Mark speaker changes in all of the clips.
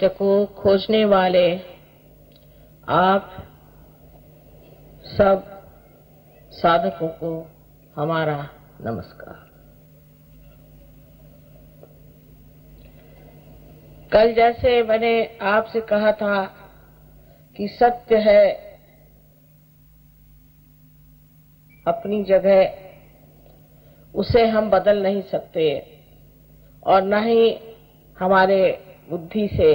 Speaker 1: सत्य को खोजने वाले आप सब साधकों को हमारा नमस्कार। कल जैसे मैंने आपसे कहा था कि सत्य है अपनी जगह, उसे हम बदल नहीं सकते और न ही हमारे बुद्धि से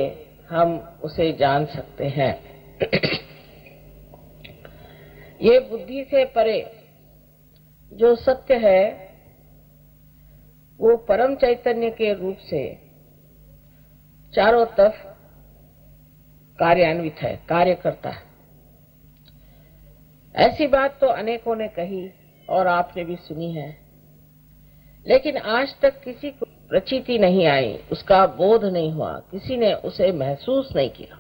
Speaker 1: हम उसे जान सकते हैं। ये बुद्धि से परे जो सत्य है वो परम चैतन्य के रूप से चारों तरफ कार्यान्वित है, कार्य करता है। ऐसी बात तो अनेकों ने कही और आपने भी सुनी है, लेकिन आज तक किसी को प्रचीति नहीं आई, उसका बोध नहीं हुआ, किसी ने उसे महसूस नहीं किया।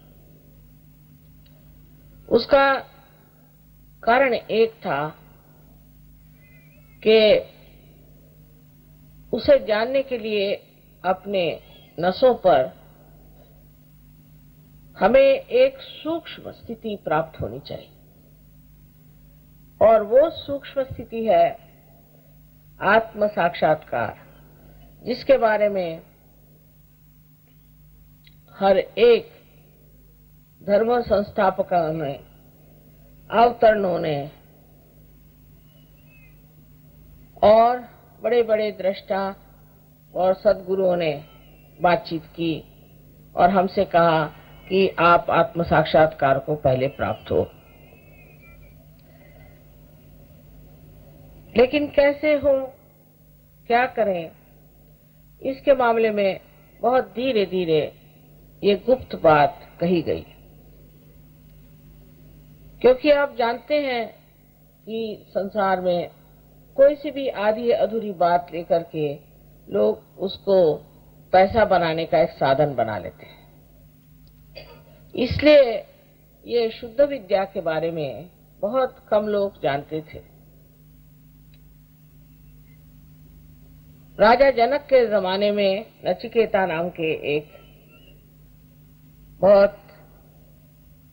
Speaker 1: उसका कारण एक था कि उसे जानने के लिए अपने नसों पर हमें एक सूक्ष्म स्थिति प्राप्त होनी चाहिए, और वो सूक्ष्म स्थिति है आत्म साक्षात्कार, जिसके बारे में हर एक धर्म संस्थापकों ने, अवतरणों ने और बड़े बड़े दृष्टा और सद्गुरुओं ने बातचीत की और हमसे कहा कि आप आत्म साक्षात्कार को पहले प्राप्त हो। लेकिन कैसे हो, क्या करें, इसके मामले में बहुत धीरे धीरे ये गुप्त बात कही गई। क्योंकि आप जानते हैं कि संसार में कोई सी भी आधी अधूरी बात लेकर के लोग उसको पैसा बनाने का एक साधन बना लेते हैं। इसलिए ये शुद्ध विद्या के बारे में बहुत कम लोग जानते थे। राजा जनक के जमाने में नचिकेता नाम के एक बहुत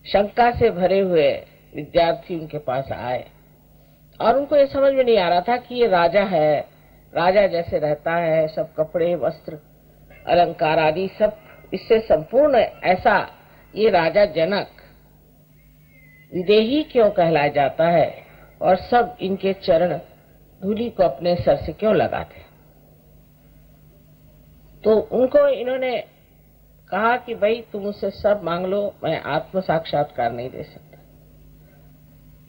Speaker 1: शंका से भरे हुए विद्यार्थी उनके पास आए और उनको ये समझ में नहीं आ रहा था कि ये राजा है, राजा जैसे रहता है, सब कपड़े वस्त्र अलंकार आदि सब इससे संपूर्ण, ऐसा ये राजा जनक विदेही क्यों कहलाया जाता है और सब इनके चरण धूलि को अपने सर से क्यों लगाते। तो उनको इन्होंने कहा कि भाई तुम मुझसे सब मांग लो, मैं आत्म साक्षात्कार नहीं दे सकता,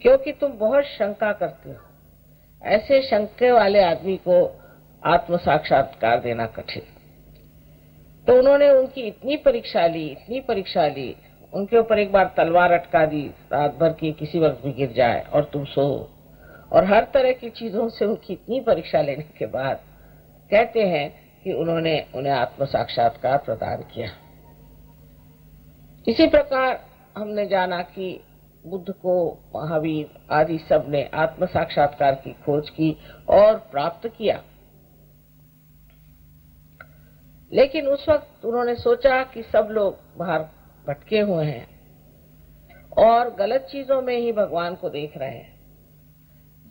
Speaker 1: क्योंकि तुम बहुत शंका करते हो। ऐसे शंके वाले आदमी को आत्म साक्षात्कार देना कठिन। तो उन्होंने उनकी इतनी परीक्षा ली, उनके ऊपर एक बार तलवार अटका दी, रात भर की किसी वक्त भी गिर जाए और तुम सो, और हर तरह की चीजों से उनकी इतनी परीक्षा लेने के बाद कहते हैं कि उन्होंने उन्हें आत्म साक्षात्कार प्रदान किया। इसी प्रकार हमने जाना कि बुद्ध को, महावीर आदि सब ने आत्म साक्षात्कार की खोज की और प्राप्त किया। लेकिन उस वक्त उन्होंने सोचा कि सब लोग बाहर भटके हुए हैं और गलत चीजों में ही भगवान को देख रहे हैं।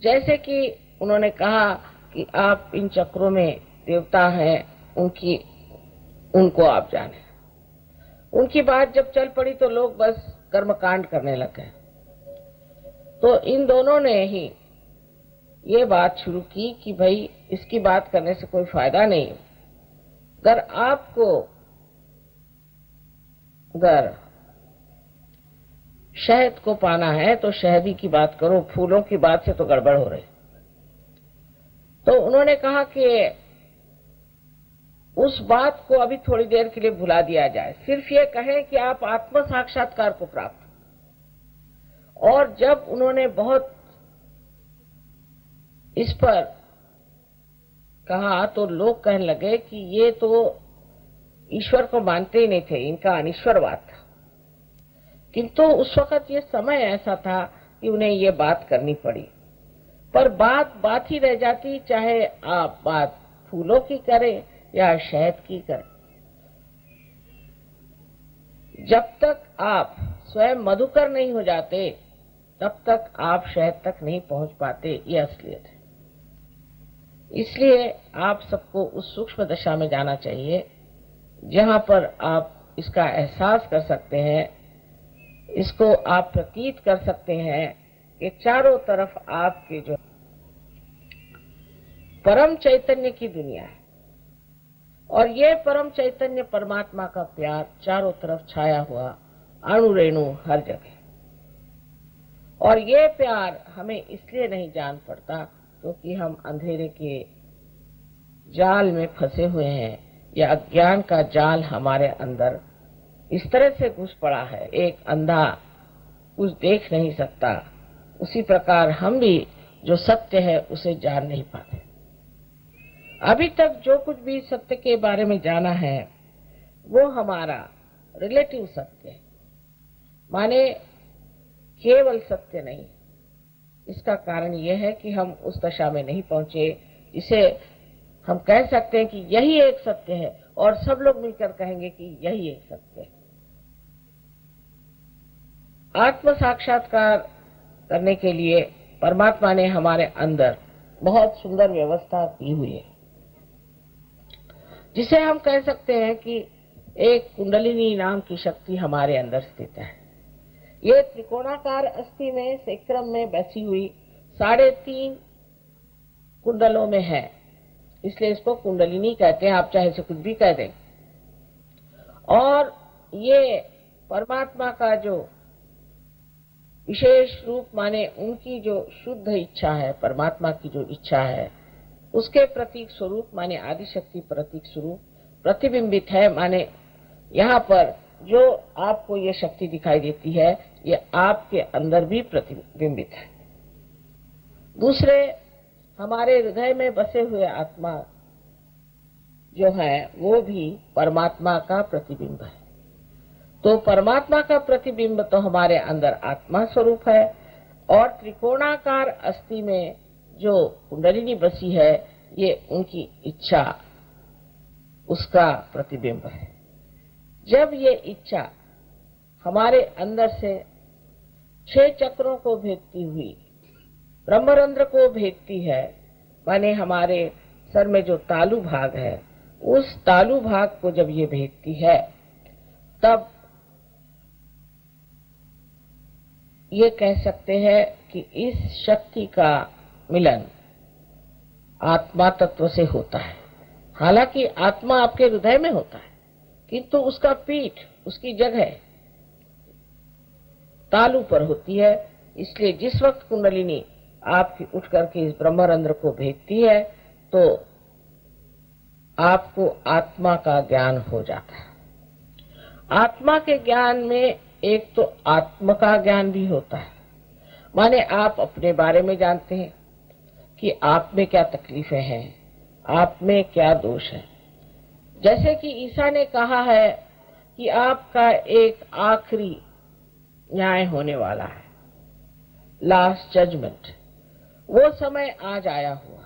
Speaker 1: जैसे कि उन्होंने कहा कि आप इन चक्रों में देवता हैं, उनको आप जाने। उनकी बात जब चल पड़ी तो लोग बस कर्मकांड करने लगे। तो इन दोनों ने ही ये बात शुरू की कि भाई इसकी बात करने से कोई फायदा नहीं। अगर शहद को पाना है तो शहदी की बात करो, फूलों की बात से तो गड़बड़ हो रही। तो उन्होंने कहा कि उस बात को अभी थोड़ी देर के लिए भुला दिया जाए, सिर्फ ये कहें कि आप आत्म साक्षात्कार को प्राप्त। और जब उन्होंने बहुत इस पर कहा तो लोग कहने लगे कि ये तो ईश्वर को मानते ही नहीं थे, इनका अनिश्वरवाद था। किंतु उस वक्त ये समय ऐसा था कि उन्हें ये बात करनी पड़ी, पर बात ही रह जाती, चाहे आप बात फूलों की करें या शहद की करें। जब तक आप स्वयं मधुकर नहीं हो जाते तब तक आप शहद तक नहीं पहुंच पाते। ये असलियत है। इसलिए आप सबको उस सूक्ष्म दशा में जाना चाहिए जहां पर आप इसका एहसास कर सकते हैं, इसको आप प्रतीत कर सकते हैं कि चारों तरफ आपके जो परम चैतन्य की दुनिया है और ये परम चैतन्य परमात्मा का प्यार चारों तरफ छाया हुआ, अणु रेणु हर जगह। और ये प्यार हमें इसलिए नहीं जान पड़ता क्योंकि हम अंधेरे के जाल में फंसे हुए हैं या अज्ञान का जाल हमारे अंदर इस तरह से घुस पड़ा है। एक अंधा कुछ देख नहीं सकता, उसी प्रकार हम भी जो सत्य है उसे जान नहीं पाते। अभी तक जो कुछ भी सत्य के बारे में जाना है वो हमारा रिलेटिव सत्य है, माने केवल सत्य नहीं। इसका कारण यह है कि हम उस दशा में नहीं पहुंचे जिसे हम कह सकते हैं कि यही एक सत्य है और सब लोग मिलकर कहेंगे कि यही एक सत्य है। आत्म साक्षात्कार करने के लिए परमात्मा ने हमारे अंदर बहुत सुंदर व्यवस्था की हुई है, जिसे हम कह सकते हैं कि एक कुंडलिनी नाम की शक्ति हमारे अंदर स्थित है। ये त्रिकोणाकार अस्थि में सेक्रम में बैठी हुई 3.5 कुंडलों में है, इसलिए इसको कुंडलिनी कहते हैं। आप चाहे इसे कुछ भी कह दें। और ये परमात्मा का जो विशेष रूप माने उनकी जो शुद्ध इच्छा है, परमात्मा की जो इच्छा है उसके प्रतीक स्वरूप माने आदिशक्ति प्रतीक स्वरूप प्रतिबिंबित है। माने यहाँ पर जो आपको ये शक्ति दिखाई देती है ये आपके अंदर भी प्रतिबिंबित है। दूसरे, हमारे हृदय में बसे हुए आत्मा जो है वो भी परमात्मा का प्रतिबिंब है। तो परमात्मा का प्रतिबिंब तो हमारे अंदर आत्मा स्वरूप है और त्रिकोणाकार अस्थि में जो कुंडलिनी बसी है ये उनकी इच्छा, उसका प्रतिबिंब है। जब ये इच्छा हमारे अंदर से 6 चक्रों को भेदती हुई ब्रह्मरंध्र को भेदती है, माने हमारे सर में जो तालु भाग है उस तालु भाग को जब ये भेदती है तब ये कह सकते हैं कि इस शक्ति का मिलन आत्मा तत्व से होता है। हालांकि आत्मा आपके हृदय में होता है किंतु उसका पीठ, उसकी जगह तालु पर होती है। इसलिए जिस वक्त कुंडलिनी आपकी उठ करके इस ब्रह्मरंध्र को भेदती है तो आपको आत्मा का ज्ञान हो जाता है। आत्मा के ज्ञान में एक तो आत्म का ज्ञान भी होता है, माने आप अपने बारे में जानते हैं कि आप में क्या तकलीफें हैं, आप में क्या दोष है। जैसे कि ईसा ने कहा है कि आपका एक आखिरी न्याय होने वाला है, लास्ट जजमेंट, वो समय आज आया हुआ।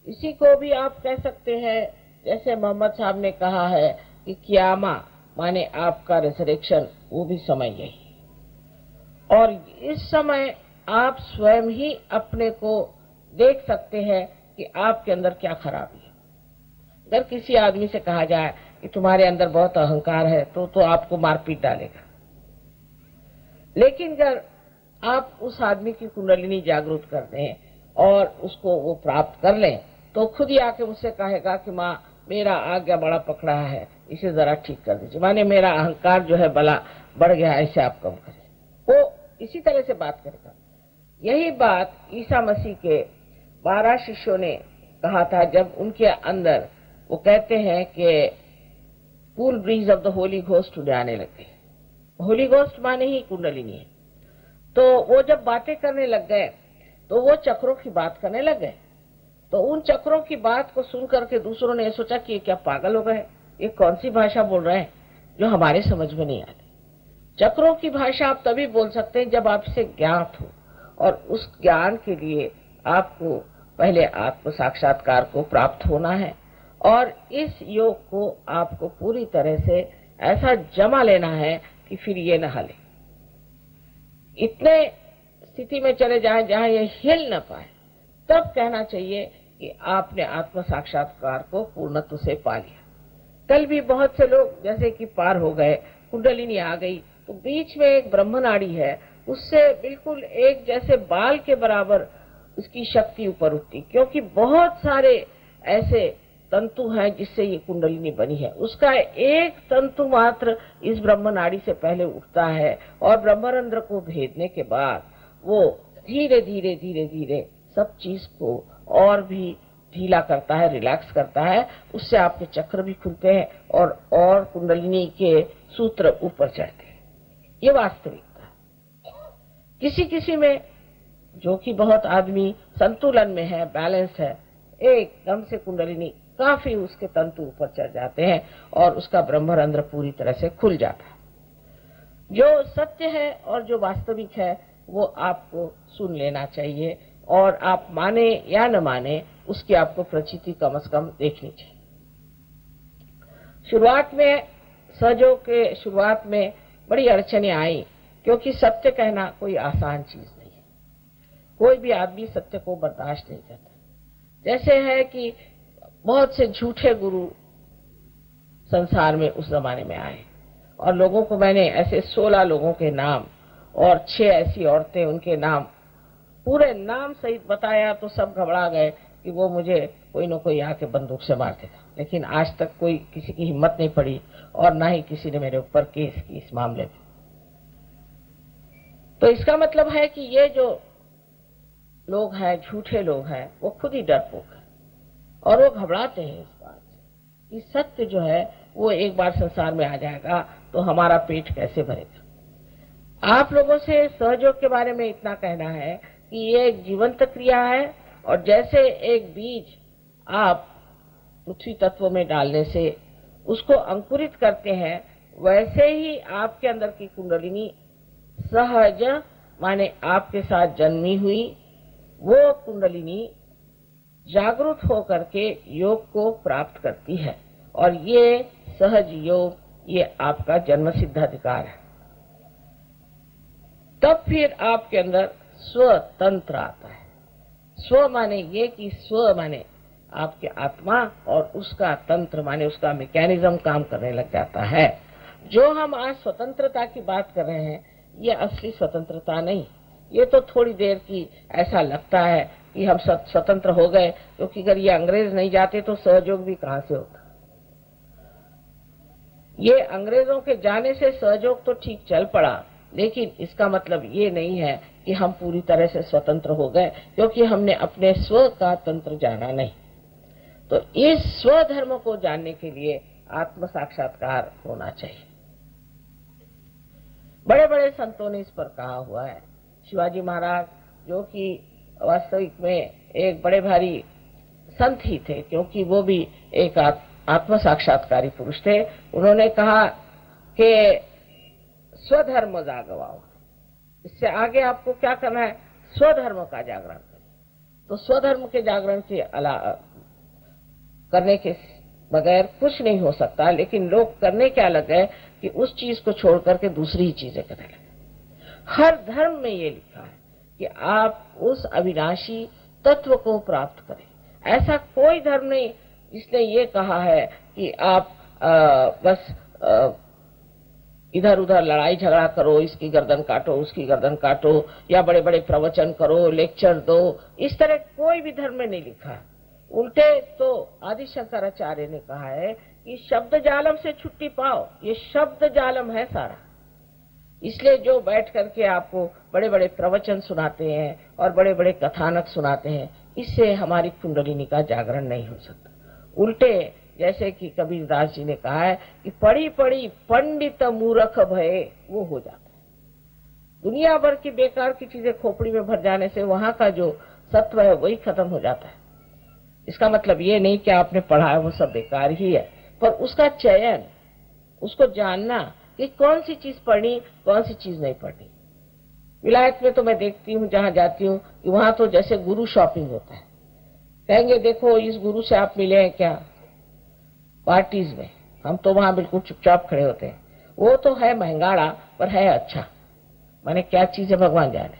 Speaker 1: इसी को भी आप कह सकते हैं जैसे मोहम्मद साहब ने कहा है कि कियामा माने आपका रिजरेक्शन, वो भी समय यही। और इस समय आप स्वयं ही अपने को देख सकते हैं कि आपके अंदर क्या खराबी है। अगर किसी आदमी से कहा जाए कि तुम्हारे अंदर बहुत अहंकार है तो आपको मारपीट डालेगा, लेकिन अगर आप उस आदमी की कुंडलिनी जागृत कर दें और उसको वो प्राप्त कर लें तो खुद ही आके मुझसे कहेगा कि माँ मेरा आज्ञा बड़ा पकड़ा है, इसे जरा ठीक कर दीजिए, माने मेरा अहंकार जो है बला बढ़ गया, ऐसे आप कम करें। वो इसी तरह से बात करेगा। यही बात ईसा मसीह के 12 शिष्यों ने कहा था जब उनके अंदर वो कहते हैं कि cool bridge of the Holi ghost उड़े आने लगे। होली घोस्ट माने ही कुंडलिनी है। तो वो जब बातें करने लग गए तो वो चक्रों की बात करने लग गए। तो उन चक्रों की बात को सुन करके दूसरों ने सोचा कि ये क्या पागल हो गए, ये कौन सी भाषा बोल रहे हैं जो हमारे समझ में नहीं आती। चक्रों की भाषा आप तभी बोल सकते हैं जब आपसे ज्ञात हो, और उस ज्ञान के लिए आपको पहले आत्म साक्षात्कार को प्राप्त होना है और इस योग को आपको पूरी तरह से ऐसा जमा लेना है कि फिर ये न हिले। इतने स्थिति में चले जाएं जहां ये हिल न पाए, तब कहना चाहिए कि आपने आत्म साक्षात्कार को पूर्णत्व से पा लिया। कल भी बहुत से लोग जैसे कि पार हो गए, कुंडलिनी आ गई, तो बीच में एक ब्रह्मनाड़ी है, उससे बिल्कुल एक जैसे बाल के बराबर उसकी शक्ति ऊपर उठती, क्योंकि बहुत सारे ऐसे तंतु हैं जिससे ये कुंडलिनी बनी है। उसका एक तंतु मात्र इस ब्रह्मनाड़ी से पहले उठता है और ब्रह्मरंध्र को भेदने के बाद वो धीरे धीरे धीरे धीरे सब चीज को और भी ढीला करता है, रिलैक्स करता है। उससे आपके चक्र भी खुलते हैं और कुंडलिनी के सूत्र ऊपर चढ़ते हैं। ये वास्तविकता है। किसी किसी में जो कि बहुत आदमी संतुलन में है, बैलेंस है, एकदम से कुंडलिनी काफी उसके तंतु ऊपर चढ़ जाते हैं और उसका ब्रह्मरंध्र पूरी तरह से खुल जाता है। जो सत्य है और जो वास्तविक है वो आपको सुन लेना चाहिए, और आप माने या न माने उसकी आपको प्रचिति कम से कम देखनी चाहिए। शुरुआत में सहयोग के शुरुआत में बड़ी अड़चनें आई, क्योंकि सत्य कहना कोई आसान चीज नहीं है। कोई भी आदमी सत्य को बर्दाश्त नहीं करता। जैसे है कि बहुत से झूठे गुरु संसार में उस जमाने में आए, और लोगों को मैंने ऐसे 16 लोगों के नाम और 6 ऐसी औरतें, उनके नाम पूरे नाम सहित बताया तो सब घबरा गए कि वो मुझे कोई न कोई आके बंदूक से मार देगा। लेकिन आज तक कोई किसी की हिम्मत नहीं पड़ी और ना ही किसी ने मेरे ऊपर केस की इस मामले में। तो इसका मतलब है कि ये जो लोग हैं, झूठे लोग हैं, वो खुद ही डरपोक है और वो घबराते हैं इस बात से कि सत्य जो है वो एक बार संसार में आ जाएगा तो हमारा पेट कैसे भरेगा। आप लोगों से सहयोग के बारे में इतना कहना है कि ये एक जीवंत क्रिया है, और जैसे एक बीज आप पृथ्वी तत्व में डालने से उसको अंकुरित करते हैं, वैसे ही आपके अंदर की कुंडलिनी सहज माने आपके साथ जन्मी हुई वो कुंडलिनी जागरूक होकर के योग को प्राप्त करती है, और ये सहज योग ये आपका जन्म सिद्ध अधिकार है। तब फिर आपके अंदर स्वतंत्र आता है। स्व माने ये कि स्व माने आपके आत्मा, और उसका तंत्र माने उसका मैकेनिज्म काम करने लग जाता है। जो हम आज स्वतंत्रता की बात कर रहे हैं, ये असली स्वतंत्रता नहीं। ये तो थोड़ी देर की ऐसा लगता है कि हम स्वतंत्र हो गए, क्योंकि अगर ये अंग्रेज नहीं जाते तो सहयोग भी कहां से होता। ये अंग्रेजों के जाने से सहयोग तो ठीक चल पड़ा, लेकिन इसका मतलब ये नहीं है कि हम पूरी तरह से स्वतंत्र हो गए, क्योंकि हमने अपने स्व का तंत्र जाना नहीं। तो इस स्वधर्म को जानने के लिए आत्म साक्षात्कार होना चाहिए। बड़े बड़े संतों ने इस पर कहा हुआ है। शिवाजी महाराज, जो कि वास्तविक में एक बड़े भारी संत ही थे, क्योंकि वो भी एक आत्म साक्षात्कारी पुरुष थे, उन्होंने कहा कि स्वधर्म जागवाओ। इससे आगे आपको क्या करना है? स्वधर्म का जागरण करें। तो स्वधर्म के जागरण के करने के बगैर कुछ नहीं हो सकता, लेकिन लोग करने क्या लग गए कि उस चीज को छोड़ करके दूसरी ही चीजें करने लगे। हर धर्म में ये लिखा है कि आप उस अविनाशी तत्व को प्राप्त करें। ऐसा कोई धर्म नहीं जिसने ये कहा है कि आप बस इधर उधर लड़ाई झगड़ा करो, इसकी गर्दन काटो, उसकी गर्दन काटो, या बड़े बड़े प्रवचन करो, लेक्चर दो। इस तरह कोई भी धर्म में नहीं लिखा है। उल्टे तो आदि शंकराचार्य ने कहा है कि शब्द जालम से छुट्टी पाओ। ये शब्द जालम है सारा। इसलिए जो बैठ करके आपको बड़े बड़े प्रवचन सुनाते हैं और बड़े बड़े कथानक सुनाते हैं, इससे हमारी कुंडलिनी का जागरण नहीं हो सकता। उल्टे जैसे कि कबीरदास जी ने कहा है कि पढ़ी पढ़ी पंडित मूर्ख भये, वो हो जाता है। दुनिया भर की बेकार की चीजें खोपड़ी में भर जाने से वहां का जो सत्व है वही खत्म हो जाता है। इसका मतलब ये नहीं कि आपने पढ़ा है वो सब बेकार ही है, पर उसका चयन, उसको जानना कि कौन सी चीज पढ़नी, कौन सी चीज नहीं पढ़नी। विलायत में तो मैं देखती हूँ, जहां जाती हूँ, कि वहां तो जैसे गुरु शॉपिंग होता है। कहेंगे देखो इस गुरु से आप मिले हैं क्या, पार्टीज में, हम तो वहां बिल्कुल चुपचाप खड़े होते हैं। वो तो है महंगाड़ा, पर है अच्छा। माने क्या चीज है भगवान जाने।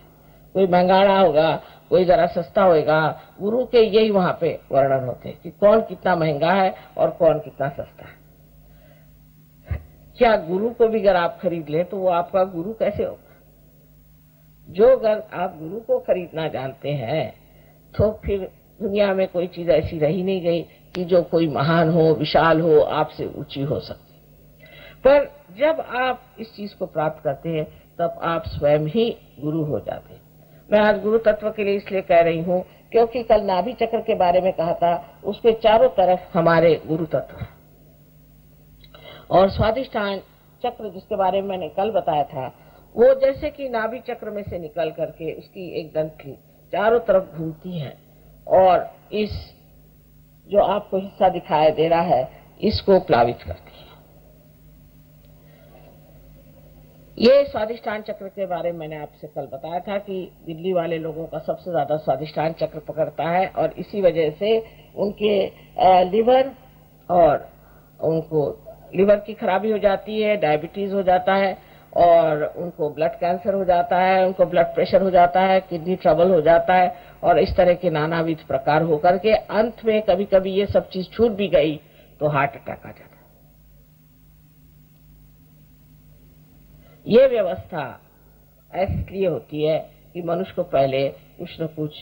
Speaker 1: कोई महंगाड़ा होगा, कोई जरा सस्ता होगा। गुरु के यही वहां पे वर्णन होते हैं कि कौन कितना महंगा है और कौन कितना सस्ता है। क्या गुरु को भी अगर आप खरीद ले तो वो आपका गुरु कैसे होगा? जो अगर आप गुरु को खरीदना जानते हैं तो फिर दुनिया में कोई चीज ऐसी रही नहीं गई कि जो कोई महान हो, विशाल हो, आपसे ऊंची हो सकती। पर जब आप इस चीज को प्राप्त करते हैं तब आप स्वयं ही गुरु हो जाते हैं। मैं आज गुरु तत्व के लिए इसलिए कह रही हूँ क्योंकि कल नाभि चक्र के बारे में कहा था, उसके चारों तरफ हमारे गुरु तत्व और स्वादिष्ठान चक्र जिसके बारे में मैंने कल बताया था, वो जैसे कि नाभि चक्र में से निकल करके उसकी एक ग्रंथि चारों तरफ घूमती है और इस जो आपको हिस्सा दिखाई दे रहा है इसको प्लावित करती है। ये स्वादिष्ठान चक्र के बारे में मैंने आपसे कल बताया था कि दिल्ली वाले लोगों का सबसे ज्यादा स्वादिष्ठान चक्र पकड़ता है और इसी वजह से उनके लिवर और उनको लिवर की खराबी हो जाती है, डायबिटीज हो जाता है और उनको ब्लड कैंसर हो जाता है, उनको ब्लड प्रेशर हो जाता है, किडनी ट्रबल हो जाता है और इस तरह के नानाविध प्रकार होकर के अंत में कभी कभी ये सब चीज छूट भी गई तो हार्ट अटैक आ जाता है। ये व्यवस्था इसलिए होती है कि मनुष्य को पहले कुछ न कुछ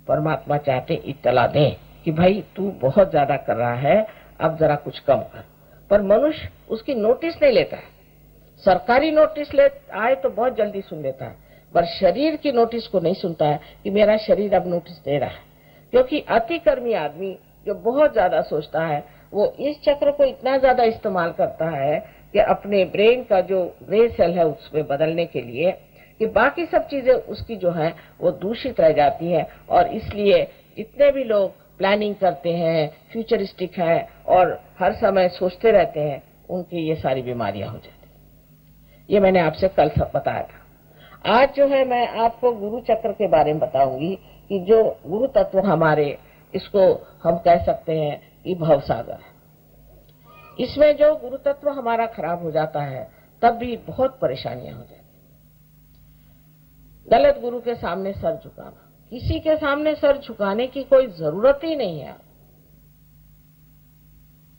Speaker 1: परमात्मा चाहते इत्तला दें कि भाई तू बहुत ज्यादा कर रहा है, अब जरा कुछ कम कर। पर मनुष्य उसकी नोटिस नहीं लेता है। सरकारी नोटिस ले आए तो बहुत जल्दी सुन लेता है, पर शरीर की नोटिस को नहीं सुनता है कि मेरा शरीर अब नोटिस दे रहा है। क्योंकि अतिकर्मी आदमी जो बहुत ज्यादा सोचता है वो इस चक्र को इतना ज्यादा इस्तेमाल करता है कि अपने ब्रेन का जो ग्रे सेल है उसमें बदलने के लिए कि बाकी सब चीजें उसकी जो है वो दूषित रह जाती है और इसलिए जितने भी लोग प्लानिंग करते हैं, फ्यूचरिस्टिक है और हर समय सोचते रहते हैं, उनकी ये सारी बीमारियां हो जाती हैं। ये मैंने आपसे कल सब बताया था। आज जो है मैं आपको गुरु चक्र के बारे में बताऊंगी कि जो गुरु तत्व हमारे, इसको हम कह सकते हैं कि भवसागर है। इसमें जो गुरु तत्व हमारा खराब हो जाता है तब भी बहुत परेशानियां हो जाती। गलत गुरु के सामने सर झुकाना, किसी के सामने सर झुकाने की कोई जरूरत ही नहीं है।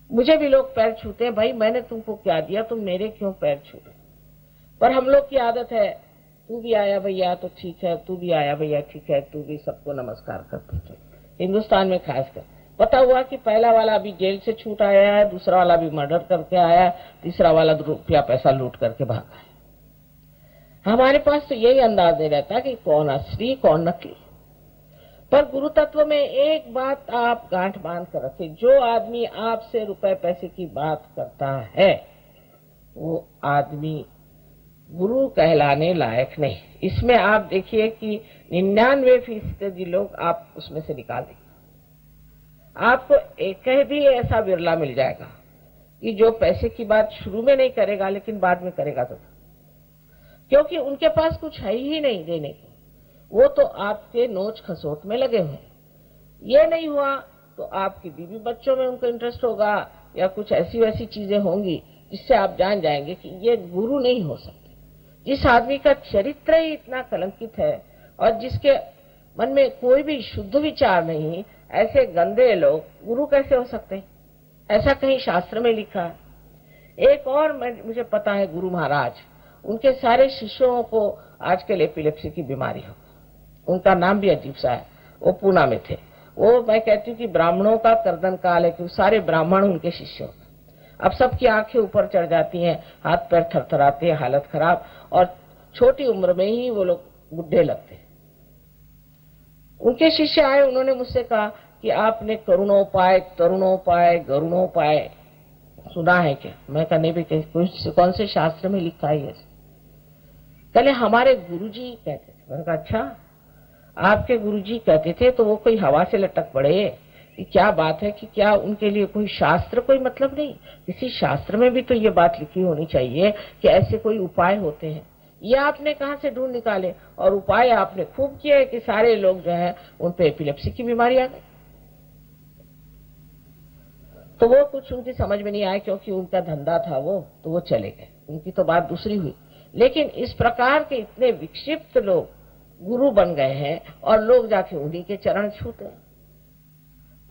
Speaker 1: मुझे भी लोग पैर छूते हैं, भाई मैंने तुमको क्या दिया, तुम मेरे क्यों पैर छू रहे? पर हम लोग की आदत है, तू भी आया भैया तो ठीक है, तू भी आया भैया ठीक है, तू भी सबको नमस्कार करते थे। हिंदुस्तान में खासकर पता हुआ कि पहला वाला अभी जेल से छूट आया है, दूसरा वाला भी मर्डर करके आया है, तीसरा वाला रुपया पैसा लूट करके भागा है। हमारे पास तो यही अंदाज नहीं रहता कि कौन असली कौन नकली। पर गुरु तत्व में एक बात आप गांठ बांध कर रखे, जो आदमी आपसे रुपए पैसे की बात करता है वो आदमी गुरु कहलाने लायक नहीं। इसमें आप देखिए कि 99% लोग आप उसमें से निकाल देंगे। आपको एक भी ऐसा बिरला मिल जाएगा कि जो पैसे की बात शुरू में नहीं करेगा लेकिन बाद में करेगा तो, क्योंकि उनके पास कुछ है ही नहीं देने को। वो तो आपके नोच खसोट में लगे हुए। ये नहीं हुआ तो आपकी बीवी बच्चों में उनको इंटरेस्ट होगा या कुछ ऐसी वैसी चीजें होंगी जिससे आप जान जाएंगे कि ये गुरु नहीं हो सकते। जिस आदमी का चरित्र ही इतना कलंकित है और जिसके मन में कोई भी शुद्ध विचार नहीं, ऐसे गंदे लोग गुरु कैसे हो सकते हैं? ऐसा कहीं शास्त्र में लिखा है। एक और मुझे पता है, गुरु महाराज, उनके सारे शिष्यों को आजकल एपिलेप्सी की बीमारी हो। उनका नाम भी अजीब सा है। वो पूना में थे। वो मैं कहती हूँ कि ब्राह्मणों का कर्दन काल है, क्योंकि सारे ब्राह्मण उनके शिष्य होते। अब सबकी आंखें ऊपर चढ़ जाती हैं, हाथ पैर थरथराते हैं, हालत खराब, और छोटी उम्र में ही वो लोग बुढ़े लगते हैं। उनके शिष्य आए, उन्होंने मुझसे कहा कि आपने करुणोपाय, तरुणोपाय, गरुणोपाय सुना है क्या? मैं कहा नहीं भी, कौन से शास्त्र में लिखा है? पहले हमारे गुरुजी कहते थे। मैंने कहा अच्छा, आपके गुरुजी कहते थे तो वो कोई हवा से लटक पड़े? क्या बात है कि क्या उनके लिए कोई शास्त्र कोई मतलब नहीं? किसी शास्त्र में भी तो ये बात लिखी होनी चाहिए कि ऐसे कोई उपाय होते हैं। ये आपने कहां से ढूंढ निकाले? और उपाय आपने खूब किए है कि सारे लोग जो है उन पे एपिलेप्सी की बीमारी आ गई। तो वो कुछ उनकी समझ में नहीं आया, क्योंकि उनका धंधा था वो, तो वो चले गए, उनकी तो बात दूसरी हुई। लेकिन इस प्रकार के इतने विक्षिप्त लोग गुरु बन गए हैं और लोग जाके उन्हीं के चरण छूते हैं।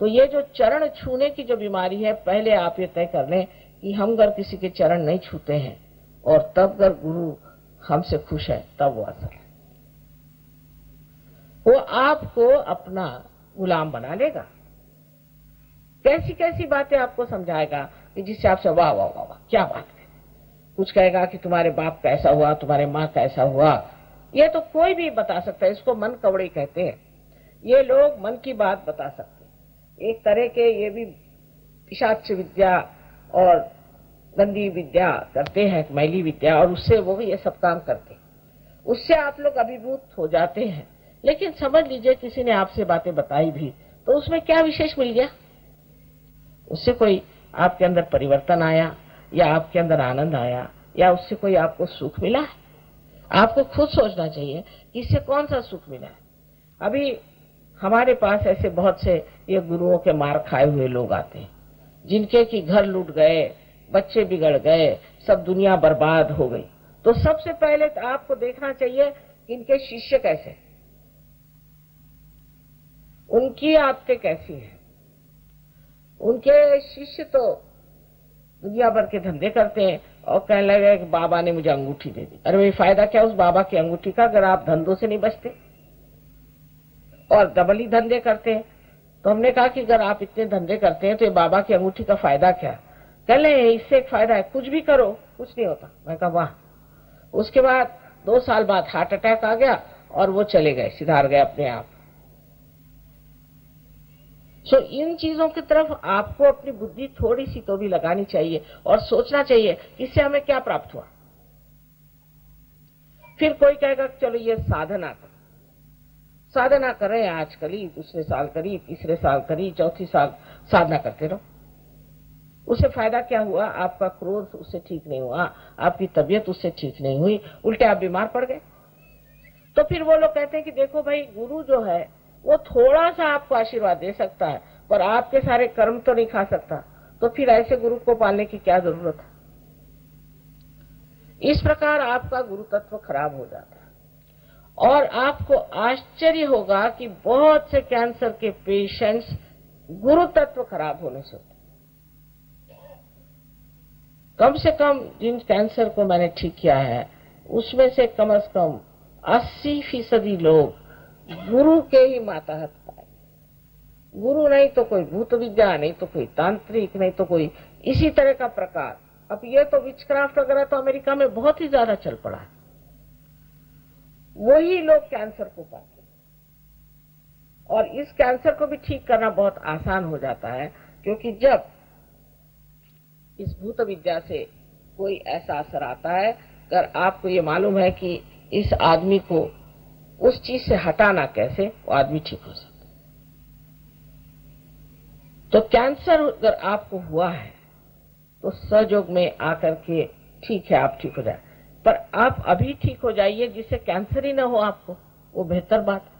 Speaker 1: तो ये जो चरण छूने की जो बीमारी है, पहले आप ये तय कर लें कि हम अगर किसी के चरण नहीं छूते हैं और तब अगर गुरु हमसे खुश है, तब वो असर है। वो आपको अपना गुलाम बना लेगा, कैसी कैसी बातें आपको समझाएगा कि जिससे आपसे वाह वाह वाह वाह क्या बात है। कुछ कहेगा कि तुम्हारे बाप कैसा हुआ, तुम्हारे माँ कैसा हुआ, ये तो कोई भी बता सकता है। इसको मन कवड़ी कहते हैं। ये लोग मन की बात बता सकते हैं। एक तरह के ये भी पिशाच विद्या और गंदी विद्या करते हैं, मैली विद्या, और उससे वो भी ये सब काम करते हैं। उससे आप लोग अभिभूत हो जाते हैं। लेकिन समझ लीजिए किसी ने आपसे बातें बताई भी, तो उसमें क्या विशेष मिल गया? उससे कोई आपके अंदर परिवर्तन आया, या आपके अंदर आनंद आया, या उससे कोई आपको सुख मिला है? आपको खुद सोचना चाहिए कि इससे कौन सा सुख मिला है। अभी हमारे पास ऐसे बहुत से ये गुरुओं के मार खाए हुए लोग आते हैं, जिनके की घर लूट गए, बच्चे बिगड़ गए, सब दुनिया बर्बाद हो गई। तो सबसे पहले तो आपको देखना चाहिए कि इनके शिष्य कैसे, उनकी आदतें कैसी हैं। उनके शिष्य तो दुनिया भर के धंधे करते हैं और कहने लगे कि बाबा ने मुझे अंगूठी दे दी। अरे भाई, फायदा क्या उस बाबा की अंगूठी का, अगर आप धंधों से नहीं बचते और डबल ही धंधे करते हैं। तो हमने कहा कि अगर आप इतने धंधे करते हैं तो ये बाबा की अंगूठी का फायदा क्या? कह ले इससे एक फायदा है, कुछ भी करो कुछ नहीं होता। मैं कहा वाह। उसके बाद 2 साल बाद हार्ट अटैक आ गया और वो चले गए, सुधार गए अपने आप। सो इन चीजों की तरफ आपको अपनी बुद्धि थोड़ी सी तो भी लगानी चाहिए और सोचना चाहिए इससे हमें क्या प्राप्त हुआ। फिर कोई कहेगा चलो ये साधना करो, साधना करें, आज करी, दूसरे साल करी, तीसरे साल करी, चौथी साल साधना करते रहो। उससे फायदा क्या हुआ? आपका क्रोध उससे ठीक नहीं हुआ, आपकी तबीयत उससे ठीक नहीं हुई, उल्टे आप बीमार पड़ गए। तो फिर वो लोग कहते हैं कि देखो भाई, गुरु जो है वो थोड़ा सा आपको आशीर्वाद दे सकता है, पर आपके सारे कर्म तो नहीं खा सकता। तो फिर ऐसे गुरु को पालने की क्या जरूरत है? इस प्रकार आपका गुरु तत्व खराब हो जाता है। और आपको आश्चर्य होगा कि बहुत से कैंसर के पेशेंट्स गुरु तत्व खराब होने से होते। कम से कम जिन कैंसर को मैंने ठीक किया है, उसमें से कम 80% लोग गुरु के ही मातहत पाए। गुरु नहीं तो कोई भूत विद्या, नहीं तो कोई तांत्रिक, नहीं तो कोई इसी तरह का प्रकार। अब ये तो विचक्राफ्ट वगैरह तो अमेरिका में बहुत ही ज्यादा चल पड़ा है। वही लोग कैंसर को पाते हैं। और इस कैंसर को भी ठीक करना बहुत आसान हो जाता है, क्योंकि जब इस भूत विद्या से कोई ऐसा असर आता है, अगर आपको ये मालूम है कि इस आदमी को उस चीज से हटाना कैसे, वो आदमी ठीक हो सकता है। तो कैंसर अगर आपको हुआ है तो सहयोग में आकर के ठीक है, आप ठीक हो जाए, पर आप अभी ठीक हो जाइए जिससे कैंसर ही ना हो आपको, वो बेहतर बात है।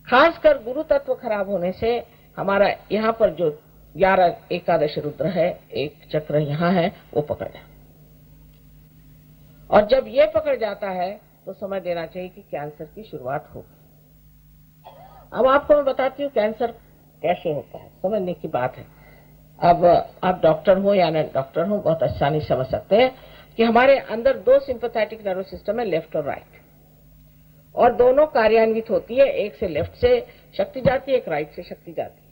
Speaker 1: खासकर गुरु तत्व खराब होने से हमारा यहाँ पर जो 11 एकादश रुद्र है, एक चक्र यहाँ है, वो पकड़ जाए। और जब ये पकड़ जाता है तो समझ लेना चाहिए कि कैंसर की शुरुआत होगी। अब आपको मैं बताती हूँ कैंसर कैसे होता है, समझने की बात है। अब आप डॉक्टर हो या न डॉक्टर हो, बहुत आसानी समझ सकते हैं कि हमारे अंदर 2 सिंपैथेटिक नर्वस सिस्टम है, लेफ्ट और राइट, और दोनों कार्यान्वित होती है। एक से लेफ्ट से शक्ति जाती है, एक राइट से शक्ति जाती है।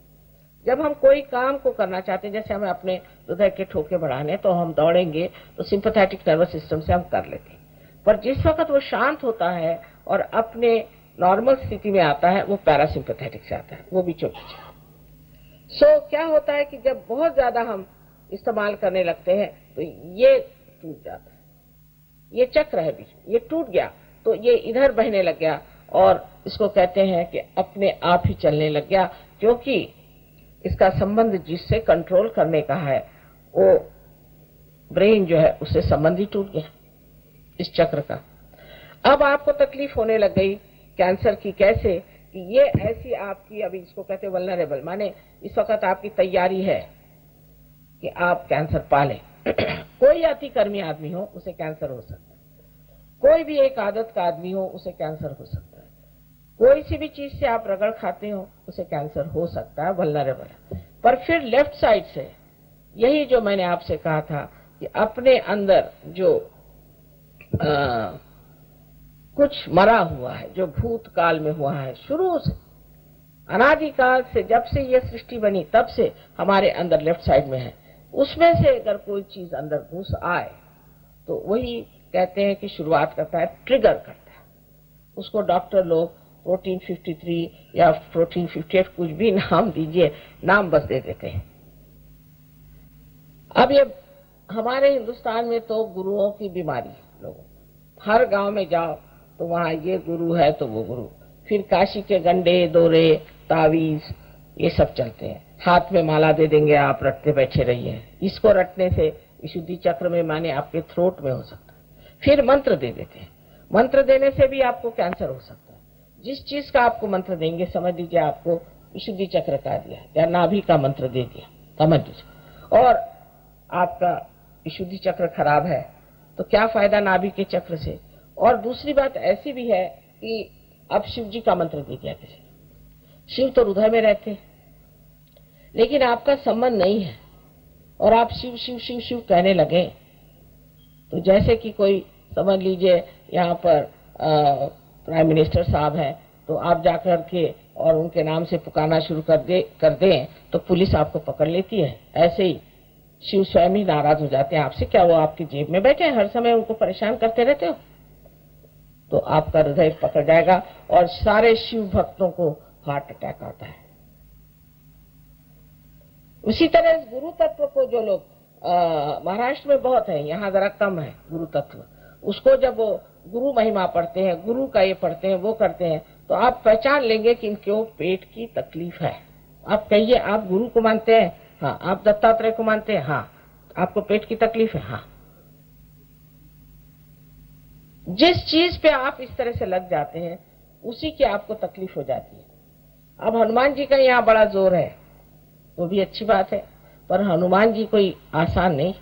Speaker 1: जब हम कोई काम को करना चाहते हैं, जैसे हमें अपने हृदय के ठोके बढ़ाने, तो हम दौड़ेंगे तो सिंपैथेटिक नर्वस सिस्टम से हम कर लेते हैं। पर जिस वक्त वो शांत होता है और अपने नॉर्मल स्थिति में आता है, वो पैरासिम्पैथेटिक से आता है, वो बीचों बीच। सो क्या होता है कि जब बहुत ज्यादा हम इस्तेमाल करने लगते हैं तो ये टूट जाता है। ये चक्र है बीच में, ये टूट गया तो ये इधर बहने लग गया, और इसको कहते हैं कि अपने आप ही चलने लग गया, क्योंकि इसका संबंध जिससे कंट्रोल करने का है, वो ब्रेन जो है उससे संबंध ही टूट गया इस चक्र का। अब आपको तकलीफ होने लग गई कैंसर की, कैसे कि ये ऐसी आपकी, अभी इसको कहते हैं वल्नरेबल, माने इस वक्त आपकी तैयारी है कि आप कैंसर पालें। कोई अतिकर्मी आदमी हो उसे कैंसर हो सकता है, कोई भी एक आदत का आदमी हो उसे कैंसर हो सकता है, कोई सी भी चीज से आप रगड़ खाते हो उसे कैंसर हो सकता है, वल्नरेबल है। पर फिर लेफ्ट साइड से यही जो मैंने आपसे कहा था कि अपने अंदर जो कुछ मरा हुआ है, जो भूतकाल में हुआ है, शुरू से अनादिकाल से, जब से ये सृष्टि बनी तब से हमारे अंदर लेफ्ट साइड में है, उसमें से अगर कोई चीज अंदर घुस आए तो वही कहते हैं कि शुरुआत करता है, ट्रिगर करता है। उसको डॉक्टर लोग प्रोटीन 53 या प्रोटीन 58 कुछ भी नाम दीजिए, नाम बस दे देते हैं। अब ये हमारे हिंदुस्तान में तो गुरुओं की बीमारी, लोगों हर गांव में जाओ तो वहां ये गुरु है तो वो गुरु, फिर काशी के गंडे दोरे तावीज ये सब चलते हैं, हाथ में माला दे देंगे, आप रटते बैठे रहिए। इसको रटने से विशुद्धि चक्र में माने आपके थ्रोट में हो सकता है। फिर मंत्र दे देते हैं, मंत्र देने से भी आपको कैंसर हो सकता है। जिस चीज का आपको मंत्र देंगे समझ लीजिए आपको विशुद्धि चक्र का दिया या नाभि का मंत्र दे दिया, समझ लीजिए, और आपका विशुद्धि चक्र खराब है तो क्या फायदा नाभि के चक्र से। और दूसरी बात ऐसी भी है कि अब शिव जी का मंत्र दे दिया किसी, शिव तो हृदय में रहते लेकिन आपका संबंध नहीं है और आप शिव शिव शिव शिव कहने लगे तो जैसे कि कोई समझ लीजिए यहाँ पर प्राइम मिनिस्टर साहब हैं तो आप जाकर के और उनके नाम से पुकारना शुरू कर दें तो पुलिस आपको पकड़ लेती है। ऐसे ही शिव स्वयं ही नाराज हो जाते हैं आपसे, क्या वो आपकी जेब में बैठे हैं, हर समय उनको परेशान करते रहते हो, तो आपका हृदय पकड़ जाएगा और सारे शिव भक्तों को हार्ट अटैक आता है। उसी तरह इस गुरु तत्व को जो लोग महाराष्ट्र में बहुत है, यहाँ जरा कम है गुरु तत्व, उसको जब वो गुरु महिमा पढ़ते हैं, गुरु का ये पढ़ते हैं, वो करते हैं, तो आप पहचान लेंगे कि इनको पेट की तकलीफ है। आप कहिए आप गुरु को मानते हैं, हाँ। आप दत्तात्रेय को मानते हैं, हाँ। आपको पेट की तकलीफ है, हाँ। जिस चीज पे आप इस तरह से लग जाते हैं उसी की आपको तकलीफ हो जाती है। अब हनुमान जी का यहाँ बड़ा जोर है, वो भी अच्छी बात है, पर हनुमान जी कोई आसान नहीं।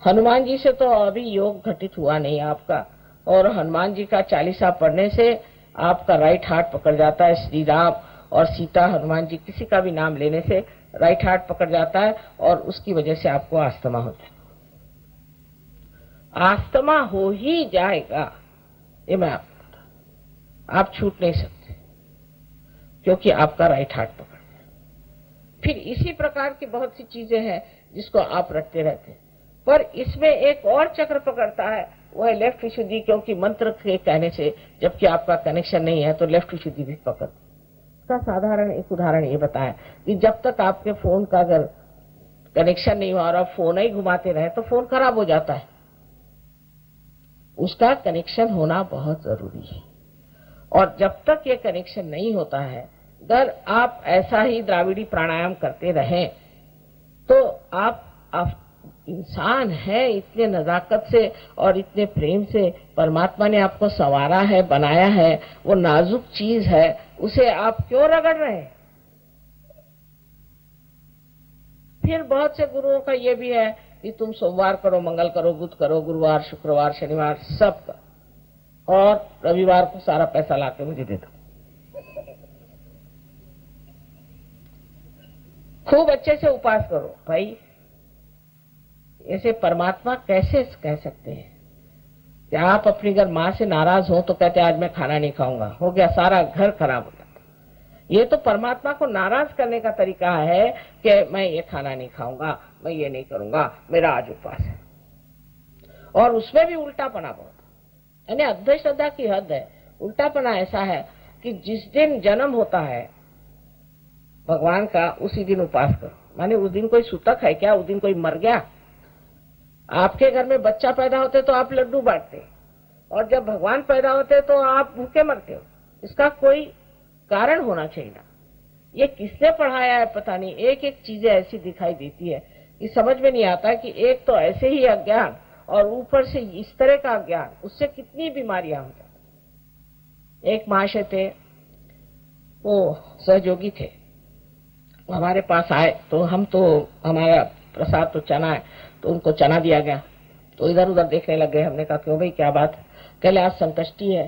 Speaker 1: हनुमान जी से तो अभी योग घटित हुआ नहीं आपका, और हनुमान जी का चालीसा पढ़ने से आपका राइट हार्ट पकड़ जाता है। श्री राम और सीता, हनुमान जी किसी का भी नाम लेने से राइट हार्ट पकड़ जाता है और उसकी वजह से आपको अस्थमा होता है। अस्थमा हो ही जाएगा, ये मैं आपको बता, आप छूट नहीं सकते क्योंकि आपका राइट हार्ट पकड़ गया। फिर इसी प्रकार की बहुत सी चीजें हैं जिसको आप रटते रहते हैं, पर इसमें एक और चक्र पकड़ता है, वो है लेफ्ट विशुद्धि, क्योंकि मंत्र के कहने से जबकि आपका कनेक्शन नहीं है तो लेफ्ट विशुद्धि भी पकड़ती। इसका साधारण एक उदाहरण ये बताया कि जब तक आपके फोन का अगर कनेक्शन नहीं हुआ और आप फोन ही घुमाते रहे तो फोन खराब हो जाता है। उसका कनेक्शन होना बहुत जरूरी है, और जब तक ये कनेक्शन नहीं होता है, अगर आप ऐसा ही द्राविड़ी प्राणायाम करते रहें तो आप इंसान है, इतने नजाकत से और इतने प्रेम से परमात्मा ने आपको संवारा है, बनाया है, वो नाजुक चीज है, उसे आप क्यों रगड़ रहे हैं। फिर बहुत से गुरुओं का ये भी है कि तुम सोमवार करो, मंगल करो, बुध करो, गुरुवार, शुक्रवार, शनिवार सब का, और रविवार को सारा पैसा लाके मुझे दे दो। खूब अच्छे से उपास करो भाई। ऐसे परमात्मा कैसे कह सकते हैं कि आप अपनी अगर माँ से नाराज हो तो कहते आज मैं खाना नहीं खाऊंगा, हो गया, सारा घर खराब हो जाता। ये तो परमात्मा को नाराज करने का तरीका है कि मैं ये खाना नहीं खाऊंगा, मैं ये नहीं करूंगा, मेरा आज उपवास है। और उसमें भी उल्टापना बहुत, यानी अंधश्रद्धा की हद है। उल्टापना ऐसा है कि जिस दिन जन्म होता है भगवान का उसी दिन उपवास करो, माने उस दिन कोई सूतक है क्या, उस दिन कोई मर गया। आपके घर में बच्चा पैदा होते तो आप लड्डू बांटते, और जब भगवान पैदा होते तो आप भूखे मरते हो। इसका कोई कारण होना चाहिए ना। ये किसने पढ़ाया है पता नहीं, एक एक चीजें ऐसी दिखाई देती है कि समझ में नहीं आता कि एक तो ऐसे ही अज्ञान और ऊपर से इस तरह का अज्ञान, उससे कितनी बीमारियां हो जाती। एक महाशय थे, वो सहयोगी थे, हमारे पास आए तो हमारा प्रसाद तो चना है, तो उनको चना दिया गया, तो इधर उधर देखने लग गए। हमने कहा क्यों भाई क्या बात? कहले आज संकष्टी है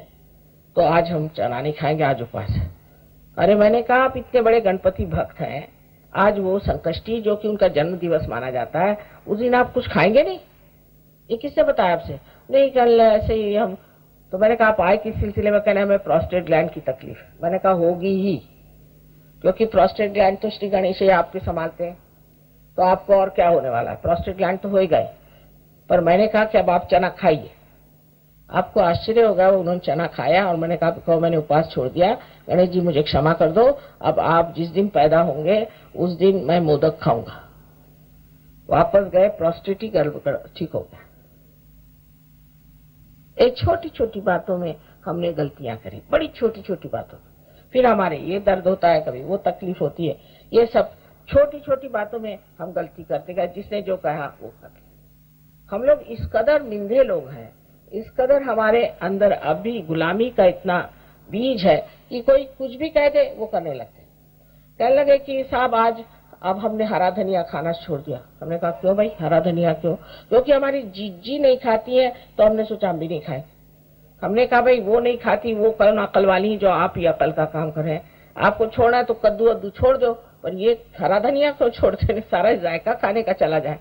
Speaker 1: तो आज हम चना नहीं खाएंगे, आज उपवास है। अरे मैंने कहा आप इतने बड़े गणपति भक्त हैं, आज वो संकष्टी जो कि उनका जन्म दिवस माना जाता है, उस दिन आप कुछ खाएंगे नहीं? ये किसने बताया आपसे? नहीं, कल ऐसे ही हम। तो मैंने कहा आप आए किस सिलसिले में? कहना हमें प्रोस्टेट ग्लैंड की तकलीफ। मैंने कहा होगी ही, क्योंकि प्रोस्टेट ग्लैंड तो श्री गणेश ही आपके संभालते हैं, तो आपको और क्या होने वाला है, प्रोस्टेट ग्लैंड तो हो ही गए। पर मैंने कहा कि अब आप चना खाइए। आपको आश्चर्य होगा, उन्होंने चना खाया और मैंने कहा मैंने उपवास छोड़ दिया, गणेश जी मुझे क्षमा कर दो, अब आप जिस दिन पैदा होंगे उस दिन मैं मोदक खाऊंगा। वापस गए, प्रोस्टेट ही ठीक हो गया। एक छोटी छोटी बातों में हमने गलतियां करी, बड़ी छोटी छोटी बातों में। फिर हमारे ये दर्द होता है, कभी वो तकलीफ होती है, ये सब छोटी छोटी बातों में हम गलती करते गए। जिसने जो कहा वो कर लिया। हम लोग इस कदर निंदे लोग हैं, इस कदर हमारे अंदर अभी गुलामी का इतना बीज है कि कोई कुछ भी कह दे वो करने लगते। कहने लगे कि साहब आज अब हमने हरा धनिया खाना छोड़ दिया। हमने कहा क्यों भाई हरा धनिया क्यों? क्योंकि हमारी जीजी नहीं खाती है, तो हमने सोचा हम भी नहीं खाए। हमने कहा भाई वो नहीं खाती, वो कल अकल वाली जो आप ही अकल का काम करें, आपको छोड़ना है तो कद्दू वद्दू छोड़ दो, पर ये हरा धनिया क्यों छोड़ते हैं? सारा जायका खाने का चला जाए।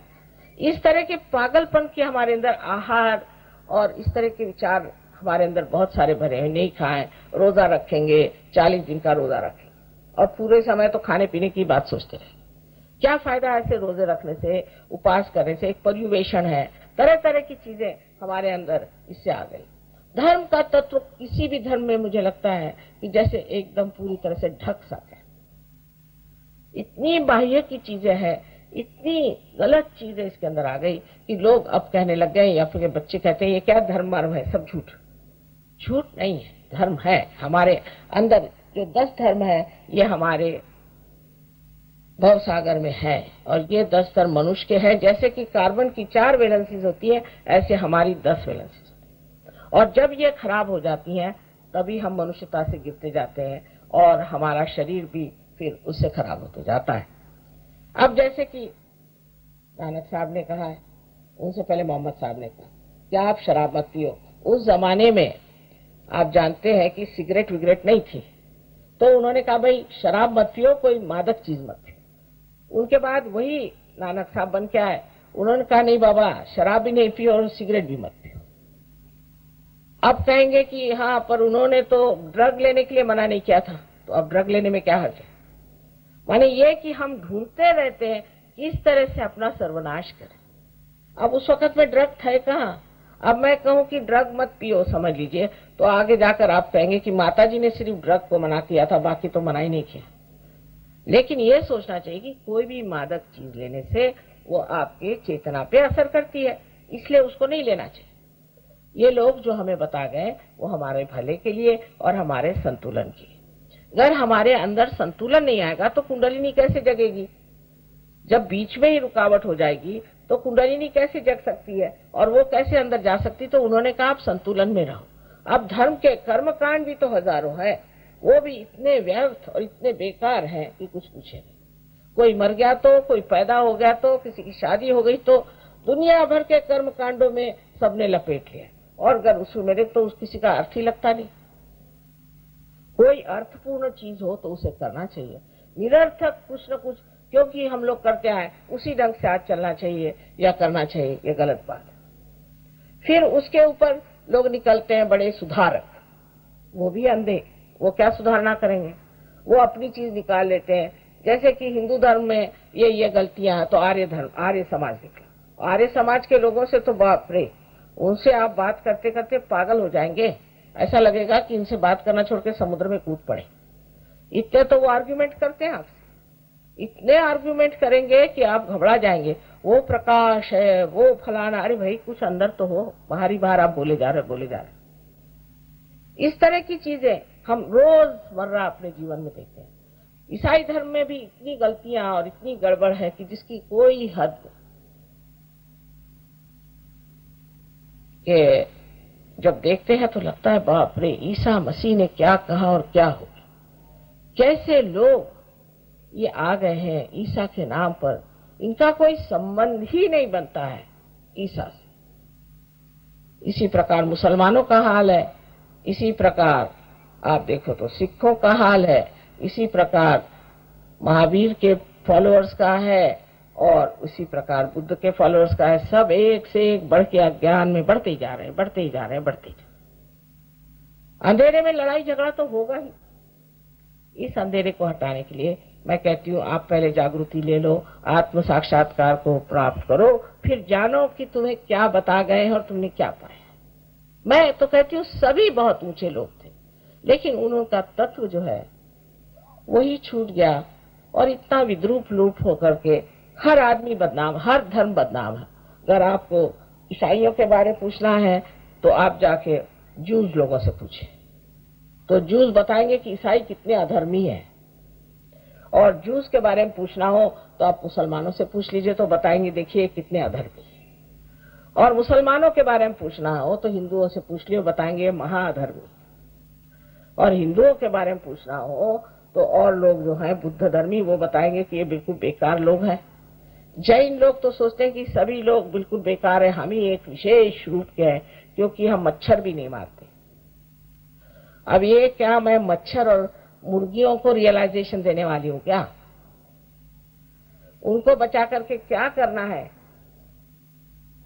Speaker 1: इस तरह के पागलपन के हमारे अंदर आहार और इस तरह के विचार हमारे अंदर बहुत सारे भरे हैं। नहीं खाएं, रोजा रखेंगे, 40 दिन का रोजा रखेंगे और पूरे समय तो खाने पीने की बात सोचते रहे। क्या फायदा ऐसे रोजे रखने से, उपवास करने से? एक पर्युवेशन है, तरह तरह की चीजें हमारे अंदर इससे आ गई। धर्म का तत्व किसी भी धर्म में मुझे लगता है कि जैसे एकदम पूरी तरह से ढक सा है। इतनी बाह्य की चीजें हैं, इतनी गलत चीजें इसके अंदर आ गई कि लोग अब कहने लग गए, या फिर बच्चे कहते हैं ये क्या धर्म मर्म है? सब झूठ। झूठ नहीं है, धर्म है हमारे अंदर। जो 10 धर्म है ये हमारे भव सागर में है, और ये 10 धर्म मनुष्य के हैं। जैसे कि कार्बन की 4 वैलेंसीज होती है, ऐसे हमारी 10 वैलेंसीज होती है, और जब ये खराब हो जाती हैं तभी हम मनुष्यता से गिरते जाते हैं और हमारा शरीर भी फिर उससे खराब होते जाता है। अब जैसे कि नानक साहब ने कहा है, उनसे पहले मोहम्मद साहब ने कहा कि आप शराब मत पियो। उस जमाने में आप जानते हैं कि सिगरेट विगरेट नहीं थी, तो उन्होंने कहा भाई शराब मत पियो, कोई मादक चीज मत पियो। उनके बाद वही नानक साहब बन के आए, उन्होंने कहा नहीं बाबा शराब भी नहीं पियो और सिगरेट भी मत पियो। अब कहेंगे कि हाँ पर उन्होंने तो ड्रग लेने के लिए मना नहीं किया था, तो अब ड्रग लेने में क्या हर्ज है? माने ये कि हम ढूंढते रहते हैं किस तरह से अपना सर्वनाश करें। अब उस वक्त में ड्रग थे कहाँ? अब मैं कहूं कि ड्रग मत पियो, समझ लीजिए, तो आगे जाकर आप कहेंगे कि माताजी ने सिर्फ ड्रग को मना किया था, बाकी तो मना ही नहीं किया। लेकिन ये सोचना चाहिए कि कोई भी मादक चीज लेने से वो आपके चेतना पे असर करती है, इसलिए उसको नहीं लेना चाहिए। ये लोग जो हमें बता गए वो हमारे भले के लिए और हमारे संतुलन के लिए। अगर हमारे अंदर संतुलन नहीं आएगा तो कुंडलिनी कैसे जगेगी? जब बीच में ही रुकावट हो जाएगी तो कुंडलिनी कैसे जग सकती है और वो कैसे अंदर जा सकती? तो उन्होंने कहा आप संतुलन में रहो। अब धर्म के कर्म कांड भी तो हजारों है, वो भी इतने व्यर्थ और इतने बेकार हैं कि कुछ पूछे नहीं। कोई मर गया तो, कोई पैदा हो गया तो, किसी की शादी हो गई तो, दुनिया भर के कर्म कांडों में सबने लपेट लिया, और अगर उसमें मेरे तो किसी का अर्थ ही लगता नहीं। कोई अर्थपूर्ण चीज हो तो उसे करना चाहिए, निरर्थक कुछ न कुछ क्योंकि हम लोग करते आए उसी ढंग से आज चलना चाहिए या करना चाहिए, ये गलत बात है। फिर उसके ऊपर लोग निकलते हैं बड़े सुधारक, वो भी अंधे, वो क्या सुधारना करेंगे? वो अपनी चीज निकाल लेते हैं। जैसे कि हिंदू धर्म में ये गलतियां हैं तो आर्य धर्म, आर्य समाज निकला। आर्य समाज के लोगों से तो बाप रे, उनसे आप बात करते करते पागल हो जाएंगे, ऐसा लगेगा कि इनसे बात करना छोड़ के समुद्र में कूद पड़े। इतने तो वो आर्ग्यूमेंट करते हैं आपसे, इतने आर्ग्यूमेंट करेंगे कि आप घबरा जाएंगे। वो प्रकाश है, वो फलाना, अरे भाई कुछ अंदर तो हो, बाहरी बाहर आप बोले जा रहे। इस तरह की चीजें हम रोजमर्रा अपने जीवन में देखते हैं। ईसाई धर्म में भी इतनी गलतियां और इतनी गड़बड़ है कि जिसकी कोई हद के जब देखते हैं तो लगता है बाप रे, ईसा मसीह ने क्या कहा और क्या हो। कैसे लोग ये आ गए हैं ईसा के नाम पर, इनका कोई संबंध ही नहीं बनता है ईसा से। इसी प्रकार मुसलमानों का हाल है, इसी प्रकार आप देखो तो सिखों का हाल है, इसी प्रकार महावीर के फॉलोअर्स का है और उसी प्रकार बुद्ध के फॉलोअर्स का है। सब एक से एक बढ़ के अज्ञान में बढ़ते ही जा रहे हैं, बढ़ते ही जा रहे हैं, बढ़ते ही जा रहे हैं। अंधेरे में लड़ाई झगड़ा तो होगा ही। इस अंधेरे को हटाने के लिए मैं कहती हूँ आप पहले जागृति ले लो, आत्म साक्षात्कार को प्राप्त करो, फिर जानो कि तुम्हें क्या बता गए हैं और तुमने क्या पाया। मैं तो कहती हूँ सभी बहुत ऊंचे लोग थे, लेकिन उनका तत्व जो है वही छूट गया और इतना विद्रूप लूप होकर के हर आदमी बदनाम, हर धर्म बदनाम है। अगर आपको ईसाइयों के बारे में पूछना है तो आप जाके जूस लोगों से पूछें, तो जूस बताएंगे कि ईसाई कितने अधर्मी है। और जूस के बारे में पूछना हो तो आप मुसलमानों से पूछ लीजिए, तो बताएंगे देखिए कितने अधर्मी है। और मुसलमानों के बारे में पूछना हो तो हिंदुओं से पूछ लियो, बताएंगे महाअधर्मी। और हिंदुओं के बारे में पूछना हो तो और लोग जो हैं बुद्ध धर्मी, वो बताएंगे कि ये बिल्कुल बेकार लोग हैं। जैन लोग तो सोचते हैं कि सभी लोग बिल्कुल बेकार है, हम ही एक विशेष रूप के हैं क्योंकि हम मच्छर भी नहीं मारते। अब ये क्या मैं मच्छर और मुर्गियों को रियलाइजेशन देने वाली हूँ क्या? उनको बचा करके क्या करना है?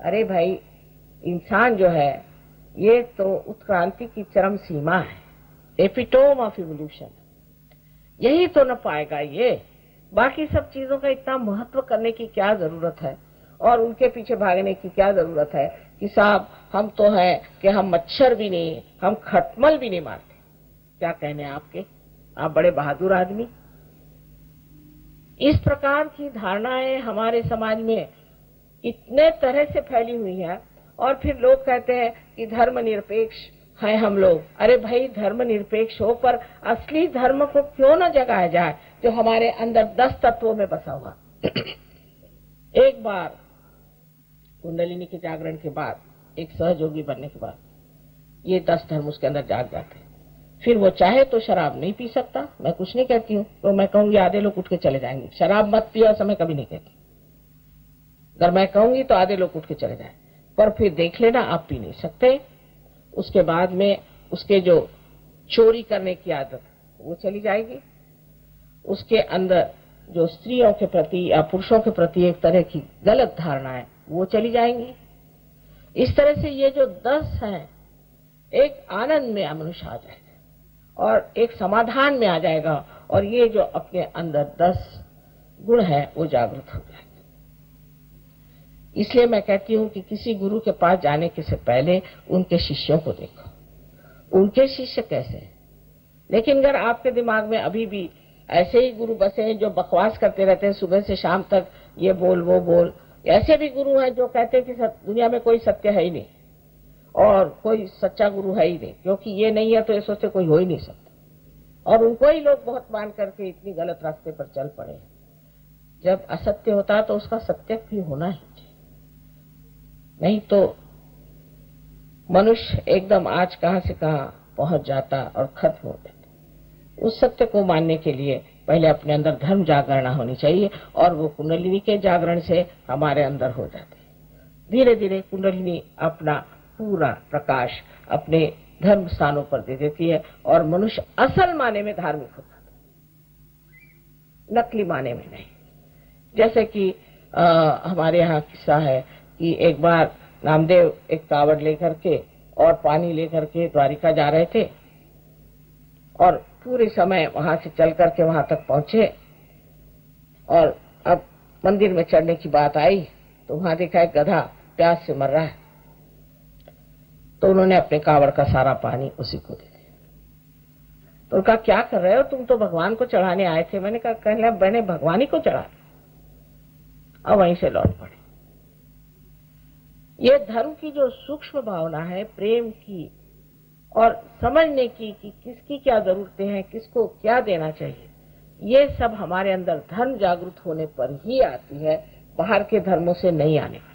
Speaker 1: अरे भाई, इंसान जो है ये तो उत्क्रांति की चरम सीमा है, एपिटोम ऑफ इवोल्यूशन। यही तो न पाएगा ये। बाकी सब चीजों का इतना महत्व करने की क्या जरूरत है और उनके पीछे भागने की क्या जरूरत है कि साहब हम तो है कि हम मच्छर भी नहीं, हम खटमल भी नहीं मारते। क्या कहने आपके? आप बड़े बहादुर आदमी। इस प्रकार की धारणाएं हमारे समाज में इतने तरह से फैली हुई है और फिर लोग कहते हैं कि धर्मनिरपेक्ष है हम लोग। अरे भाई, धर्मनिरपेक्ष हो पर असली धर्म को क्यों न जगाया जाए जो हमारे अंदर 10 तत्वों में बसा हुआ। एक बार कुंडलिनी के जागरण के बाद, एक सहयोगी बनने के बाद ये 10 धर्म उसके अंदर जाग जाते। फिर वो चाहे तो शराब नहीं पी सकता, मैं कुछ नहीं कहती हूँ, तो मैं कहूंगी आधे लोग उठ के चले जाएंगे, शराब मत पियो, ऐसा मैं कभी नहीं कहती। अगर मैं कहूंगी तो आधे लोग उठ के चले जाए, पर फिर देख लेना आप पी नहीं सकते। उसके बाद में उसके जो चोरी करने की आदत वो चली जाएगी, उसके अंदर जो स्त्रियों के प्रति या पुरुषों के प्रति एक तरह की गलत धारणा है वो चली जाएंगी। इस तरह से ये जो 10 हैं एक आनंद में मनुष्य आ जाएगा और एक समाधान में आ जाएगा और ये जो अपने अंदर 10 गुण है वो जागृत हो जाएगा। इसलिए मैं कहती हूँ कि किसी गुरु के पास जाने के से पहले उनके शिष्यों को देखो, उनके शिष्य कैसे हैं। लेकिन अगर आपके दिमाग में अभी भी ऐसे ही गुरु बसे हैं जो बकवास करते रहते हैं सुबह से शाम तक, ये बोल वो बोल, ऐसे भी गुरु हैं जो कहते हैं कि दुनिया में कोई सत्य है ही नहीं और कोई सच्चा गुरु है ही नहीं, क्योंकि ये नहीं है तो ये सोचते कोई हो ही नहीं सकता, और उनको ही लोग बहुत मान करके इतनी गलत रास्ते पर चल पड़े। जब असत्य होता है तो उसका सत्य भी होना ही चाहिए, नहीं तो मनुष्य एकदम आज कहां से कहां पहुंच जाता और खत्म हो जाता। उस सत्य को मानने के लिए पहले अपने अंदर धर्म जागरणा होनी चाहिए और वो कुंडलिनी के जागरण से हमारे अंदर हो जाते हैं। धीरे धीरे कुंडलिनी अपना पूरा प्रकाश अपने धर्म स्थानों पर दे देती है और मनुष्य असल माने में धार्मिक होता है, नकली माने में नहीं। जैसे कि हमारे यहाँ किस्सा है कि एक बार नामदेव एक कावड़ लेकर के और पानी लेकर के द्वारिका जा रहे थे और पूरे समय वहां से चल करके वहां तक पहुंचे और अब मंदिर में चढ़ने की बात आई तो वहां देखा एक गधा प्यास से मर रहा है, तो उन्होंने अपने कावड़ का सारा पानी उसी को दे दिया। तो उनका क्या कर रहे हो, तुम तो भगवान को चढ़ाने आए थे। मैंने कहा कहना मैंने भगवान ही को चढ़ा, अब वहीं से लौट पड़े। ये धर्म की जो सूक्ष्म भावना है, प्रेम की और समझने की कि किसकी क्या जरूरतें हैं, किसको क्या देना चाहिए, ये सब हमारे अंदर धर्म जागृत होने पर ही आती है, बाहर के धर्मों से नहीं आने वाली।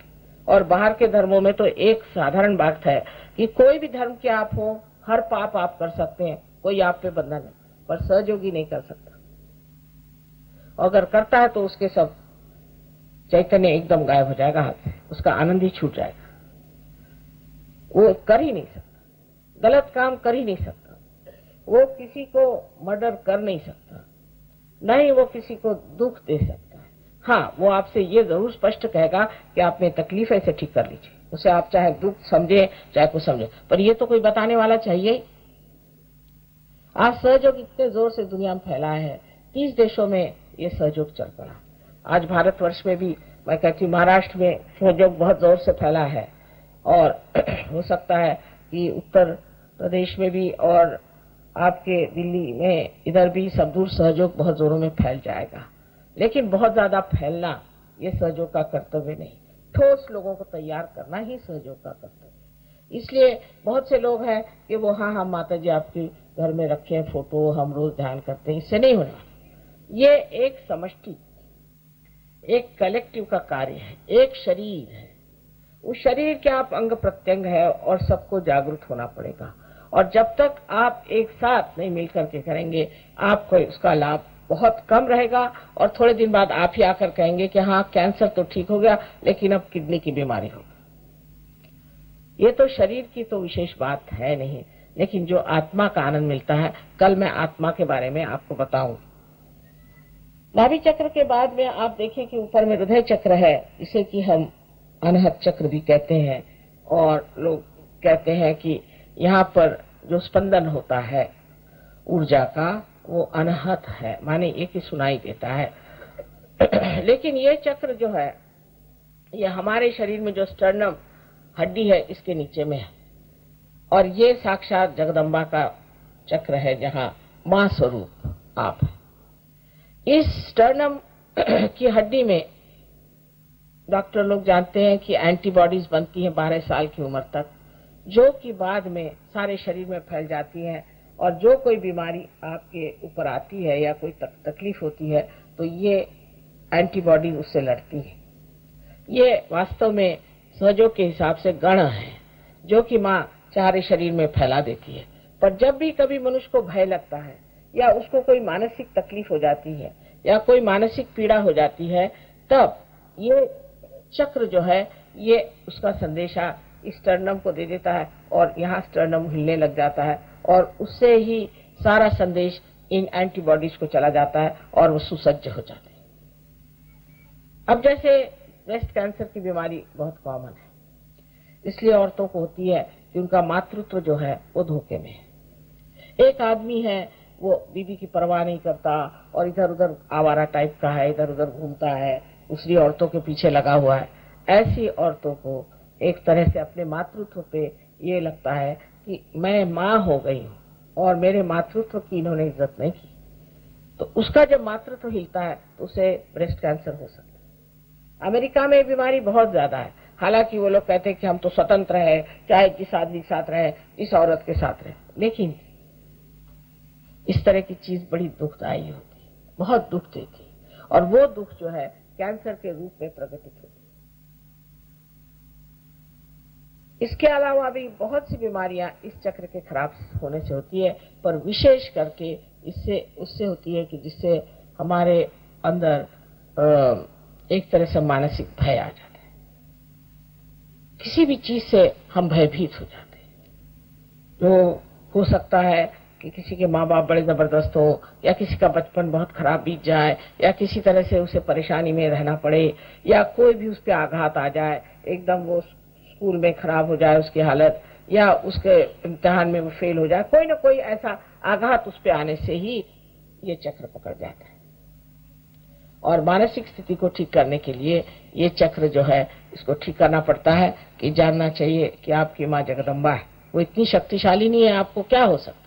Speaker 1: और बाहर के धर्मों में तो एक साधारण बात है कि कोई भी धर्म के आप हो, हर पाप आप कर सकते हैं, कोई आप पे बंधन नहीं। पर सहयोगी नहीं कर सकता। अगर करता है तो उसके सब चैतन्य एकदम गायब हो जाएगा हाथ से, उसका आनंद ही छूट जाएगा। वो कर ही नहीं सकता, गलत काम कर ही नहीं सकता, वो किसी को मर्डर कर नहीं सकता, न ही वो किसी को दुख दे सकता है। हाँ, वो आपसे ये जरूर स्पष्ट कहेगा कि आप में तकलीफ है, इसे ठीक कर लीजिए। उसे आप चाहे दुख समझे चाहे कुछ समझे, पर ये तो कोई बताने वाला चाहिए। आज सहयोग इतने जोर से दुनिया में फैला है, 30 देशों में ये सहयोग चल पड़ा। आज भारतवर्ष में भी मैं कहती हूँ महाराष्ट्र में सहयोग बहुत जोर से फैला है, और हो सकता है कि उत्तर प्रदेश में भी और आपके दिल्ली में इधर भी सब दूर सहयोग बहुत जोरों में फैल जाएगा। लेकिन बहुत ज्यादा फैलना ये सहयोग का कर्तव्य नहीं, ठोस लोगों को तैयार करना ही सहयोग का कर्तव्य है। इसलिए बहुत से लोग हैं कि वो हाँ माता जी आपके घर में रखे हैं फोटो, हम रोज ध्यान करते हैं, इससे नहीं होना। ये एक समष्टि, एक कलेक्टिव का कार्य है, एक शरीर है, उस शरीर के आप अंग प्रत्यंग है और सबको जागरूक होना पड़ेगा। और जब तक आप एक साथ नहीं मिलकर के करेंगे, आपको उसका लाभ बहुत कम रहेगा। और थोड़े दिन बाद आप ही आकर कहेंगे कि हाँ कैंसर तो ठीक हो गया, लेकिन अब किडनी की बीमारी होगी। ये तो शरीर की तो विशेष बात है नहीं, लेकिन जो आत्मा का आनंद मिलता है। कल मैं आत्मा के बारे में आपको बताऊं। नाभि चक्र के बाद में आप देखें कि ऊपर में हृदय चक्र है, इसे कि हम अनहत चक्र भी कहते हैं। और लोग कहते हैं कि यहाँ पर जो स्पंदन होता है ऊर्जा का, वो अनहत है, माने एक ही सुनाई देता है। लेकिन ये चक्र जो है, ये हमारे शरीर में जो स्टर्नम हड्डी है इसके नीचे में है, और ये साक्षात जगदम्बा का चक्र है, जहां मां स्वरूप आप है। इस स्टर्नम की हड्डी में डॉक्टर लोग जानते हैं कि एंटीबॉडीज बनती हैं 12 साल की उम्र तक, जो कि बाद में सारे शरीर में फैल जाती हैं। और जो कोई बीमारी आपके ऊपर आती है या कोई तकलीफ होती है, तो ये एंटीबॉडी उससे लड़ती है। ये वास्तव में सहयोग के हिसाब से गण है, जो कि माँ सारे शरीर में फैला देती है। पर जब भी कभी मनुष्य को भय लगता है, या उसको कोई मानसिक तकलीफ हो जाती है, या कोई मानसिक पीड़ा हो जाती है, तब ये चक्र जो है ये उसका संदेशा स्टर्नम को दे देता है, और यहाँ स्टर्नम हिलने लग जाता है, और उससे ही सारा संदेश इन एंटीबॉडीज को चला जाता है, और वो सुसज्ज हो जाते हैं। अब जैसे ब्रेस्ट कैंसर की बीमारी बहुत कॉमन है, इसलिए औरतों को होती है कि उनका मातृत्व जो है वो धोखे में है। एक आदमी है, वो बीवी की परवाह नहीं करता और इधर उधर आवारा टाइप का है, इधर उधर घूमता है, दूसरी औरतों के पीछे लगा हुआ है। ऐसी औरतों को एक तरह से अपने मातृत्व पे ये लगता है कि मैं माँ हो गई हूँ और मेरे मातृत्व की इन्होंने इज्जत नहीं की, तो उसका जब मातृत्व हिलता है तो उसे ब्रेस्ट कैंसर हो सकता है। अमेरिका में बीमारी बहुत ज्यादा है, हालांकि वो लोग कहते हैं कि हम तो स्वतंत्र है, चाहे जिस आदमी के साथ रहे, जिस औरत के साथ रहे, लेकिन इस तरह की चीज बड़ी दुखदायी होती, बहुत दुख देती, और वो दुख जो है कैंसर के रूप में प्रकटित होती। इसके अलावा भी बहुत सी बीमारियां इस चक्र के खराब होने से होती है, पर विशेष करके इससे उससे होती है कि जिससे हमारे अंदर एक तरह से मानसिक भय आ जाता है। किसी भी चीज से हम भयभीत हो जाते हैं। तो हो सकता है कि किसी के माँ बाप बड़े जबरदस्त हो, या किसी का बचपन बहुत खराब बीत जाए, या किसी तरह से उसे परेशानी में रहना पड़े, या कोई भी उस पर आघात आ जाए, एकदम वो स्कूल में खराब हो जाए उसकी हालत, या उसके इम्तिहान में वो फेल हो जाए, कोई ना कोई ऐसा आघात उस पर आने से ही ये चक्र पकड़ जाता है। और मानसिक स्थिति को ठीक करने के लिए ये चक्र जो है इसको ठीक करना पड़ता है कि जानना चाहिए कि आपकी माँ जगदम्बा है, वो इतनी शक्तिशाली नहीं है, आपको क्या हो सकता।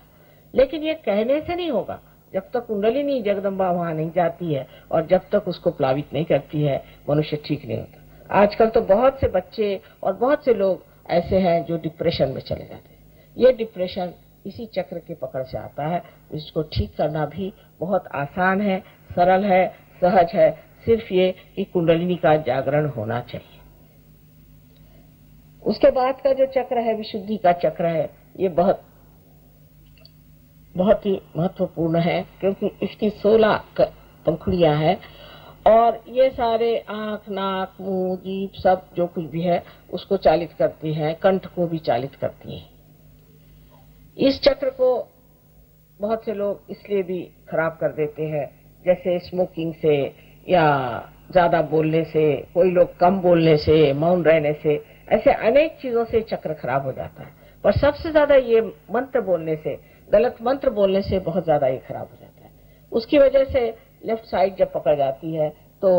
Speaker 1: लेकिन ये कहने से नहीं होगा, जब तक कुंडलिनी जगदम्बा वहां नहीं जाती है और जब तक उसको प्लावित नहीं करती है, मनुष्य ठीक नहीं होता। आजकल तो बहुत से बच्चे और बहुत से लोग ऐसे हैं जो डिप्रेशन में चले जाते हैं। ये डिप्रेशन इसी चक्र के पकड़ से आता है। इसको ठीक करना भी बहुत आसान है, सरल है, सहज है, सिर्फ ये कि कुंडलिनी का जागरण होना चाहिए। उसके बाद का जो चक्र है विशुद्धि का चक्र है, ये बहुत बहुत ही महत्वपूर्ण है, क्योंकि इसकी 16 पंखुड़ियां हैं और ये सारे आंख, नाक, मुंह, जीभ सब जो कुछ भी है उसको चालित करती है, कंठ को भी चालित करती है। इस चक्र को बहुत से लोग इसलिए भी खराब कर देते हैं, जैसे स्मोकिंग से या ज्यादा बोलने से, कोई लोग कम बोलने से, मौन रहने से, ऐसे अनेक चीजों से चक्र खराब हो जाता है। पर सबसे ज्यादा ये मंत्र बोलने से, गलत मंत्र बोलने से बहुत ज्यादा ये खराब हो जाता है। उसकी वजह से लेफ्ट साइड जब पकड़ जाती है तो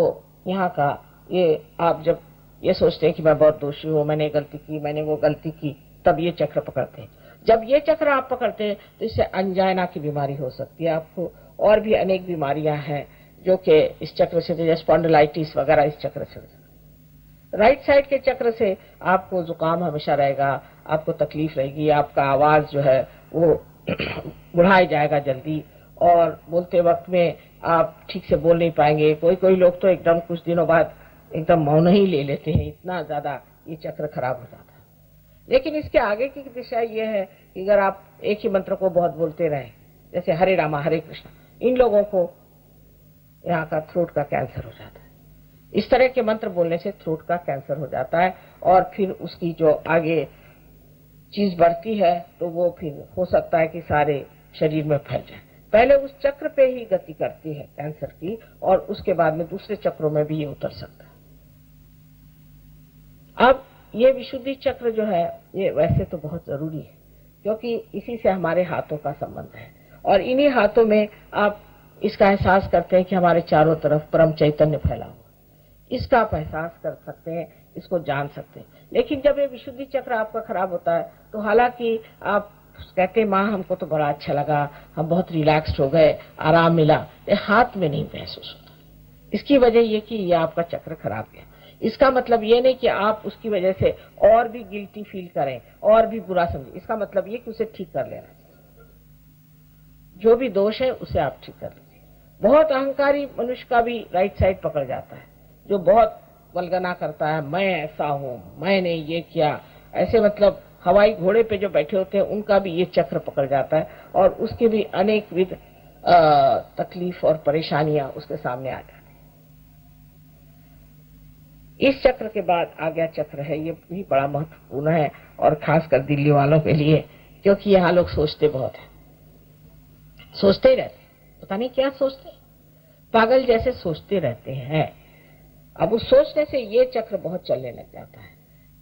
Speaker 1: यहाँ का ये, आप जब ये सोचते हैं कि मैं बहुत दोषी हूँ, मैंने गलती की, मैंने वो गलती की, तब ये चक्र पकड़ते हैं। जब ये चक्र आप पकड़ते हैं तो इससे अंजाइना की बीमारी हो सकती है आपको, और भी अनेक बीमारियां हैं जो कि इस चक्र से, जैसे स्पॉन्डिलाइटिस वगैरह इस चक्र से। राइट साइड के चक्र से आपको जुकाम हमेशा रहेगा, आपको तकलीफ रहेगी, आपका आवाज जो है वो बुढ़ाई जाएगा जल्दी, और बोलते वक्त में आप ठीक से बोल नहीं पाएंगे। कोई लोग तो एकदम कुछ दिनों बाद एकदम मौन ही ले लेते हैं, इतना ज्यादा ये चक्र खराब हो जाता है। लेकिन इसके आगे की दिशा ये है कि अगर आप एक ही मंत्र को बहुत बोलते रहें, जैसे हरे रामा हरे कृष्णा, इन लोगों को यहाँ का थ्रोट का कैंसर हो जाता है। इस तरह के मंत्र बोलने से थ्रोट का कैंसर हो जाता है, और फिर उसकी जो आगे चीज बढ़ती है तो वो फिर हो सकता है कि सारे शरीर में फैल जाए। पहले उस चक्र पे ही गति करती है कैंसर की, और उसके बाद में दूसरे चक्रों में भी ये उतर सकता है। अब ये विशुद्धि चक्र जो है ये वैसे तो बहुत जरूरी है, क्योंकि इसी से हमारे हाथों का संबंध है, और इन्हीं हाथों में आप इसका एहसास करते हैं कि हमारे चारों तरफ परम चैतन्य फैला हुआ, इसका आप एहसास कर सकते हैं, इसको जान सकते हैं। लेकिन जब ये विशुद्धि चक्र आपका खराब होता है तो हालांकि आप कहते हैं माँ हमको तो बड़ा अच्छा लगा, हम बहुत रिलैक्स्ड हो गए, आराम मिला, ये हाथ में नहीं महसूस होता। इसकी वजह ये कि ये आपका चक्र खराब है। इसका मतलब ये नहीं कि आप उसकी वजह से और भी गिल्टी फील करें और भी बुरा समझें, इसका मतलब ये कि उसे ठीक कर लेना चाहिए। जो भी दोष है उसे आप ठीक कर लीजिए। बहुत अहंकारी मनुष्य का भी राइट साइड पकड़ जाता है, जो बहुत वल्गना करता है, मैं ऐसा हूं, मैंने ये किया, ऐसे मतलब हवाई घोड़े पे जो बैठे होते हैं उनका भी ये चक्र पकड़ जाता है, और उसके भी अनेक विध तकलीफ और परेशानियां उसके सामने आ जाती है। इस चक्र के बाद आज्ञा चक्र है, ये भी बड़ा महत्वपूर्ण है, और खासकर दिल्ली वालों के लिए, क्योंकि यहाँ लोग सोचते बहुत है, सोचते ही रहते, पता नहीं क्या सोचते, पागल जैसे सोचते रहते हैं। अब उस सोचने से ये चक्र बहुत चलने लग जाता है।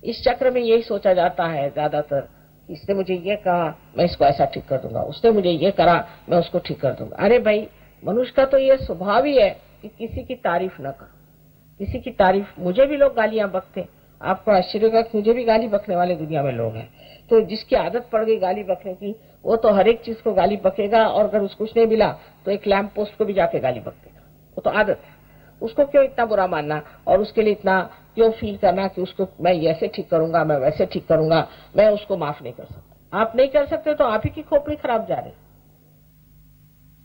Speaker 1: इस चक्र में यही सोचा जाता है ज्यादातर, इसने मुझे ये कहा मैं इसको ऐसा ठीक कर दूंगा, उसने मुझे ये करा मैं उसको ठीक कर दूंगा। अरे भाई, मनुष्य का तो ये स्वभाव ही है कि किसी की तारीफ न करो, किसी की तारीफ। मुझे भी लोग गालियां बकते, आपको आश्चर्य होगा कि मुझे भी गाली बकने वाले दुनिया में लोग हैं। तो जिसकी आदत पड़ गई गाली बकने की, वो तो हर एक चीज को गाली बकेगा, और अगर उसको कुछ नहीं मिला तो एक लैंप पोस्ट को भी जाके गाली बक देगा। वो तो आदत है, उसको क्यों इतना बुरा मानना, और उसके लिए इतना क्यों फील करना कि उसको मैं ऐसे ठीक करूंगा, मैं वैसे ठीक करूंगा, मैं उसको माफ नहीं कर सकता। आप नहीं कर सकते तो आप ही की खोपड़ी खराब जा रही।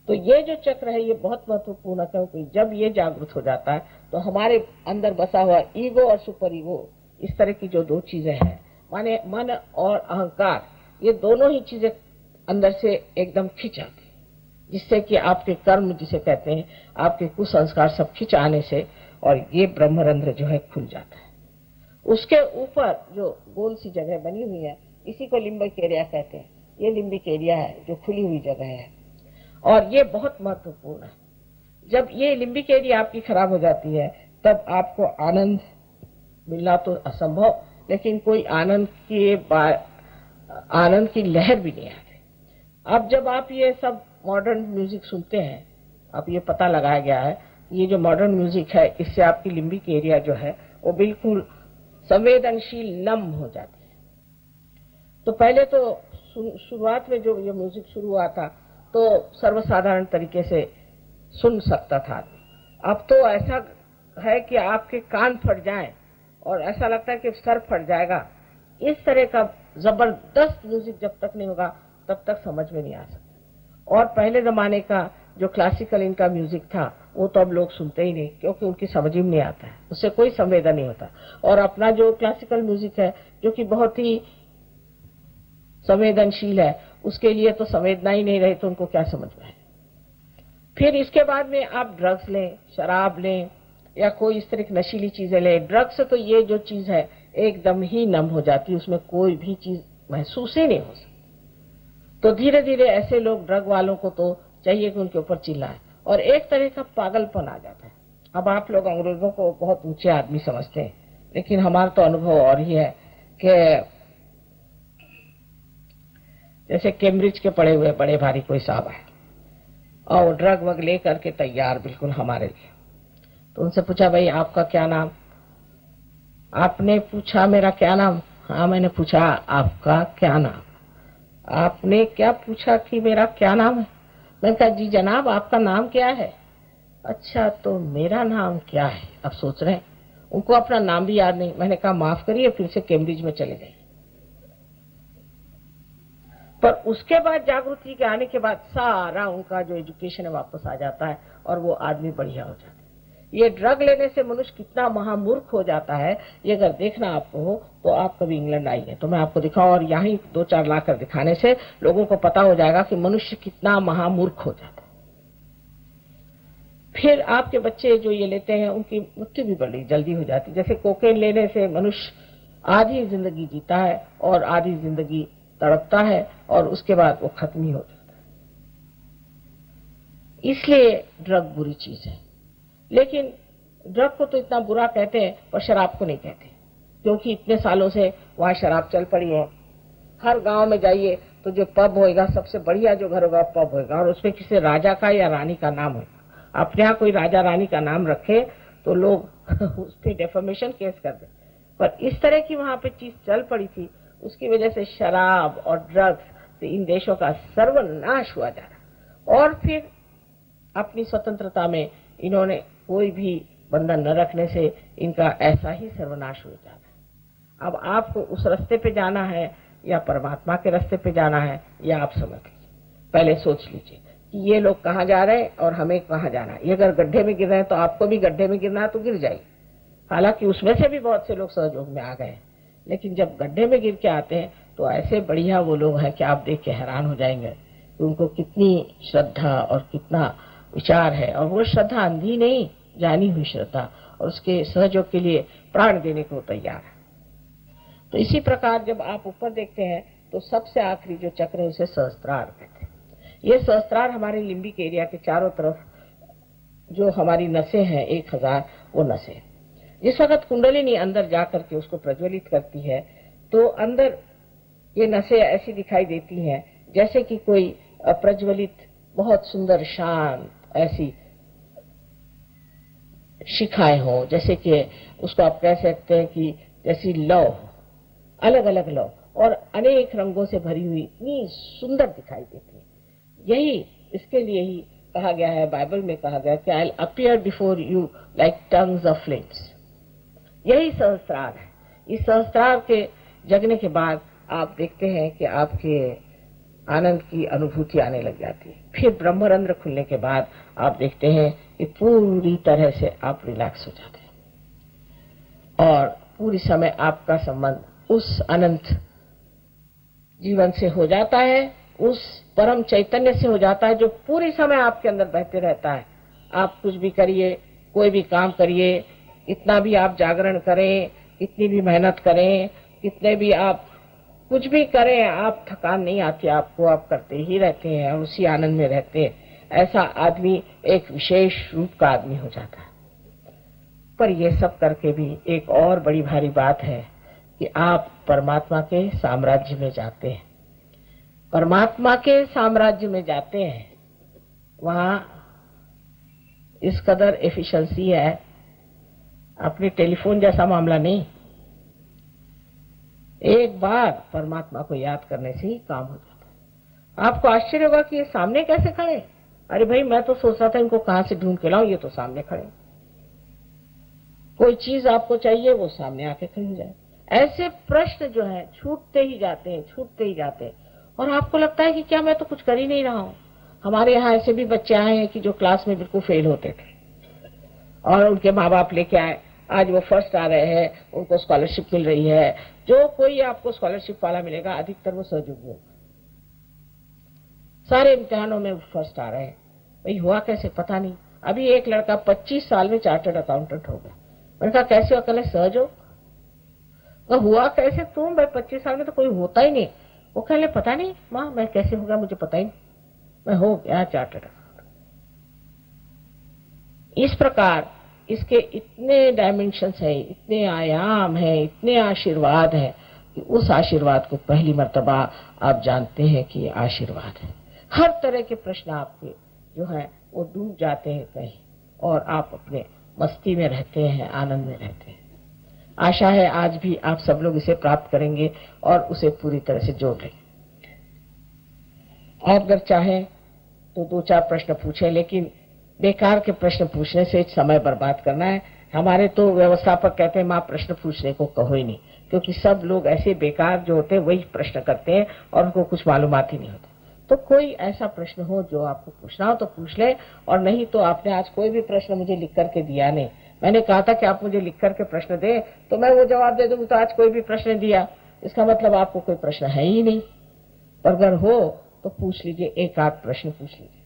Speaker 1: तो ये जो चक्र है ये बहुत महत्वपूर्ण है, क्योंकि जब ये जागृत हो जाता है तो हमारे अंदर बसा हुआ ईगो और सुपर ईगो, इस तरह की जो दो चीजें हैं, माने मन और अहंकार, ये दोनों ही चीजें अंदर से एकदम खिंच आती है, जिससे कि आपके कर्म जिसे कहते हैं, आपके कुसंस्कार सब खिंच आने से, और ये ब्रह्मरंध्र जो है खुल जाता है। उसके ऊपर जो गोल सी जगह बनी हुई है, इसी को लिम्बिक एरिया कहते हैं। ये लिम्बिक एरिया है जो खुली हुई जगह है, और ये बहुत महत्वपूर्ण है। जब ये लिम्बिक एरिया आपकी खराब हो जाती है तब आपको आनंद मिलना तो असंभव, लेकिन कोई आनंद की लहर भी नहीं आती। अब जब आप ये सब मॉडर्न म्यूजिक सुनते हैं, अब ये पता लगाया गया है, ये जो मॉडर्न म्यूजिक है इससे आपकी लिम्बिक एरिया जो है वो बिल्कुल संवेदनशील नम हो जाती है। तो पहले तो शुरुआत में जो ये म्यूजिक शुरू हुआ था तो सर्वसाधारण तरीके से सुन सकता था। अब तो ऐसा है कि आपके कान फट जाएं और ऐसा लगता है कि सर फट जाएगा। इस तरह का जबरदस्त म्यूजिक जब तक नहीं होगा तब तक समझ में नहीं आ सकता। और पहले जमाने का जो क्लासिकल इनका म्यूजिक था वो तो अब लोग सुनते ही नहीं, क्योंकि उनकी समझ ही नहीं आता है, उससे कोई संवेदन नहीं होता। और अपना जो क्लासिकल म्यूजिक है जो कि बहुत ही संवेदनशील है, उसके लिए तो संवेदना ही नहीं रही तो उनको क्या समझ में आए। फिर इसके बाद में आप ड्रग्स लें, शराब लें या कोई इस तरह की नशीली चीजें लें। ड्रग्स से तो ये जो चीज है एकदम ही नम हो जाती है, उसमें कोई भी चीज महसूस ही नहीं हो सकती। तो धीरे धीरे ऐसे लोग, ड्रग वालों को तो चाहिए कि उनके ऊपर चिल्लाए और एक तरह का पागलपन आ जाता है। अब आप लोग अंग्रेजों को बहुत ऊंचे आदमी समझते हैं, लेकिन हमारा तो अनुभव और ही है कि जैसे कैम्ब्रिज के पढ़े हुए बड़े भारी कोई साहब है और ड्रग वग ले करके तैयार बिल्कुल हमारे लिए। तो उनसे पूछा, भाई आपका क्या नाम? आपने पूछा मेरा क्या नाम? हाँ, मैंने पूछा आपका क्या नाम? आपने क्या पूछा कि मेरा क्या नाम है? मैंने कहा जी जनाब, आपका नाम क्या है? अच्छा, तो मेरा नाम क्या है? अब सोच रहे हैं, उनको अपना नाम भी याद नहीं। मैंने कहा माफ करिए, फिर से कैम्ब्रिज में चले गए। पर उसके बाद जागृति के आने के बाद सारा उनका जो एजुकेशन है वापस आ जाता है और वो आदमी बढ़िया हो जाता है। ये ड्रग लेने से मनुष्य कितना महामूर्ख हो जाता है, ये अगर देखना आपको हो तो आप कभी इंग्लैंड आइए तो मैं आपको दिखाऊं, और यहाँ 2-4 लाकर दिखाने से लोगों को पता हो जाएगा कि मनुष्य कितना महामूर्ख हो जाता है। फिर आपके बच्चे जो ये लेते हैं उनकी मृत्यु भी बड़ी जल्दी हो जाती है। जैसे कोकेन लेने से मनुष्य आधी जिंदगी जीता है और आधी जिंदगी तड़पता है और उसके बाद वो खत्म ही हो जाता है। इसलिए ड्रग बुरी चीज है। लेकिन ड्रग को तो इतना बुरा कहते हैं पर शराब को नहीं कहते, क्योंकि इतने सालों से वहां शराब चल पड़ी है। हर गांव में जाइए तो जो पब होएगा, सबसे बढ़िया जो घर होगा पब होएगा और उसमें किसी राजा का या रानी का नाम होगा। अपने यहाँ कोई राजा रानी का नाम रखे तो लोग उस पर डेफेमेशन केस कर दे। पर इस तरह की वहां पे चीज चल पड़ी थी, उसकी वजह से शराब और ड्रग्स से इन देशों का सर्वनाश हुआ जा रहा। और फिर अपनी स्वतंत्रता में इन्होंने कोई भी बंधन न रखने से इनका ऐसा ही सर्वनाश हो जा रहा है। अब आपको उस रास्ते पे जाना है या परमात्मा के रास्ते पे जाना है, या आप समझ लीजिए, पहले सोच लीजिए कि ये लोग कहाँ जा रहे हैं और हमें कहाँ जाना है। ये अगर गड्ढे में गिर रहे हैं तो आपको भी गड्ढे में गिरना है तो गिर जाइए। हालांकि उसमें से भी बहुत से लोग सहयोग में आ गए, लेकिन जब गड्ढे में गिर के आते हैं तो ऐसे बढ़िया वो लोग हैं कि आप देख के हैरान हो जाएंगे कि उनको कितनी श्रद्धा और कितना विचार है। और वो श्रद्धा अंधी नहीं, जानी हुई श्रद्धा, और उसके सहयोग के लिए प्राण देने को तैयार है। तो इसी प्रकार जब आप ऊपर देखते हैं तो सबसे आखिरी जो चक्र है उसे सहस्त्रार कहते हैं। ये सहस्त्रार हमारे लिम्बिक एरिया के चारों तरफ जो हमारी नसें हैं 1000 वो नसें, जिस वक्त कुंडलिनी अंदर जाकर के उसको प्रज्वलित करती है तो अंदर ये नसें ऐसी दिखाई देती हैं जैसे कि कोई प्रज्वलित बहुत सुंदर शांत ऐसी शिखाएं हो, जैसे कि उसको आप कह सकते हैं कि जैसी लौ, अलग अलग लौ और अनेक रंगों से भरी हुई इतनी सुंदर दिखाई देती है। यही इसके लिए ही कहा गया है, बाइबल में कहा गया कि I will appear before you like tongues of flames. यही सहस्त्रार है। इस सहस्त्रार के जगने के बाद आप देखते हैं कि आपके आनंद की अनुभूति आने लग जाती है। फिर ब्रह्मरंध्र खुलने के बाद आप देखते हैं कि पूरी तरह से आप रिलैक्स हो जाते हैं और पूरी समय आपका संबंध उस अनंत जीवन से हो जाता है, उस परम चैतन्य से हो जाता है जो पूरी समय आपके अंदर बहते रहता है। आप कुछ भी करिए, कोई भी काम करिए, इतना भी आप जागरण करें, इतनी भी मेहनत करें, कितने भी आप कुछ भी करें, आप थकान नहीं आती आपको, आप करते ही रहते हैं और उसी आनंद में रहते हैं। ऐसा आदमी एक विशेष रूप का आदमी हो जाता है। पर ये सब करके भी एक और बड़ी भारी बात है कि आप परमात्मा के साम्राज्य में जाते हैं। परमात्मा के साम्राज्य में जाते हैं, वहां इस कदर एफिशिएंसी है, अपने टेलीफोन जैसा मामला नहीं। एक बार परमात्मा को याद करने से ही काम हो जाता है। आपको आश्चर्य होगा कि ये सामने कैसे खड़े? अरे भाई, मैं तो सोच रहा था इनको कहां से ढूंढ के लाऊं, ये तो सामने खड़े। कोई चीज आपको चाहिए, वो सामने आके खड़ी हो जाए। ऐसे प्रश्न जो है छूटते ही जाते हैं, छूटते ही जाते हैं, और आपको लगता है कि क्या मैं तो कुछ कर ही नहीं रहा हूं। हमारे यहाँ ऐसे भी बच्चे आए हैं कि जो क्लास में बिल्कुल फेल होते थे और उनके माँ बाप लेके आए, आज वो फर्स्ट आ रहे हैं, उनको स्कॉलरशिप मिल रही है। जो कोई आपको स्कॉलरशिप वाला मिलेगा अधिकतर वो सहयोगी होगा। सारे इम्तिहानों में फर्स्ट आ रहे हैं। भाई हुआ कैसे पता नहीं। अभी एक लड़का 25 साल में चार्टर्ड अकाउंटेंट हो गया। मैंने कहा कैसे हो? कहले सहज हो। तो हुआ कैसे तुम? भाई 25 साल में तो कोई होता ही नहीं। वो कहले पता नहीं माँ मैं कैसे हो गया, मुझे पता ही नहीं, मैं हो गया चार्टर्ड अकाउंटेंट। इस प्रकार इसके इतने डायमेंशंस हैं, इतने आयाम हैं, इतने आशीर्वाद हैं कि उस आशीर्वाद को पहली मर्तबा आप जानते हैं कि ये आशीर्वाद है। हर तरह के प्रश्न आपके जो है वो डूब जाते हैं कहीं और आप अपने मस्ती में रहते हैं, आनंद में रहते हैं। आशा है आज भी आप सब लोग इसे प्राप्त करेंगे और उसे पूरी तरह से जोड़ लेंगे। आप अगर चाहें तो 2-4 प्रश्न पूछें, लेकिन बेकार के प्रश्न पूछने से समय बर्बाद करना है। हमारे तो व्यवस्थापक कहते हैं माँ प्रश्न पूछने को कहो ही नहीं, क्योंकि सब लोग ऐसे बेकार जो होते हैं वही प्रश्न करते हैं और उनको कुछ मालूमात ही नहीं होता। तो कोई ऐसा प्रश्न हो जो आपको पूछना हो तो पूछ ले, और नहीं तो आपने आज कोई भी प्रश्न मुझे लिख करके दिया नहीं। मैंने कहा था कि आप मुझे लिख करके प्रश्न दें तो मैं वो जवाब दे दूंगी, तो आज कोई भी प्रश्न दिया इसका मतलब आपको कोई प्रश्न है ही नहीं। पर अगर हो तो पूछ लीजिए, एक आध प्रश्न पूछ लीजिए।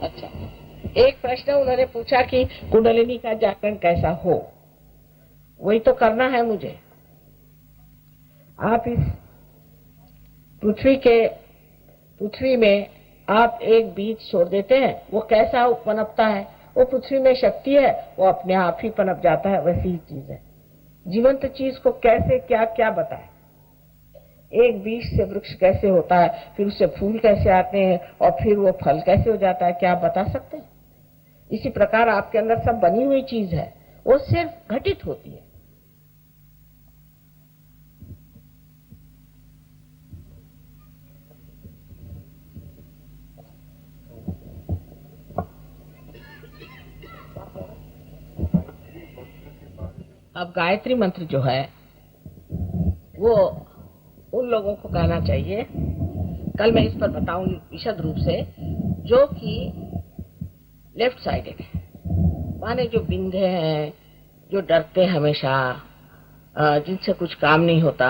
Speaker 1: अच्छा, एक प्रश्न उन्होंने पूछा कि कुंडलिनी का जागरण कैसा हो। वही तो करना है मुझे। आप इस पृथ्वी में आप एक बीज छोड़ देते हैं, वो कैसा पनपता है? वो पृथ्वी में शक्ति है, वो अपने आप ही पनप जाता है। वैसी ही चीज है, जीवंत चीज को कैसे क्या क्या बताए। एक बीज से वृक्ष कैसे होता है, फिर उससे फूल कैसे आते हैं और फिर वो फल कैसे हो जाता है, क्या आप बता सकते हैं? इसी प्रकार आपके अंदर सब बनी हुई चीज है, वो सिर्फ घटित होती है। अब गायत्री मंत्र जो है वो उन लोगों को कहना चाहिए, कल मैं इस पर बताऊंगी विशद रूप से, जो कि लेफ्ट साइडेड है। माने जो बिंधे हैं, जो डरते हैं हमेशा, जिनसे कुछ काम नहीं होता,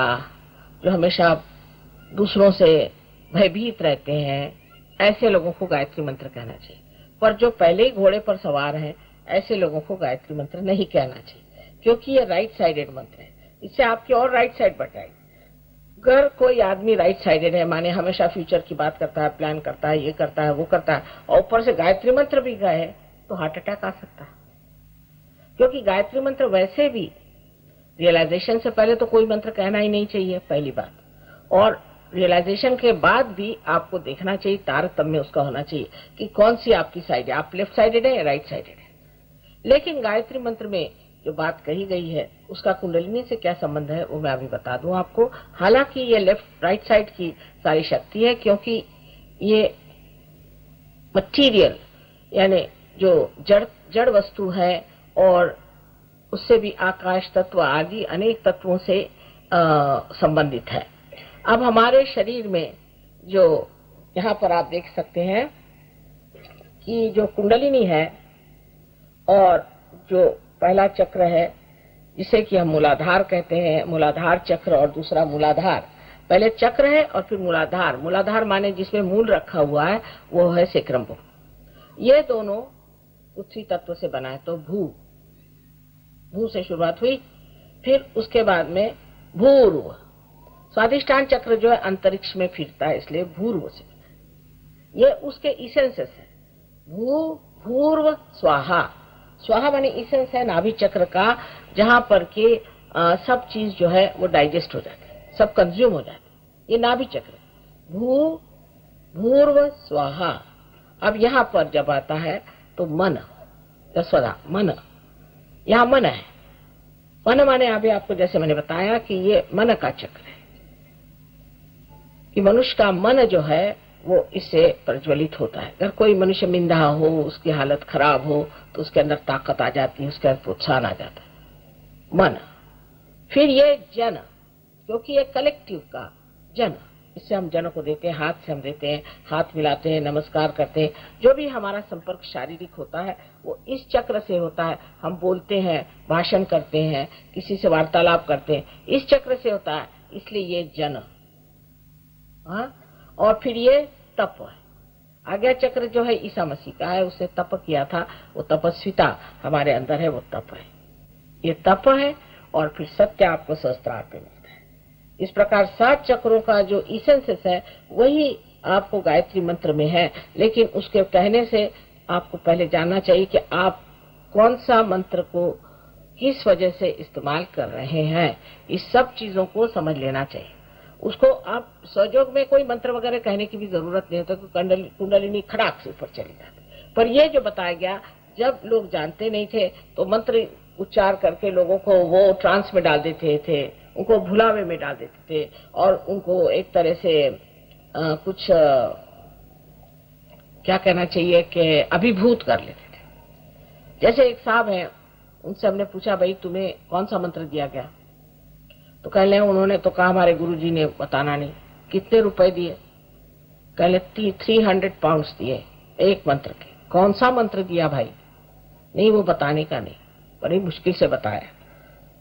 Speaker 1: जो हमेशा दूसरों से भयभीत रहते हैं, ऐसे लोगों को गायत्री मंत्र कहना चाहिए। पर जो पहले ही घोड़े पर सवार हैं, ऐसे लोगों को गायत्री मंत्र नहीं कहना चाहिए, क्योंकि ये राइट साइडेड मंत्र है। इससे आपकी और राइट साइड बढ़ जाएगी। अगर कोई आदमी राइट साइडेड है, माने हमेशा फ्यूचर की बात करता है, प्लान करता है, ये करता है, वो करता है, और ऊपर से गायत्री मंत्र भी गए, तो हार्ट अटैक आ सकता है। क्योंकि गायत्री मंत्र वैसे भी रियलाइजेशन से पहले तो कोई मंत्र कहना ही नहीं चाहिए, पहली बात। और रियलाइजेशन के बाद भी आपको देखना चाहिए, तारतम्य उसका होना चाहिए कि कौन सी आपकी साइड है, आप लेफ्ट साइडेड है या राइट साइडेड है। लेकिन गायत्री मंत्र में जो बात कही गई है उसका कुंडलिनी से क्या संबंध है वो मैं अभी बता दूं आपको। हालांकि ये लेफ्ट राइट साइड की सारी शक्ति है, क्योंकि ये मटीरियल यानी जो जड़ वस्तु है और उससे भी आकाश तत्व आदि अनेक तत्वों से संबंधित है। अब हमारे शरीर में जो यहाँ पर आप देख सकते हैं कि जो कुंडलिनी है और जो पहला चक्र है जिसे कि हम मूलाधार कहते हैं, मूलाधार चक्र, और दूसरा मूलाधार। पहले चक्र है और फिर मूलाधार। मूलाधार माने जिसमें मूल रखा हुआ है, वो है सेक्रम बोन। ये दोनों पृथ्वी तत्व से बना है। तो भू से शुरुआत हुई, फिर उसके बाद में भूर्व। स्वादिष्ठान चक्र जो है अंतरिक्ष में फिरता है, इसलिए भूर्व से बना। ये उसके इसेंसेस है, भूर्व स्वाहा। स्वाहा माने इसेंस है नाभि चक्र का, जहां पर के सब चीज जो है वो डाइजेस्ट हो जाती है, सब कंज्यूम हो जाती है। ये नाभि चक्र भूर्व स्वाहा। अब यहाँ पर जब आता है तो मन, यशोदा मन, यहाँ मन है। मन माने अभी आपको जैसे मैंने बताया कि ये मन का चक्र है, कि मनुष्य का मन जो है वो इससे प्रज्वलित होता है। अगर कोई मनुष्य मिंधा हो, उसकी हालत खराब हो, तो उसके अंदर ताकत आ जाती है, उसके अंदर प्रोत्साहन आ जाता है। मन। फिर ये जन, क्योंकि ये कलेक्टिव का जन, इससे हम जनों को देते हैं, हाथ से हम देते हैं, हाथ मिलाते हैं, नमस्कार करते हैं। जो भी हमारा संपर्क शारीरिक होता है वो इस चक्र से होता है। हम बोलते हैं, भाषण करते हैं, किसी से वार्तालाप करते हैं, इस चक्र से होता है। इसलिए ये जन, और फिर ये तप है। आज्ञा चक्र जो है ईसा मसीह का है, उसने तप किया था, वो तपस्विता हमारे अंदर है, वो तप है, ये तप है। और फिर सत्य आपको सहस्त्रार पे मिलता है। इस प्रकार 7 चक्रों का जो इसेंसेस है वही आपको गायत्री मंत्र में है, लेकिन उसके कहने से आपको पहले जानना चाहिए कि आप कौन सा मंत्र को किस वजह से इस्तेमाल कर रहे हैं। इस सब चीजों को समझ लेना चाहिए। उसको आप सहयोग में कोई मंत्र वगैरह कहने की भी जरूरत नहीं होता, क्योंकि कुंडलिनी खड़ाक से ऊपर चली जाती। पर ये जो बताया गया, जब लोग जानते नहीं थे तो मंत्र उच्चार करके लोगों को वो ट्रांस में डाल देते थे, उनको भुलावे में डाल देते थे, और उनको एक तरह से कुछ क्या कहना चाहिए कि अभिभूत कर लेते थे। जैसे एक साहब हैं, उनसे हमने पूछा, भाई तुम्हें कौन सा मंत्र दिया गया? तो कह ले उन्होंने तो कहा हमारे गुरुजी ने बताना नहीं। कितने रुपए दिए? कह ले 300 पाउंड्स दिए एक मंत्र के। कौन सा मंत्र दिया भाई? नहीं, वो बताने का नहीं, बड़ी मुश्किल से बताया।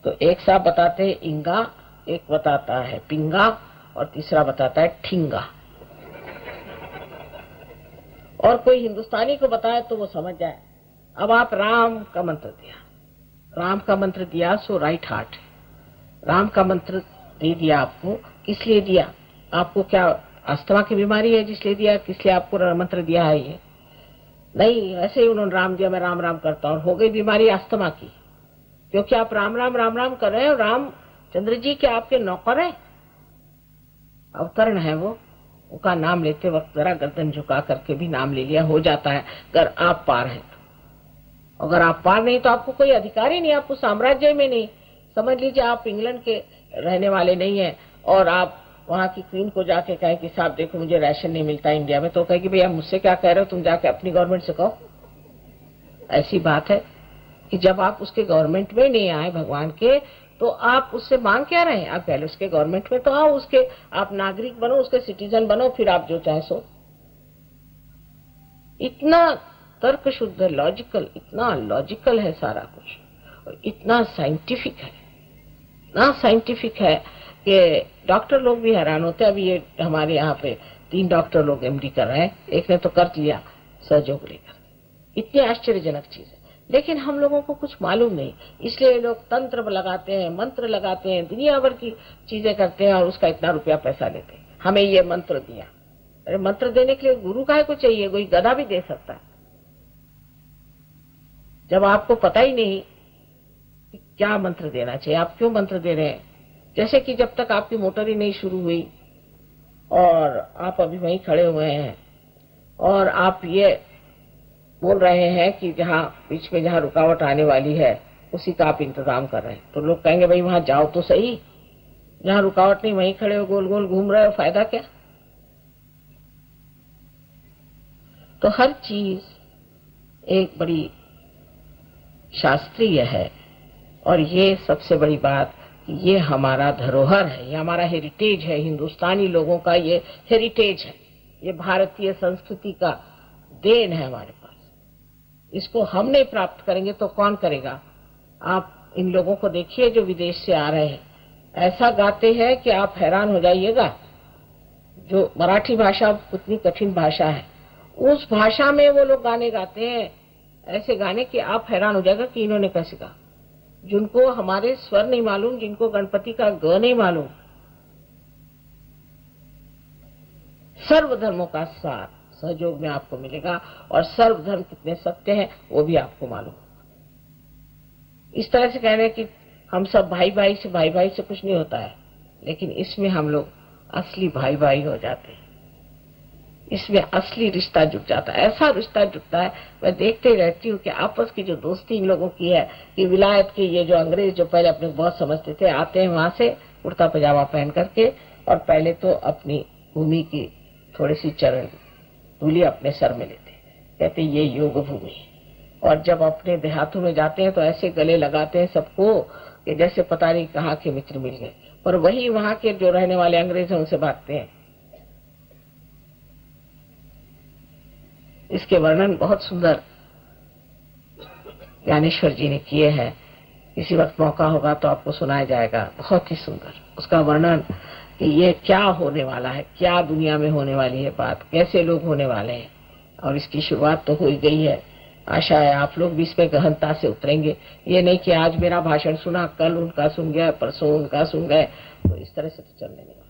Speaker 1: तो एक साहब बताते हैं इंगा, एक बताता है पिंगा, और तीसरा बताता है ठिंगा। और कोई हिंदुस्तानी को बताए तो वो समझ जाए। अब आप राम का मंत्र दिया, राम का मंत्र दिया सो राइट हार्ट है। राम का मंत्र दे दिया आपको, किस लिए दिया? आपको क्या अस्थमा की बीमारी है जिसलिए दिया? किस लिए आपको मंत्र दिया है? ये नहीं, ऐसे ही उन्होंने राम दिया, मैं राम राम करता हूँ, हो गई बीमारी अस्थमा की, क्योंकि आप राम राम कर रहे हैं। राम चंद्र जी के आपके नौकर है, अवतरण है वो। उनका नाम लेते वक्त जरा गर्दन झुका करके भी नाम ले लिया, हो जाता है, अगर आप पार हैं तो। अगर आप पार नहीं तो आपको कोई अधिकार ही नहीं, आपको साम्राज्य में नहीं। समझ लीजिए आप इंग्लैंड के रहने वाले नहीं है, और आप वहां की क्वीन को जाके कहे कि साहब देखो मुझे राशन नहीं मिलता इंडिया में, तो कहे कि भैया मुझसे क्या कह रहे हो, तुम जाके अपनी गवर्नमेंट से कहो। ऐसी बात है कि जब आप उसके गवर्नमेंट में नहीं आए भगवान के, तो आप उससे मांग क्या रहे हैं? आप पहले उसके गवर्नमेंट में तो आओ, उसके आप नागरिक बनो, उसके सिटीजन बनो, फिर आप जो चाहे सो। इतना तर्क शुद्ध लॉजिकल, इतना लॉजिकल है सारा कुछ, और इतना साइंटिफिक है, इतना साइंटिफिक है कि डॉक्टर लोग भी हैरान होते हैं। अभी ये हमारे यहाँ पे 3 डॉक्टर लोग एमडी कर रहे हैं, एक ने तो कर लिया सहयोग लेकर। इतनी आश्चर्यजनक चीज है, लेकिन हम लोगों को कुछ मालूम नहीं, इसलिए लोग तंत्र लगाते हैं, मंत्र लगाते हैं, दुनिया भर की चीजें करते हैं, और उसका इतना रुपया पैसा लेते हैं। हमें ये मंत्र दिया। अरे मंत्र देने के लिए गुरु काहे को चाहिए? कोई गधा भी दे सकता है। जब आपको पता ही नहीं कि क्या मंत्र देना चाहिए, आप क्यों मंत्र दे रहे हैं? जैसे कि जब तक आपकी मोटर ही नहीं शुरू हुई और आप अभी वहीं खड़े हुए हैं, और आप ये बोल रहे हैं कि जहाँ बीच में जहाँ रुकावट आने वाली है उसी का आप इंतजाम कर रहे हैं, तो लोग कहेंगे भाई वहां जाओ तो सही, जहाँ रुकावट नहीं वहीं खड़े हो, गोल गोल घूम रहे हो, फायदा क्या? तो हर चीज एक बड़ी शास्त्रीय है, और ये सबसे बड़ी बात, ये हमारा धरोहर है, ये हमारा हेरिटेज है, हिंदुस्तानी लोगों का ये हेरिटेज है, ये भारतीय संस्कृति का देन है हमारे पास। इसको हम नहीं प्राप्त करेंगे तो कौन करेगा? आप इन लोगों को देखिए जो विदेश से आ रहे हैं, ऐसा गाते हैं कि आप हैरान हो जाइएगा। जो मराठी भाषा कितनी कठिन भाषा है, उस भाषा में वो लोग गाने गाते हैं, ऐसे गाने कि आप हैरान हो जाएगा कि इन्होंने कैसे कहा। जिनको हमारे स्वर नहीं मालूम, जिनको गणपति का ग नहीं मालूम, सर्वधर्मों का सार सहयोग में आपको मिलेगा, और सर्वधर्म कितने सत्य हैं वो भी आपको मालूम। इस तरह से कह रहे हैं कि हम सब भाई भाई से कुछ नहीं होता है, लेकिन इसमें हम लोग असली भाई भाई हो जाते हैं, इसमें असली रिश्ता जुट जाता है। ऐसा रिश्ता जुटता है, मैं देखते ही रहती हूँ कि आपस की जो दोस्ती इन लोगों की है, कि विलायत के ये जो अंग्रेज जो पहले अपने बहुत समझते थे, आते हैं वहां से कुर्ता पजामा पहन करके, और पहले तो अपनी भूमि की थोड़ी सी चरण धूली अपने सर में लेते, कहते ये योग भूमि। और जब अपने देहातों में जाते हैं तो ऐसे गले लगाते हैं सबको कि जैसे पता नहीं कहाँ के मित्र मिल गए। पर वही वहां के जो रहने वाले अंग्रेज हैं उनसे भागते हैं, इसके वर्णन बहुत सुंदर ज्ञानेश्वर जी ने किए हैं। किसी वक्त मौका होगा तो आपको सुनाया जाएगा, बहुत ही सुंदर उसका वर्णन कि ये क्या होने वाला है, क्या दुनिया में होने वाली है बात, कैसे लोग होने वाले हैं। और इसकी शुरुआत तो हो ही गई है। आशा है आप लोग भी इस पे गहनता से उतरेंगे। ये नहीं कि आज मेरा भाषण सुना, कल उनका सुन गए, परसों उनका सुन गए, तो इस तरह से तो चलने नहीं वाले।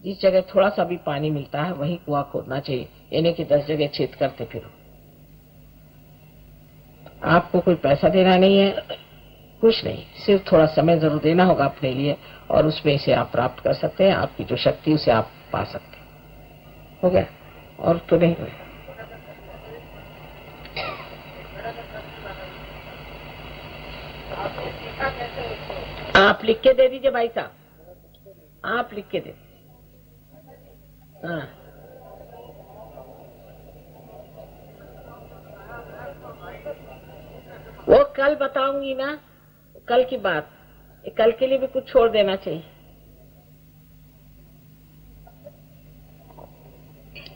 Speaker 1: जिस जगह थोड़ा सा भी पानी मिलता है वहीं कुआं खोदना चाहिए, ये नहीं कि 10 जगह छेद करते फिरो। आपको कोई पैसा देना नहीं है, कुछ नहीं, सिर्फ थोड़ा समय जरूर देना होगा अपने लिए, और उसमें से आप प्राप्त कर सकते हैं। आपकी जो शक्ति उसे आप पा सकते हैं। हो गया? और तो नहीं हुआ। आप लिख के दे दीजिए भाई साहब, आप लिख के दे। हाँ, वो कल बताऊंगी ना, कल की बात। कल के लिए भी कुछ छोड़ देना चाहिए।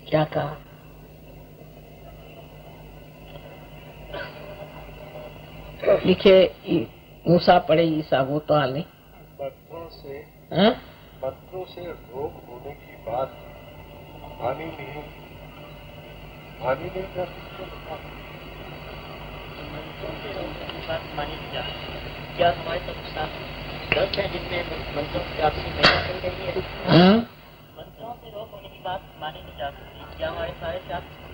Speaker 1: क्या कहा? लिखे मूसा पड़े ईसा, वो तो हाल नहीं।
Speaker 2: पत्थरों से रोग होने की बात हानि नहीं कर
Speaker 3: क्या हमारे साथ 10 है जिनमें मंत्रों की आपसी मेहनत चल रही है? मंत्रों से रोग होने की बात मानी नहीं जा सकती। क्या हमारे सारे शास्त्र?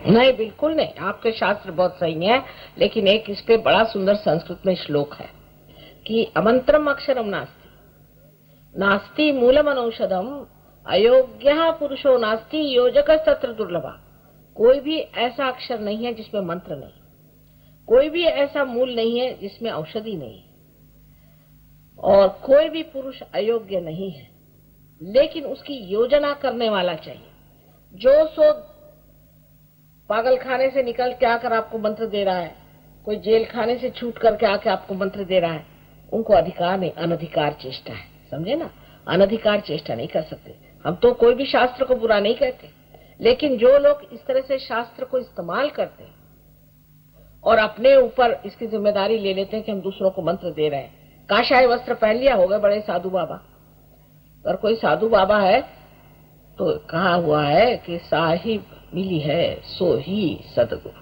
Speaker 1: नहीं, बिल्कुल नहीं। आपके शास्त्र बहुत सही है, लेकिन एक इस पे बड़ा सुंदर संस्कृत में श्लोक है कि अमंत्रम अक्षरम नास्ति, नास्ति मूलम अनौषधम, अयोग्य पुरुषो नास्ति, योजक तत्र दुर्लभा। कोई भी ऐसा अक्षर नहीं है जिसमें मंत्र नहीं, कोई भी ऐसा मूल नहीं है जिसमें औषधि नहीं, और कोई भी पुरुष अयोग्य नहीं है, लेकिन उसकी योजना करने वाला चाहिए। जो सो पागल खाने से निकल के आकर आपको मंत्र दे रहा है, कोई जेल खाने से छूट करके आके आपको मंत्र दे रहा है, उनको अधिकार नहीं, अनधिकार चेष्टा है। समझे ना? अनधिकार चेष्टा नहीं कर सकते। हम तो कोई भी शास्त्र को बुरा नहीं कहते, लेकिन जो लोग इस तरह से शास्त्र को इस्तेमाल करते हैं और अपने ऊपर इसकी जिम्मेदारी ले लेते हैं कि हम दूसरों को मंत्र दे रहे हैं, काशाय वस्त्र पहन लिया, हो गए बड़े साधु बाबा। अगर कोई साधु बाबा है तो कहा हुआ है कि साहिब मिली है सो ही सदगुरु।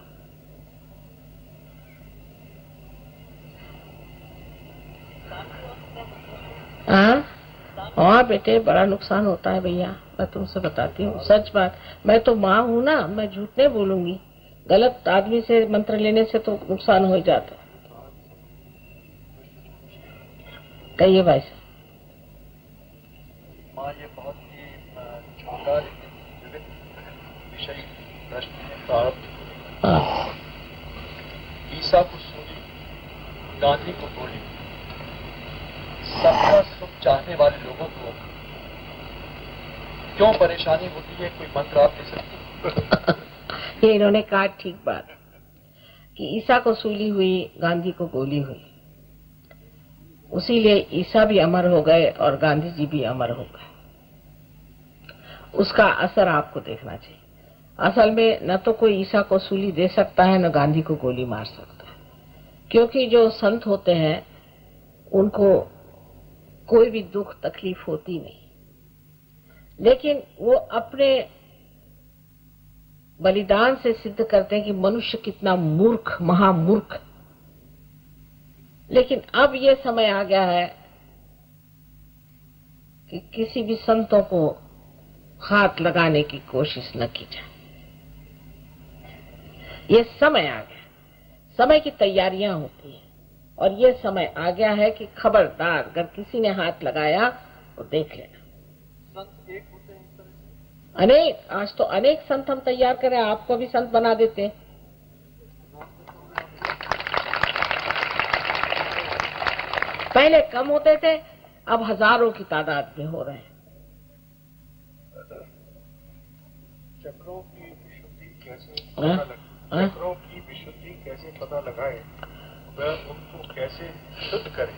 Speaker 1: हाँ बेटे, बड़ा नुकसान होता है भैया, मैं तुमसे बताती हूँ सच बात। मैं तो माँ हूँ ना, मैं झूठ नहीं बोलूंगी। गलत आदमी से मंत्र लेने से तो नुकसान हो ही जाता है। कहिए भाई साहब।
Speaker 2: माँ, ये बहुत ही छोटा लेकिन विविध विषय प्रश्न है। प्रारंभ ईसा को सूली, गांधी को गोली, सबका सुख चाहने वाले लोगों को क्यों परेशानी होती है? कोई मंत्र आप दे सकते?
Speaker 1: ये इन्होंने कहा ठीक बात कि ईसा को सूली हुई, गांधी को गोली हुई, उसीलिए ईसा भी अमर हो गए और गांधी जी भी अमर हो गए। उसका असर आपको देखना चाहिए। असल में न तो कोई ईसा को सूली दे सकता है, न गांधी को गोली मार सकता है, क्योंकि जो संत होते हैं उनको कोई भी दुख तकलीफ होती नहीं, लेकिन वो अपने बलिदान से सिद्ध करते हैं कि मनुष्य कितना मूर्ख, महामूर्ख। लेकिन अब ये समय आ गया है कि किसी भी संतों को हाथ लगाने की कोशिश न की जाए। ये समय आ गया, समय की तैयारियां होती हैं, और ये समय आ गया है कि खबरदार अगर किसी ने हाथ लगाया तो देख लेना।
Speaker 2: संत एक होते हैं इस तरह से?
Speaker 1: अनेक, आज तो अनेक संत हम तैयार करें, आपको भी संत बना देते हैं। पहले कम होते थे, अब हजारों की तादाद में हो रहे हैं।
Speaker 2: चक्रों की विशुद्धि कैसे पता लगाए? चक्रों की विशुद्धि कैसे पता लगाए? वह उनको कैसे शुद्ध करें?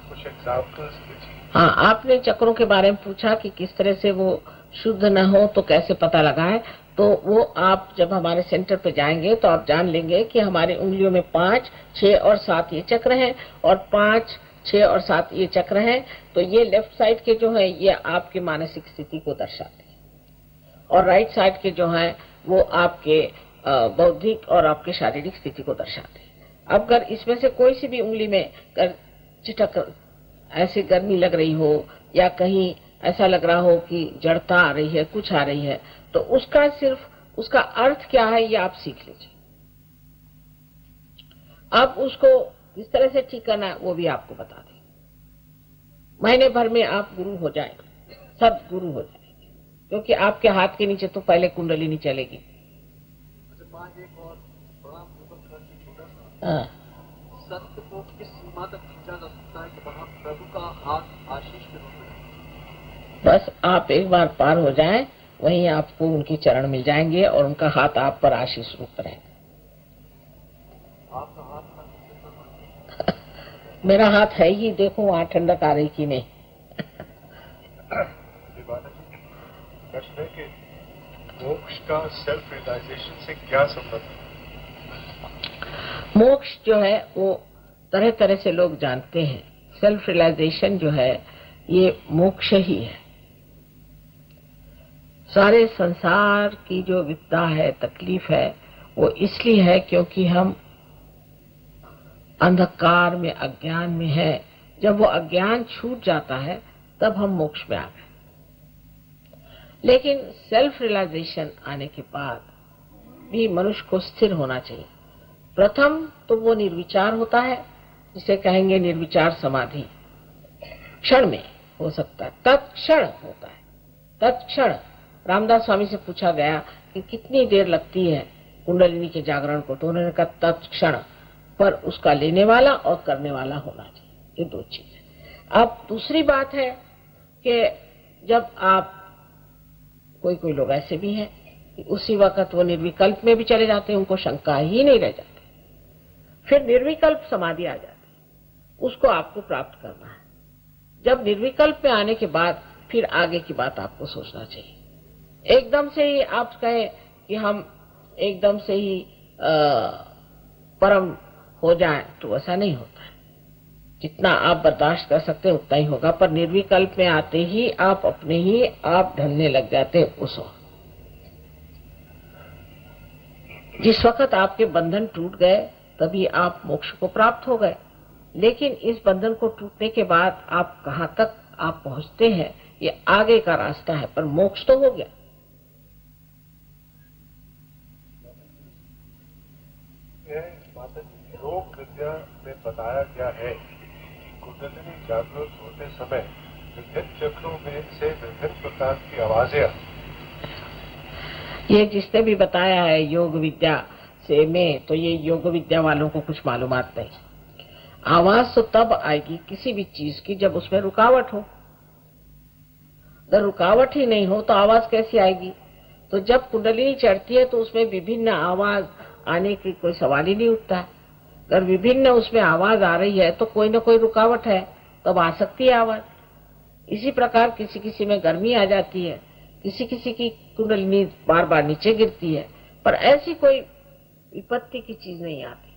Speaker 2: कुछ एग्जाम्पल्स दीजिए।
Speaker 1: हाँ, आपने चक्रों के बारे में पूछा कि किस तरह से वो शुद्ध न हो तो कैसे पता लगाए। तो वो आप जब हमारे सेंटर पे जाएंगे तो आप जान लेंगे कि हमारी उंगलियों में 5, 6 और 7 ये चक्र हैं और 5, 6 और 7 ये चक्र हैं। तो ये लेफ्ट साइड के जो है ये आपके मानसिक स्थिति को दर्शाते हैं और राइट साइड के जो है वो आपके बौद्धिक और आपके शारीरिक स्थिति को दर्शाते हैं। अब अगर इसमें से कोई सी भी उंगली में चिटक ऐसी गर्मी लग रही हो या कहीं ऐसा लग रहा हो कि जड़ता आ रही है, कुछ आ रही है, तो उसका सिर्फ उसका अर्थ क्या है ये आप सीख लीजिए। अब उसको किस तरह से ठीक करना है वो भी आपको बता दें। महीने भर में आप गुरु हो जाएंगे, सब गुरु हो जाएंगे, क्योंकि आपके हाथ के नीचे तो पहले कुंडलिनी चलेगी।
Speaker 4: सत्य को किस सीमा तक खींचा जा सकता है कि वहाँ प्रभु का हाथ आशीष के रूप में?
Speaker 1: बस आप एक बार पार हो जाएं, वहीं आपको उनके चरण मिल जाएंगे और उनका हाथ आप पर आशीष रूप रहेगा।
Speaker 4: आपका हाथ
Speaker 1: मेरा हाथ है ही, देखो वहाँ ठंडक आ रही कि नहीं।
Speaker 2: प्रश्न है कि मोक्ष का सेल्फ रियलाइजेशन से क्या संबंध है?
Speaker 1: मोक्ष जो है वो तरह तरह से लोग जानते हैं। सेल्फ रियलाइजेशन जो है ये मोक्ष ही है। सारे संसार की जो विपदा है, तकलीफ है, वो इसलिए है क्योंकि हम अंधकार में, अज्ञान में है। जब वो अज्ञान छूट जाता है तब हम मोक्ष में आ गए। लेकिन सेल्फ रियलाइजेशन आने के बाद भी मनुष्य को स्थिर होना चाहिए। प्रथम तो वो निर्विचार होता है, जिसे कहेंगे निर्विचार समाधि। क्षण में हो सकता है, तत्क्षण होता है। तत्क्षण रामदास स्वामी से पूछा गया कि कितनी देर लगती है कुंडलिनी के जागरण को, तो उन्होंने कहा तत्क्षण, पर उसका लेने वाला और करने वाला होना चाहिए। ये दो चीज है। अब दूसरी बात है कि जब आप कोई लोग ऐसे भी हैं कि उसी वक्त वो निर्विकल्प में भी चले जाते हैं, उनको शंका ही नहीं रह जाती। फिर निर्विकल्प समाधि आ जाती है, उसको आपको प्राप्त करना है। जब निर्विकल्प में आने के बाद फिर आगे की बात आपको सोचना चाहिए। एकदम से ही आप कहें कि हम एकदम से ही परम हो जाएं, तो ऐसा नहीं होता है। जितना आप बर्दाश्त कर सकते हैं उतना ही होगा, पर निर्विकल्प में आते ही आप अपने ही आप ढलने लग जाते हैं। उस वक्त जिस वक्त आपके बंधन टूट गए तभी आप मोक्ष को प्राप्त हो गए। लेकिन इस बंधन को टूटने के बाद आप कहां तक आप पहुंचते हैं ये आगे का रास्ता है, पर मोक्ष तो हो गया।
Speaker 2: योग विद्या में बताया गया है कि कुंडलिनी जागृत होते समय विभिन्न चक्रों में से विभिन्न प्रकार की आवाजें आती।
Speaker 1: ये जिसने भी बताया है योग विद्या से में, तो ये योग विद्या वालों को कुछ मालूमात नहीं। आवाज तो तब आएगी किसी भी चीज की जब उसमें रुकावट हो। अगर रुकावट ही नहीं हो तो आवाज कैसी आएगी? तो जब कुंडलिनी चढ़ती है तो उसमें विभिन्न आवाज आने की कोई सवाल ही नहीं उठता है। अगर विभिन्न उसमें आवाज आ रही है तो कोई ना कोई रुकावट है, तब आ सकती है आवाज। इसी प्रकार किसी किसी में गर्मी आ जाती है, किसी किसी की कुंडलिनी बार बार नीचे गिरती है, पर ऐसी कोई विपत्ति की चीज नहीं आती।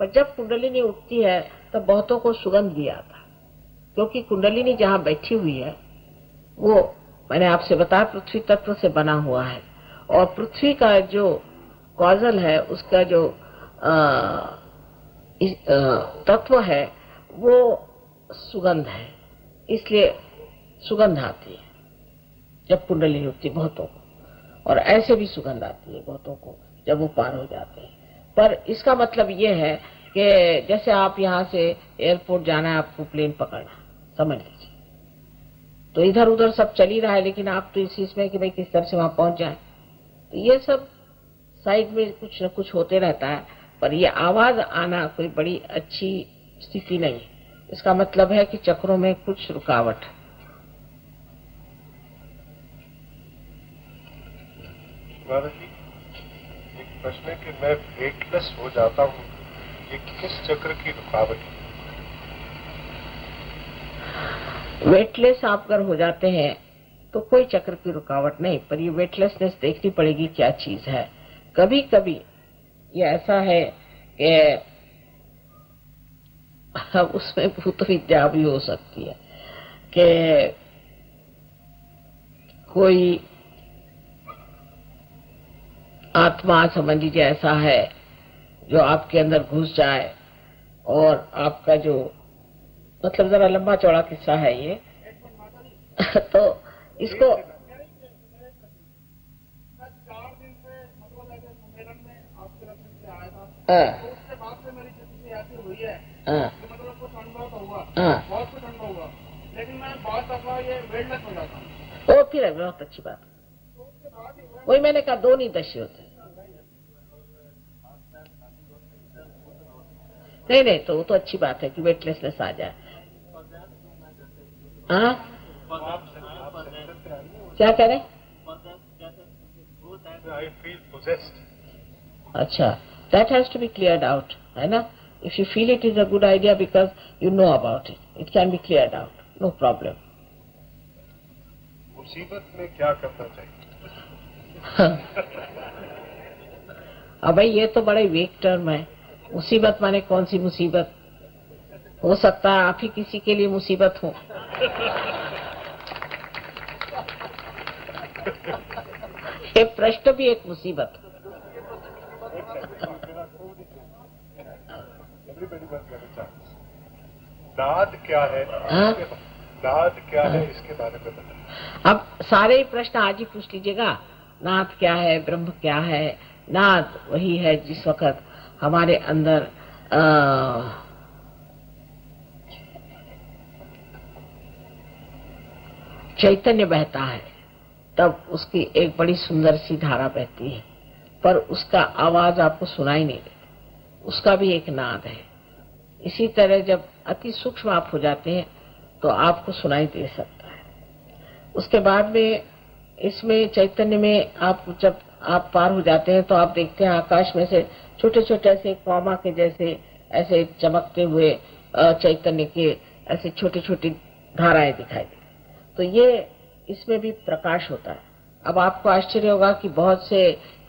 Speaker 1: पर जब कुंडलिनी उठती है तब बहुतों को सुगंध भी आता है, क्योंकि कुंडलिनी जहाँ बैठी हुई है वो मैंने आपसे बताया पृथ्वी तत्व से बना हुआ है, और पृथ्वी का जो कॉजल है, उसका जो तत्व है वो सुगंध है, इसलिए सुगंध आती है जब कुंडलिनी उठती बहुतों को, और ऐसे भी सुगंध आती है बहुतों को जब वो पार हो जाते हैं। पर इसका मतलब ये है कि जैसे आप यहाँ से एयरपोर्ट जाना है, आपको प्लेन पकड़ना, समझ लीजिए, तो इधर उधर सब चल ही रहा है, लेकिन आप तो इस चीज में कि भाई किस तरह से वहां पहुंच जाए, तो ये सब साइड में कुछ न कुछ होते रहता है। पर ये आवाज आना कोई बड़ी अच्छी स्थिति नहीं, इसका मतलब है कि चक्रों में कुछ रुकावट।
Speaker 2: एक प्रश्न है कि मैं वेटलेस हो जाता हूँ, ये किस चक्र की रुकावट है?
Speaker 1: वेटलेस आप अगर हो जाते हैं तो कोई चक्र की रुकावट नहीं, पर ये वेटलेसनेस देखनी पड़ेगी क्या चीज है। कभी कभी ये ऐसा है कि उसमें भूत विद्या भी हो सकती है कि कोई आत्मा समझ लीजिए ऐसा है जो आपके अंदर घुस जाए और आपका जो मतलब जरा लंबा चौड़ा किस्सा है ये तो इसको वो फिर है बहुत अच्छी बात। वही मैंने कहा दो नहीं दशे होते। नहीं तो वो तो अच्छी बात है कि वेटलेसनेस आ जाए। हाँ क्या कह रहे? अच्छा, that has to be cleared out, है ना? If you feel it is a good idea because you know about it, it can be cleared out, no problem.
Speaker 2: मुसीबत में क्या करना चाहिए?
Speaker 1: अब भाई ये तो बड़े वेग टर्म है। मुसीबत माने कौन सी मुसीबत? हो सकता है आप ही किसी के लिए मुसीबत हो। ये प्रश्न भी एक मुसीबत।
Speaker 2: नाद क्या है? नाद क्या है इसके बारे में बताइए।
Speaker 1: अब सारे ही प्रश्न आज ही पूछ लीजिएगा। नाद क्या है, ब्रह्म क्या है? नाद वही है जिस वक्त हमारे अंदर चैतन्य बहता है तब उसकी एक बड़ी सुंदर सी धारा बहती है, पर उसका आवाज आपको सुनाई नहीं देती, उसका भी एक नाद है। इसी तरह जब अति सूक्ष्म आप हो जाते हैं तो आपको सुनाई दे सकता है। उसके बाद में इसमें चैतन्य में आप जब आप पार हो जाते हैं तो आप देखते हैं आकाश में से छोटे छोटे ऐसे कौमा के जैसे ऐसे चमकते हुए चैतन्य के ऐसे छोटे छोटी धाराएं दिखाई देती। तो ये इसमें भी प्रकाश होता है। अब आपको आश्चर्य होगा कि बहुत से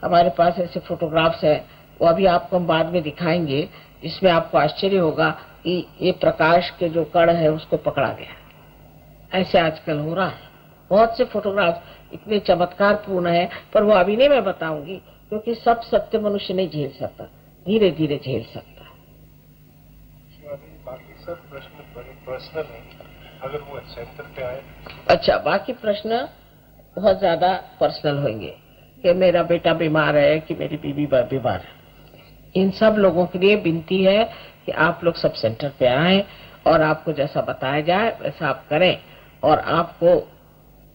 Speaker 1: हमारे पास ऐसे फोटोग्राफ्स हैं, वो अभी आपको हम बाद में दिखाएंगे, जिसमें आपको आश्चर्य होगा कि ये प्रकाश के जो कण है उसको पकड़ा गया। ऐसे आजकल हो रहा है। बहुत से फोटोग्राफ इतने चमत्कार पूर्ण है, पर वो अभी नहीं मैं बताऊंगी क्योंकि सब सत्य मनुष्य नहीं झेल सकता, धीरे धीरे झेल सकता है।
Speaker 2: बाकी सब प्रश्न बड़े पर्सनल हैं, अगर वो सेंटर पे आए।
Speaker 1: अच्छा, बाकी प्रश्न बहुत ज्यादा पर्सनल होंगे कि मेरा बेटा बीमार है कि मेरी बीवी बीमार है। इन सब लोगों के लिए विनती है कि आप लोग सब सेंटर पे आए और आपको जैसा बताया जाए वैसा आप करें। और आपको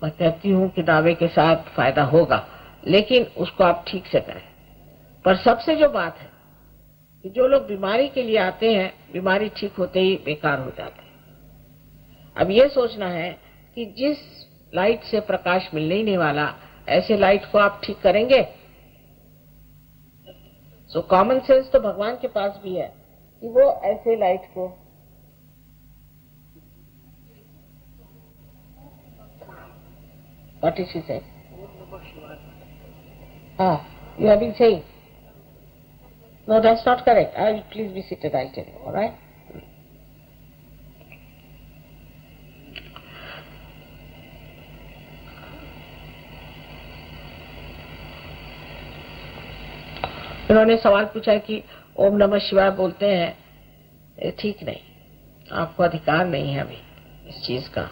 Speaker 1: मैं कहती हूँ कि दावे के साथ फायदा होगा, लेकिन उसको आप ठीक से करें। पर सबसे जो बात है कि जो लोग बीमारी के लिए आते हैं, बीमारी ठीक होते ही बेकार हो जाते हैं। अब ये सोचना है कि जिस लाइट से प्रकाश मिलने ही नहीं वाला, ऐसे लाइट को आप ठीक करेंगे? सो कॉमन सेंस तो भगवान के पास भी है कि वो ऐसे लाइट को What is she saying? You have been saying. No, that's not correct. Please be seated, I'll tell you, all right? उन्होंने सवाल पूछा कि ओम नमः शिवाय बोलते हैं, ये ठीक नहीं, आपको अधिकार नहीं है अभी इस चीज का,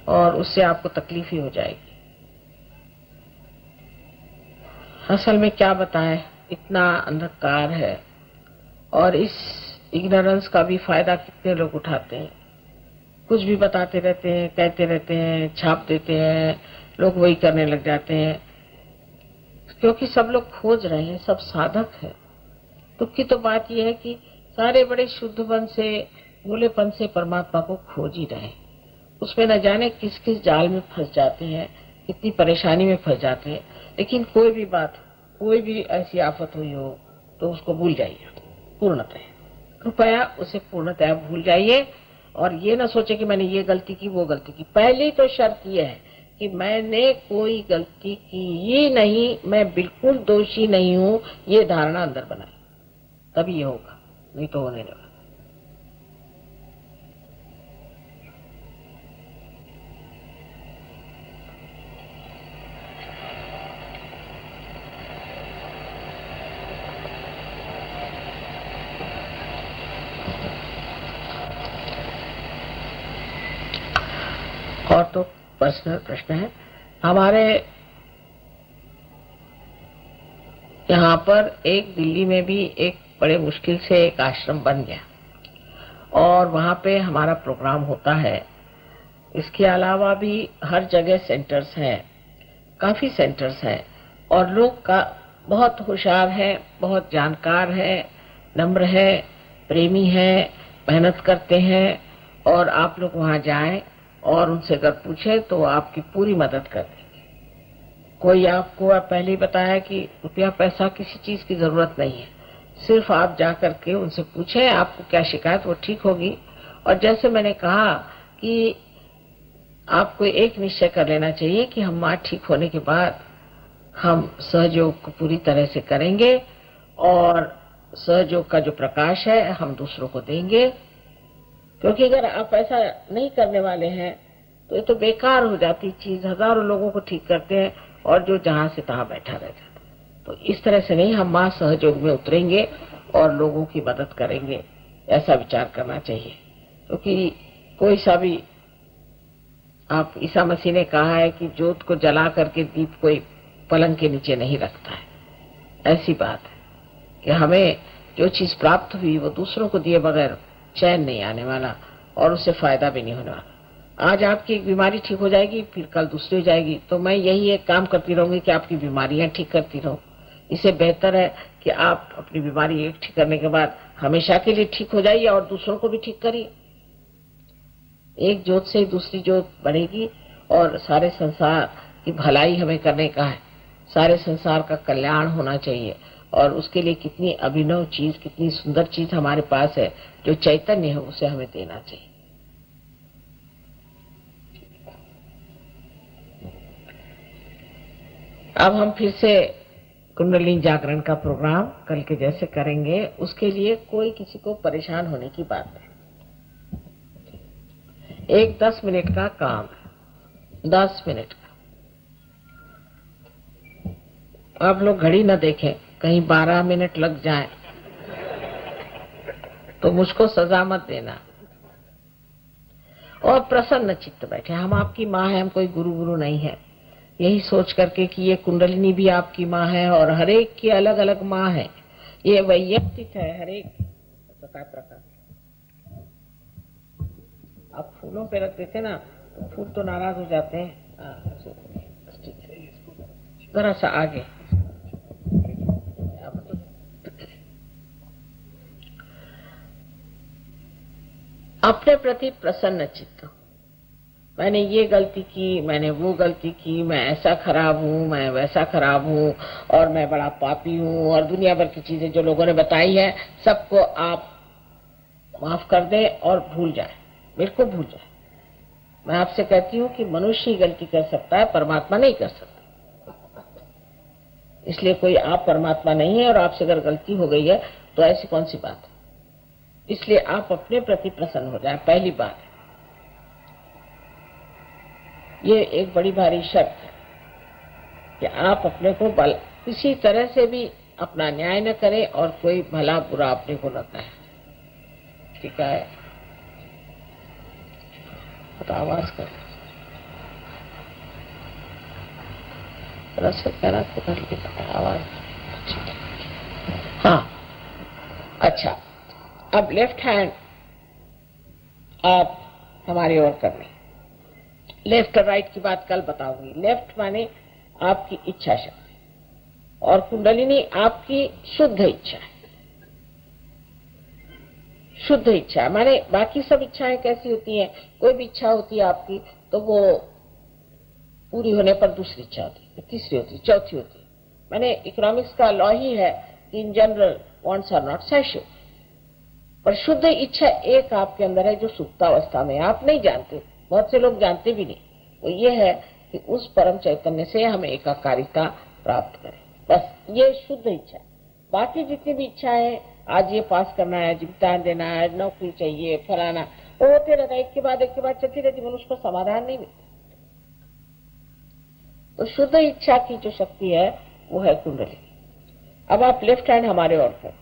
Speaker 1: और उससे आपको तकलीफ ही हो जाएगी। असल में क्या बताएं, इतना अंधकार है और इस इग्नोरेंस का भी फायदा कितने लोग उठाते हैं। कुछ भी बताते रहते हैं, कहते रहते हैं, छाप देते हैं, लोग वही करने लग जाते हैं क्योंकि सब लोग खोज रहे हैं, सब साधक है। दुख की तो बात यह है कि सारे बड़े शुद्धपन से, भोलेपन से परमात्मा को खोज ही रहे, उसमें न जाने किस किस जाल में फंस जाते हैं, कितनी परेशानी में फंस जाते हैं। लेकिन कोई भी बात, कोई भी ऐसी आफत हुई हो तो उसको भूल जाइए पूर्णतः, कृपया उसे पूर्णतः भूल जाइए और ये ना सोचे कि मैंने ये गलती की वो गलती की। पहली तो शर्त यह है कि मैंने कोई गलती की ही नहीं, मैं बिल्कुल दोषी नहीं हूं, ये धारणा अंदर बनाए, तभी ये होगा, नहीं तो होने लगा। और तो पर्सनल प्रश्न है। हमारे यहाँ पर एक दिल्ली में भी एक बड़े मुश्किल से एक आश्रम बन गया और वहाँ पे हमारा प्रोग्राम होता है। इसके अलावा भी हर जगह सेंटर्स हैं, काफी सेंटर्स हैं और लोग का बहुत होशियार है, बहुत जानकार है, नम्र है, प्रेमी है, मेहनत करते हैं। और आप लोग वहाँ जाएं और उनसे अगर पूछे तो आपकी पूरी मदद कर देंगे। कोई आपको पहले ही बताया कि रुपया पैसा किसी चीज की जरूरत नहीं है, सिर्फ आप जा करके उनसे पूछें आपको क्या शिकायत, वो ठीक होगी। और जैसे मैंने कहा कि आपको एक निश्चय कर लेना चाहिए कि हम माँ ठीक होने के बाद हम सहयोग को पूरी तरह से करेंगे और सहयोग का जो प्रकाश है हम दूसरों को देंगे। क्योंकि अगर आप ऐसा नहीं करने वाले हैं तो ये तो बेकार हो जाती चीज। हजारों लोगों को ठीक करते हैं और जो जहां से तहां बैठा रह जाता है। तो इस तरह से नहीं, हम मां सहयोग में उतरेंगे और लोगों की मदद करेंगे, ऐसा विचार करना चाहिए। क्योंकि कोई सा भी, आप ईसा मसीह ने कहा है कि जोत को जला करके दीप कोई पलंग के नीचे नहीं रखता है। ऐसी बात है कि हमें जो चीज प्राप्त हुई वो दूसरों को दिए बगैर चैन नहीं आने वाला और उससे फायदा भी नहीं होने वाला। आज आपकी एक बीमारी ठीक हो जाएगी, फिर कल दूसरी हो जाएगी। तो मैं यही एक काम करती रहूंगी कि आपकी बीमारियां ठीक करती रहूं। इससे बेहतर है कि आप अपनी बीमारी एक ठीक करने के बाद हमेशा के लिए ठीक हो जाइए और दूसरों को भी ठीक करिए। एक जोत से दूसरी जोत बढ़ेगी और सारे संसार की भलाई हमें करने का है। सारे संसार का कल्याण होना चाहिए और उसके लिए कितनी अभिनव चीज, कितनी सुंदर चीज हमारे पास है, जो चैतन्य है, उसे हमें देना चाहिए। अब हम फिर से कुंडलिनी जागरण का प्रोग्राम कल के जैसे करेंगे। उसके लिए कोई किसी को परेशान होने की बात नहीं। एक 10 मिनट का काम है, 10 मिनट का। आप लोग घड़ी न देखें, कहीं 12 मिनट लग जाए तो मुझको सजा मत देना। और प्रसन्न चित्त बैठे। हम आपकी माँ है, हम कोई गुरु नहीं है। यही सोच करके कि ये कुंडलिनी भी आपकी माँ है और हर एक की अलग अलग माँ है। ये वैयक्तिक है, हर एक प्रकार। आप फूलों पे रख देते ना तो फूल तो नाराज हो जाते हैं। जरा सा आगे। अपने प्रति प्रसन्न चित्त। मैंने ये गलती की, मैंने वो गलती की, मैं ऐसा खराब हूँ, मैं वैसा खराब हूँ और मैं बड़ा पापी हूँ और दुनिया भर की चीजें जो लोगों ने बताई है सबको आप माफ कर दें और भूल जाए, बिल्कुल भूल जाए। मैं आपसे कहती हूँ कि मनुष्य ही गलती कर सकता है, परमात्मा नहीं कर सकता। इसलिए कोई आप परमात्मा नहीं है और आपसे अगर गलती हो गई है तो ऐसी कौन सी बात है। इसलिए आप अपने प्रति प्रसन्न हो जाए, पहली बात है। ये एक बड़ी भारी शर्त है कि आप अपने को किसी तरह से भी अपना न्याय न करें और कोई भला बुरा अपने को न कहे। ठीक है, तो आवाज कर कहना तो कर लिया आवाज। हाँ, अच्छा। अब लेफ्ट हैंड आप हमारी ओर करनी। लेफ्ट और राइट की बात कल बताऊंगी। लेफ्ट माने आपकी इच्छा शक्ति और कुंडलिनी आपकी शुद्ध इच्छा है। शुद्ध इच्छा माने बाकी सब इच्छाएं कैसी होती हैं, कोई भी इच्छा होती है आपकी तो वो पूरी होने पर दूसरी इच्छा होती है, तीसरी होती है, चौथी होती है। माने इकोनॉमिक्स का लॉ ही है कि in general wants are not satisfied. पर शुद्ध इच्छा एक आपके अंदर है जो सुप्तावस्था में आप नहीं जानते, बहुत से लोग जानते भी नहीं। वो ये है कि उस परम चैतन्य से हम एकाकारिता प्राप्त करें। बस ये शुद्ध इच्छा। बाकी जितनी भी इच्छाएं, आज ये पास करना है, जिम्तान देना है, नौकरी चाहिए, फलाना, वो होते रहता है, एक के बाद चलती रहती, मनुष्य को समाधान नहीं मिलता। तो शुद्ध इच्छा की जो शक्ति है वो है कुंडली। अब आप लेफ्ट हैंड हमारे ओर करें,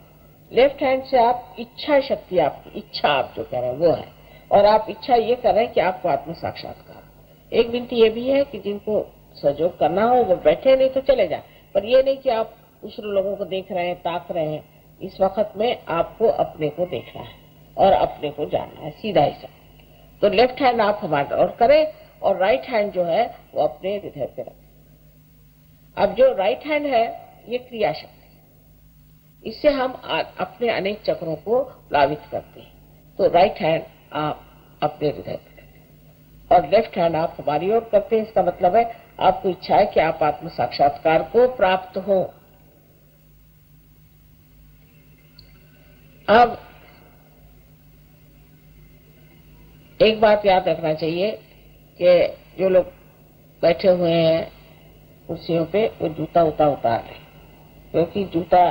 Speaker 1: लेफ्ट हैंड से आप इच्छा शक्ति, आपकी इच्छा आप जो कह रहे हैं वो है, और आप इच्छा ये कर रहे हैं कि आपको आत्म साक्षात्कार। एक विनती ये भी है कि जिनको सहयोग करना हो वो बैठे, नहीं तो चले जाए, पर ये नहीं कि आप दूसरे लोगों को देख रहे हैं, ताक रहे हैं। इस वक्त में आपको अपने को देखना है और अपने को जानना है, सीधा ही सा। तो लेफ्ट हैंड आप हमारे ओर करें और राइट हैंड जो है वो अपने हृदय पे रखें। अब जो राइट हैंड है ये क्रिया शक्ति, इससे हम अपने अनेक चक्रों को प्लावित करते हैं। तो राइट हैंड आप अपने हृदय पे रखें और लेफ्ट हैंड आप हमारी ओर करते हैं। इसका मतलब है आपको इच्छा है कि आप आत्म साक्षात्कार को प्राप्त हो। अब एक बात याद रखना चाहिए कि जो लोग बैठे हुए हैं कुर्सियों पे, वो जूता उतार लें, क्योंकि जूता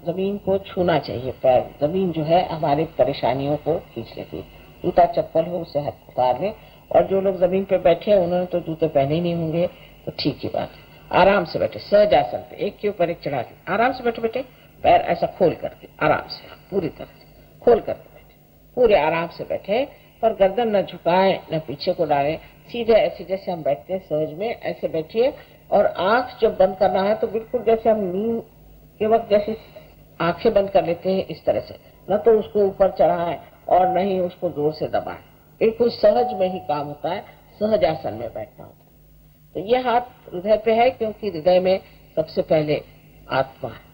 Speaker 1: जमीन को छूना चाहिए। पैर जमीन जो है हमारी परेशानियों को खींच लेती है। जूता चप्पल हो उसे हाथ उतार लें। और जो लोग जमीन पे बैठे हैं उन्होंने तो जूते पहने ही नहीं होंगे, तो ठीक ही बात है। आराम से बैठे, सहज आसन पे, एक के ऊपर एक चढ़ा के आराम से बैठे, पैर ऐसा खोल करके आराम से, पूरी तरह से खोल करके बैठे, पूरे आराम से बैठे, पर गर्दन न झुकाएं न पीछे को डालें, सीधे ऐसे जैसे हम बैठते हैं सहज में ऐसे बैठिए। और आंख जब बंद करना है तो बिल्कुल जैसे हम नींद के वक्त जैसे आंखें बंद कर लेते हैं इस तरह से, न तो उसको ऊपर चढ़ाएं और न ही उसको जोर से दबाएं। बिल्कुल सहज में ही काम होता है, सहज आसन में बैठना होता है। तो ये हाथ हृदय पे है, क्योंकि हृदय में सबसे पहले आत्मा है,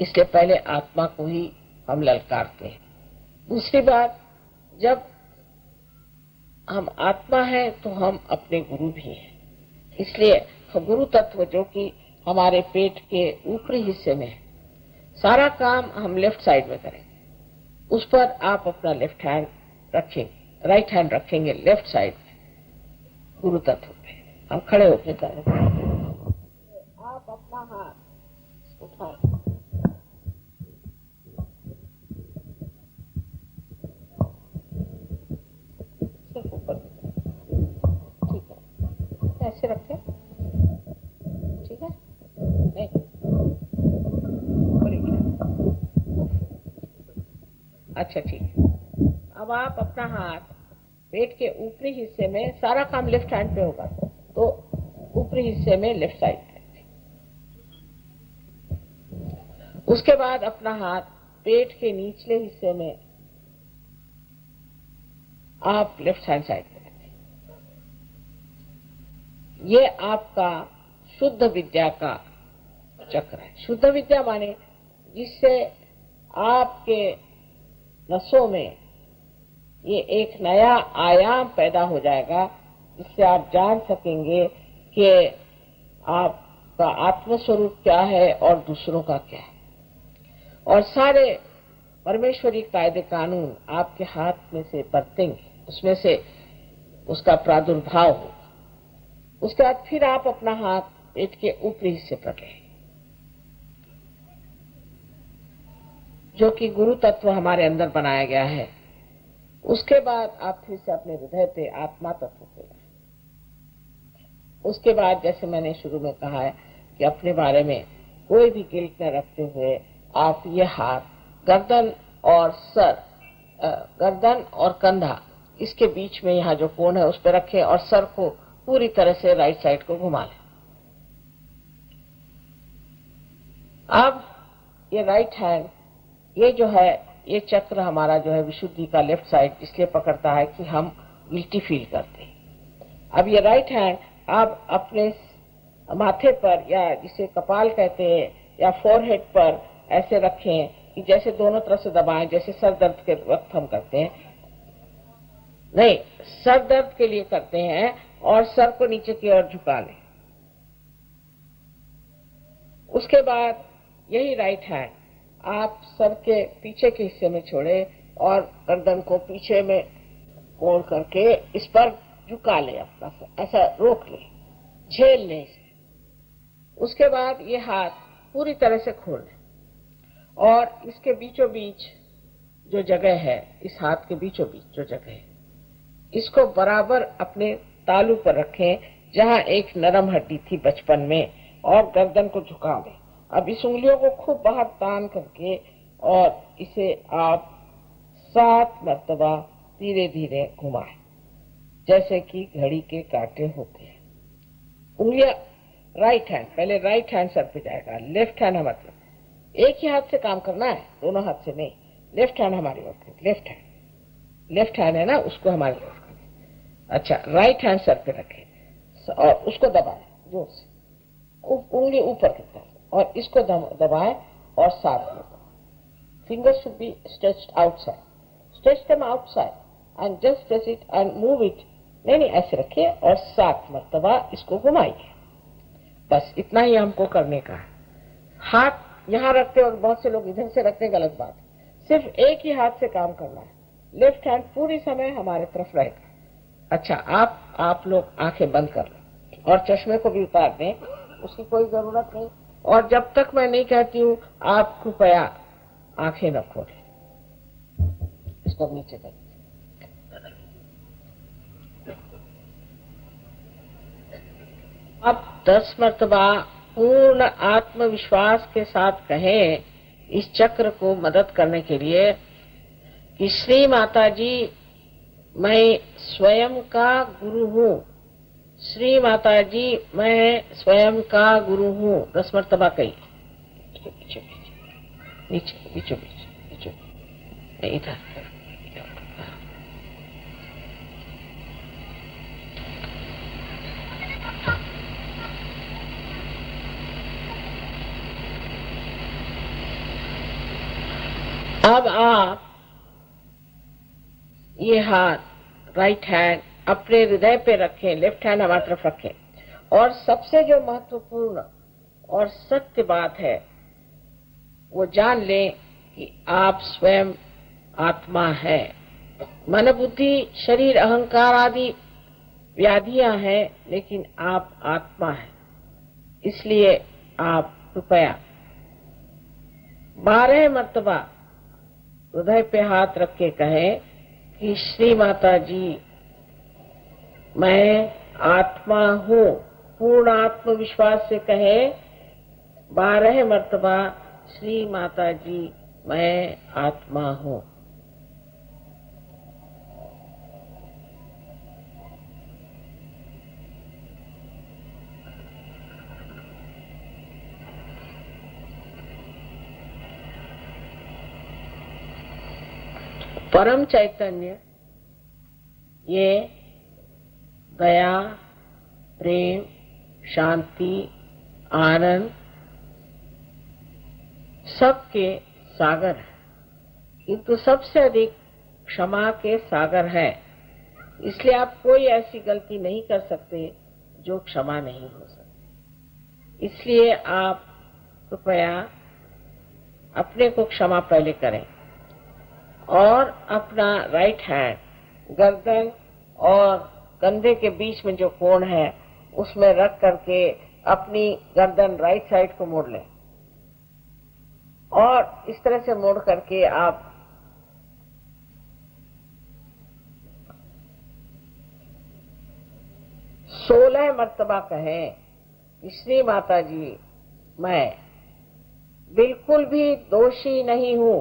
Speaker 1: इसलिए पहले आत्मा को ही हम ललकारते हैं। दूसरी बात, जब हम आत्मा है तो हम अपने गुरु भी हैं, इसलिए गुरु तत्व जो कि हमारे पेट के ऊपरी हिस्से में है, सारा काम हम लेफ्ट साइड में करेंगे। उस पर आप अपना लेफ्ट हैंड रखेंगे, राइट हैंड रखेंगे लेफ्ट साइड में गुरु तत्व पे। हम खड़े होकर करेंगे, आप अपना हाथ उठाएं, सिर्फ ऊपर, ठीक है, ऐसे रखें, ठीक है, नहीं अच्छा ठीक है। अब आप अपना हाथ पेट के ऊपरी हिस्से में, सारा काम लेफ्ट हैंड पे होगा, तो ऊपरी हिस्से में लेफ्ट साइड पे, उसके बाद अपना हाथ पेट के निचले हिस्से में आप लेफ्ट हैंड साइड पे रखें। ये आपका शुद्ध विद्या का चक्र है। शुद्ध विद्या माने जिससे आपके नसों में ये एक नया आयाम पैदा हो जाएगा, जिससे आप जान सकेंगे कि आपका आत्मस्वरूप क्या है और दूसरों का क्या है। और सारे परमेश्वरी कायदे कानून आपके हाथ में से बरतेंगे, उसमें से उसका प्रादुर्भाव होगा। उसके बाद फिर आप अपना हाथ पेट के ऊपरी हिस्से पर लें, जो कि गुरु तत्व हमारे अंदर बनाया गया है। उसके बाद आप फिर से अपने हृदय पे आत्मा तत्व पे लाएं। उसके बाद जैसे मैंने शुरू में कहा है कि अपने बारे में कोई भी गिल्ट न रखते हुए आप ये हाथ गर्दन और सर, गर्दन और कंधा, इसके बीच में यहाँ जो कोण है उस पर रखें और सर को पूरी तरह से राइट साइड को घुमा लें। अब ये राइट हैंड, ये जो है, ये चक्र हमारा जो है विशुद्धि का लेफ्ट साइड इसलिए पकड़ता है कि हम गिल्टी फील करते हैं। अब ये राइट हैंड आप अपने माथे पर, या जिसे कपाल कहते हैं, या फोरहेड पर ऐसे रखें कि जैसे दोनों तरफ से दबाएं, जैसे सर दर्द के वक्त हम करते हैं। नहीं, सर दर्द के लिए करते हैं, और सर को नीचे की ओर झुका लें। उसके बाद यही राइट हैंड आप सर के पीछे के हिस्से में छोड़े और गर्दन को पीछे में मोड़ करके इस पर झुका ले, अपना सर ऐसा रोक ले, झेल ले इसे। उसके बाद ये हाथ पूरी तरह से खोल ले और इसके बीचों बीच जो जगह है, इस हाथ के बीचों बीच जो जगह है, इसको बराबर अपने तालू पर रखें जहां एक नरम हड्डी थी बचपन में, और गर्दन को झुका दें। अब इस उंगलियों को खूब बाहर तान करके और इसे आप 7 मरतबा धीरे धीरे घुमाएं, जैसे कि घड़ी के कांटे होते हैं। उंगलियां राइट हैंड, पहले राइट हैंड सर पे जाएगा, लेफ्ट हैंड हमारे, एक ही हाथ से काम करना है, दोनों हाथ से नहीं। लेफ्ट हैंड हमारी ओर, लेफ्ट हैंड है ना, उसको हमारी ओर करें। अच्छा, राइट हैंड सर पे रखें और उसको दबाएं जोर से, उंगली ऊपर की तरफ, और इसको दबाएं और साथ में fingers should be stretched outside, stretch them outside and just press it and move it. नहीं, ऐसे रखिए और 7 मरतबा इसको घुमाइए। बस इतना ही हमको करने का है। हाथ यहाँ रखते और बहुत से लोग इधर से रखते हैं, गलत बात। सिर्फ एक ही हाथ से काम करना है, लेफ्ट हैंड पूरी समय हमारे तरफ रहेगा। अच्छा, आप लोग आंखें बंद कर लें और चश्मे को भी उतार दें, उसकी कोई जरूरत नहीं। और जब तक मैं नहीं कहती हूँ आप कृपया आंखें न खोलें। इसको नीचे कर, अब 10 मरतबा पूर्ण आत्मविश्वास के साथ कहें इस चक्र को मदद करने के लिए कि श्री माता जी, मैं स्वयं का गुरु हूँ। श्री माता जी, मैं स्वयं का गुरु हूँ। 10 मरतबा कही, नीचे बीचों बीच, इधर। अब आप ये हाथ राइट हैंड अपने हृदय पे रखें, लेफ्ट हैंड हमारी तरफ रखें, और सबसे जो महत्वपूर्ण और सत्य बात है वो जान लें कि आप स्वयं आत्मा है। मन बुद्धि शरीर अहंकार आदि व्याधियां हैं, लेकिन आप आत्मा है। इसलिए आप कृपया 12 मरतबा हृदय पे हाथ रख के कहें कि श्री माता जी, मैं आत्मा हूँ। पूर्ण आत्मविश्वास से कहें 12 मरतबा, श्री माता जी, मैं आत्मा हूँ। परम चैतन्य ये दया, प्रेम, शांति, आनंद सबके सागर है, किंतु सबसे अधिक क्षमा के सागर है। इसलिए आप कोई ऐसी गलती नहीं कर सकते जो क्षमा नहीं हो सकती। इसलिए आप कृपया अपने को क्षमा पहले करें और अपना राइट हैंड गर्दन और कंधे के बीच में जो कोण है उसमें रख करके अपनी गर्दन राइट साइड को मोड़ लें, और इस तरह से मोड़ करके आप सोलह मरतबा कहें कि श्री माता जी, मैं बिल्कुल भी दोषी नहीं हूँ।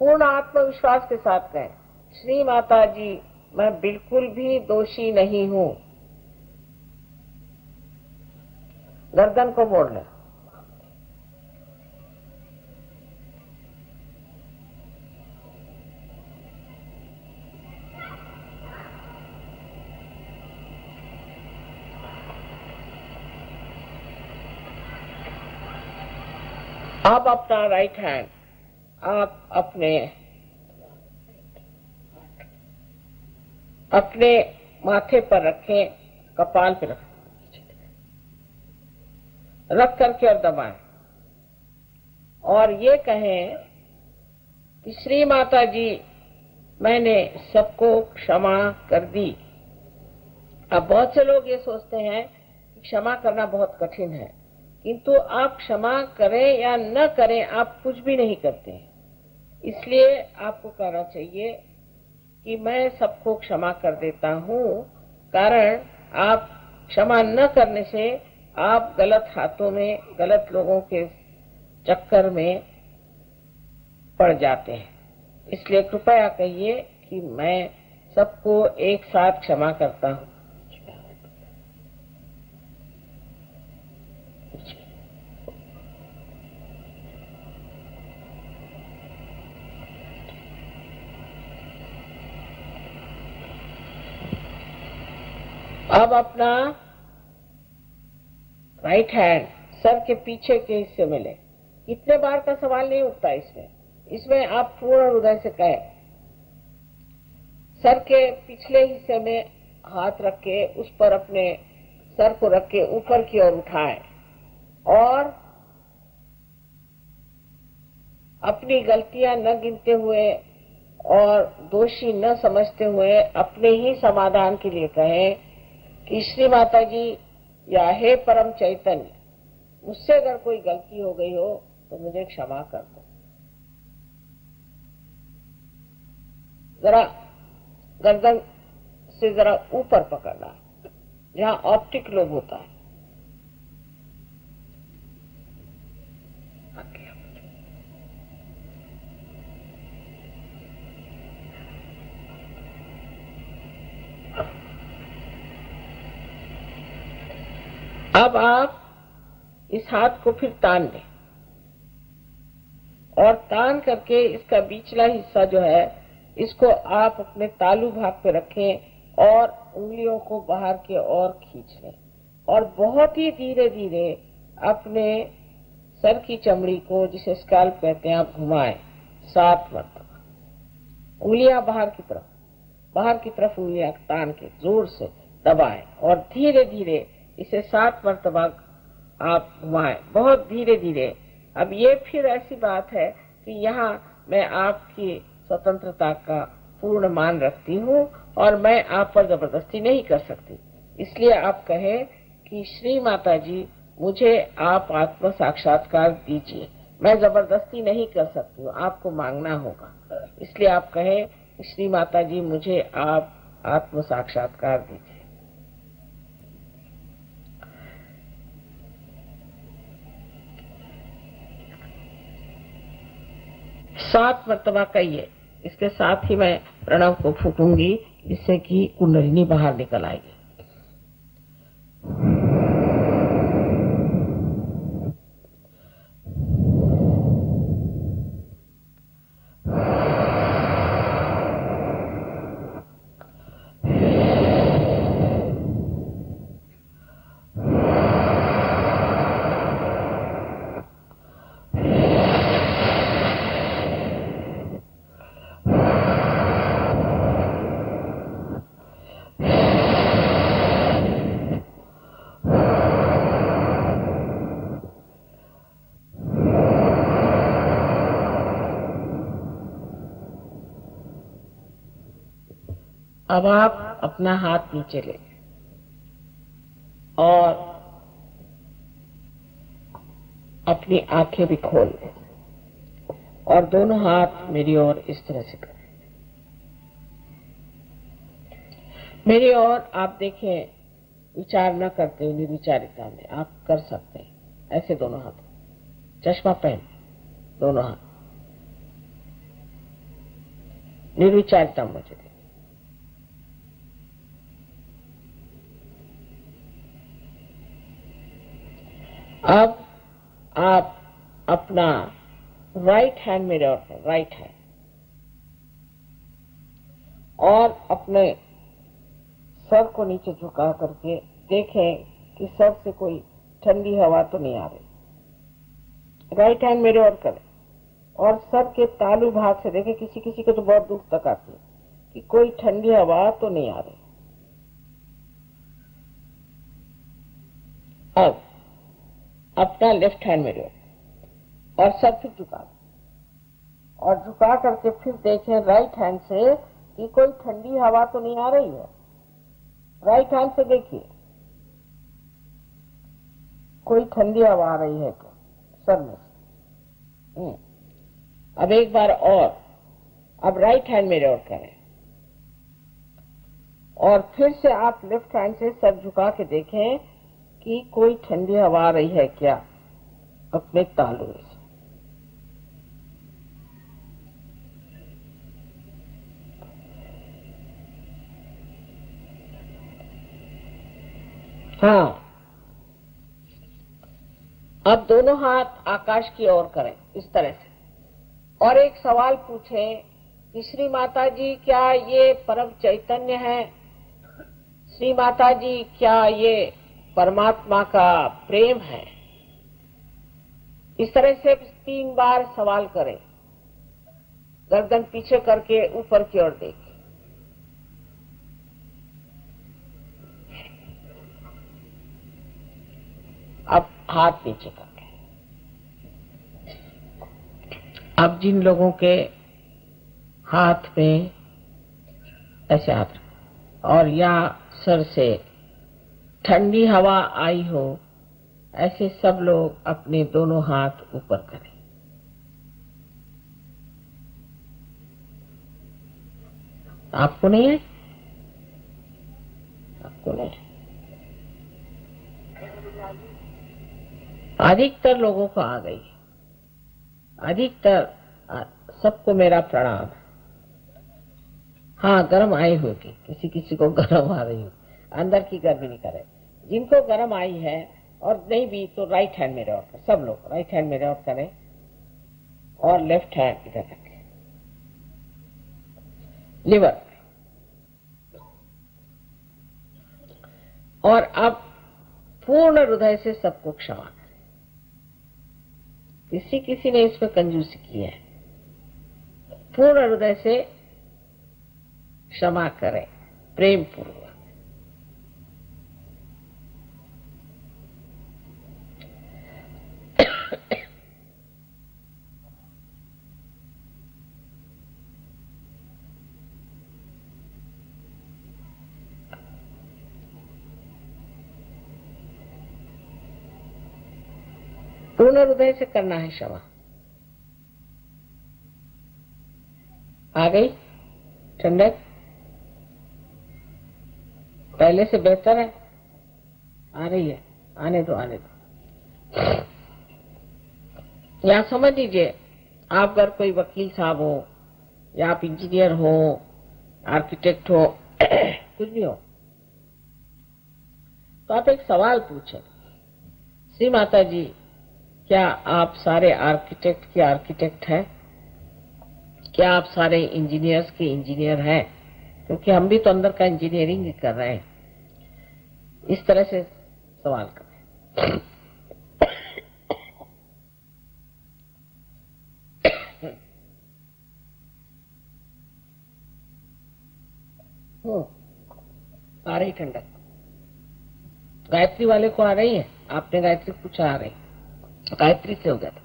Speaker 1: पूर्ण आत्मविश्वास के साथ कहें, श्री माता जी, मैं बिल्कुल भी दोषी नहीं हूँ। गर्दन को मोड़ लें। अब अपना राइट हैंड आप अपने माथे पर रखें, कपाल पे रखें, रख करके और दबाएं, और ये कहें कि श्री माता जी, मैंने सबको क्षमा कर दी। अब बहुत से लोग ये सोचते हैं कि क्षमा करना बहुत कठिन है, किंतु आप क्षमा करें या न करें आप कुछ भी नहीं करते हैं। इसलिए आपको कहना चाहिए कि मैं सबको क्षमा कर देता हूँ, कारण आप क्षमा न करने से आप गलत हाथों में, गलत लोगों के चक्कर में पड़ जाते हैं। इसलिए कृपया कहिए कि मैं सबको एक साथ क्षमा करता हूँ। अब अपना राइट हैंड सर के पीछे के हिस्से में ले। कितने बार का सवाल नहीं उठता इसमें आप पूर्ण हृदय से कहें। सर के पिछले हिस्से में हाथ रख के उस पर अपने सर को रख के ऊपर की ओर उठाएं और अपनी गलतियां न गिनते हुए और दोषी न समझते हुए अपने ही समाधान के लिए कहें कि श्री माता जी या हे परम चैतन्य, मुझसे अगर कोई गलती हो गई हो तो मुझे क्षमा कर दो। जरा गर्दन से जरा ऊपर पकड़ना, जहां ऑप्टिक लोब होता है। अब आप इस हाथ को फिर तान लें और तान करके इसका बीचला हिस्सा जो है इसको आप अपने तालू भाग पे रखें और उंगलियों को बाहर की ओर खींच लें और बहुत ही धीरे धीरे अपने सर की चमड़ी को, जिसे स्कैल्प कहते हैं, आप घुमाएं 7 मरतबा। उंगलियां बाहर की तरफ उंगलियां तान के जोर से दबाएं और धीरे धीरे इसे 7 मरतबा आप घुमाएं, बहुत धीरे धीरे। अब ये फिर ऐसी बात है कि यहाँ मैं आपकी स्वतंत्रता का पूर्ण मान रखती हूँ और मैं आप पर जबरदस्ती नहीं कर सकती। इसलिए आप कहें कि श्री माता जी, मुझे आप आत्म साक्षात्कार दीजिए। मैं जबरदस्ती नहीं कर सकती हूँ, आपको मांगना होगा। इसलिए आप कहें श्री माता जी, मुझे आप आत्म साक्षात्कार दीजिए। सात मरतबा कहिए। इसके साथ ही मैं प्रणव को फूकूंगी, जिससे कि कुंडलिनी बाहर निकल आएगी। अब आप अपना हाथ नीचे ले और अपनी आंखें भी खोल लें और दोनों हाथ मेरी ओर इस तरह से करें। मेरी ओर आप देखें, विचार न करते हुए निर्विचारिता में आप कर सकते हैं। ऐसे दोनों हाथ, चश्मा पहन, दोनों हाथ निर्विचारिता मुझे दे। अब आप अपना राइट हैंड मेरे ओर है, राइट हैंड, और अपने सर को नीचे झुका करके देखें कि सर से कोई ठंडी हवा तो नहीं आ रही। राइट हैंड मेरे ओर करें और सर के तालू भाग से देखें, किसी किसी को तो बहुत दूर तक आती है, कि कोई ठंडी हवा तो नहीं आ रही। अब अपना लेफ्ट हैंड मेरे ओर और सर फिर झुका और झुका करके फिर देखें राइट हैंड से कि कोई ठंडी हवा तो नहीं आ रही है। राइट हैंड से देखिए कोई ठंडी हवा आ रही है क्या सर में से। अब एक बार और, अब राइट हैंड में रोल करें और फिर से आप लेफ्ट हैंड से सर झुका के देखें कि कोई ठंडी हवा आ रही है क्या अपने तालुए से। हाँ, अब दोनों हाथ आकाश की ओर करें इस तरह से और एक सवाल पूछें कि श्री माता जी क्या ये परम चैतन्य है? श्री माता जी क्या ये परमात्मा का प्रेम है? इस तरह से 3 बार सवाल करें, गर्दन पीछे करके ऊपर की ओर देखें। अब हाथ नीचे करके, अब जिन लोगों के हाथ में ऐसे हाथ और या सर से ठंडी हवा आई हो, ऐसे सब लोग अपने दोनों हाथ ऊपर करें। आपको नहीं है? आपको नहीं है? अधिकतर लोगों को आ गई, अधिकतर सबको मेरा प्रणाम। हाँ, गर्म आई होगी, किसी किसी को गर्म आ रही हो, अंदर की गर्मी नहीं करे। जिनको गर्म आई है और नहीं भी तो राइट हैंड में रोल करें, सब लोग राइट हैंड में रोल करें और लेफ्ट हैंड इधर रखें लिवर। और अब पूर्ण हृदय से सबको क्षमा करें। किसी किसी ने इसमें कंजूसी की है, पूर्ण हृदय से क्षमा करें प्रेम पूर्वक। पूर्ण हृदय से करना है क्षमा। आ गई ठंडक? पहले से बेहतर है? आ रही है? आने दो आने दो। या समझ लीजिए आप अगर कोई वकील साहब हो या आप इंजीनियर हो, आर्किटेक्ट हो, कुछ भी हो, तो आप एक सवाल पूछें, श्री माता जी क्या आप सारे आर्किटेक्ट के आर्किटेक्ट हैं? क्या आप सारे इंजीनियर्स के इंजीनियर हैं? क्योंकि हम भी तो अंदर का इंजीनियरिंग ही कर रहे हैं। इस तरह से सवाल करें। आ रही ठंडक? गायत्री वाले को आ रही है? आपने गायत्री पूछा, आ रही? गायत्री से हो गया था।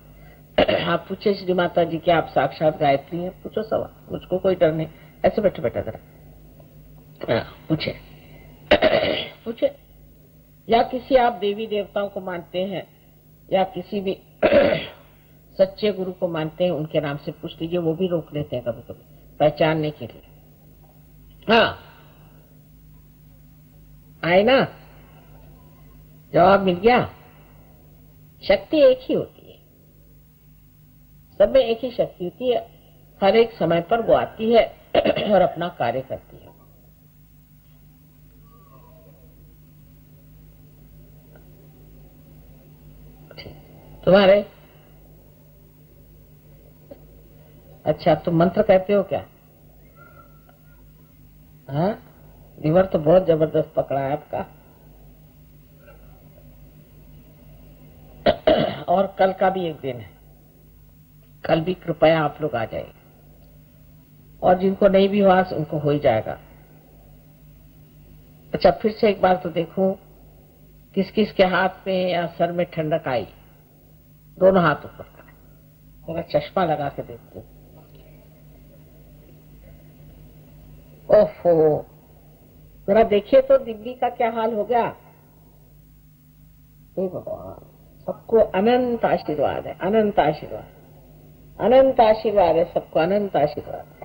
Speaker 1: आप पूछे श्री माता जी क्या आप साक्षात गायत्री हैं? पूछो सवाल, मुझको कोई डर नहीं। ऐसे बैठे बैठे जरा पूछे पूछे। या किसी आप देवी देवताओं को मानते हैं या किसी भी सच्चे गुरु को मानते हैं, उनके नाम से पूछ लीजिए, वो भी रोक लेते हैं कभी कभी पहचानने के लिए। हाँ, आए ना? जवाब मिल गया। शक्ति एक ही होती है, सब में एक ही शक्ति होती है, हर एक समय पर वो आती है और अपना कार्य करती है। तुम्हारे अच्छा, तुम मंत्र कहते हो क्या? हाँ, लीवर तो बहुत जबरदस्त पकड़ा है आपका। और कल का भी एक दिन है, कल भी कृपया आप लोग आ जाइए, और जिनको नहीं भी हुआ उनको हो ही जाएगा। अच्छा, फिर से एक बार तो देखूं किस किस के हाथ में या सर में ठंडक आई। दोनों हाथ ऊपर करें, थोड़ा चश्मा लगा के देखते हैं। ओहो, जरा देखिए तो दिल्ली का क्या हाल हो गया। हे भगवान, सबको अनंत आशीर्वाद है, अनंत आशीर्वाद, अनंत आशीर्वाद है, सबको अनंत आशीर्वाद है।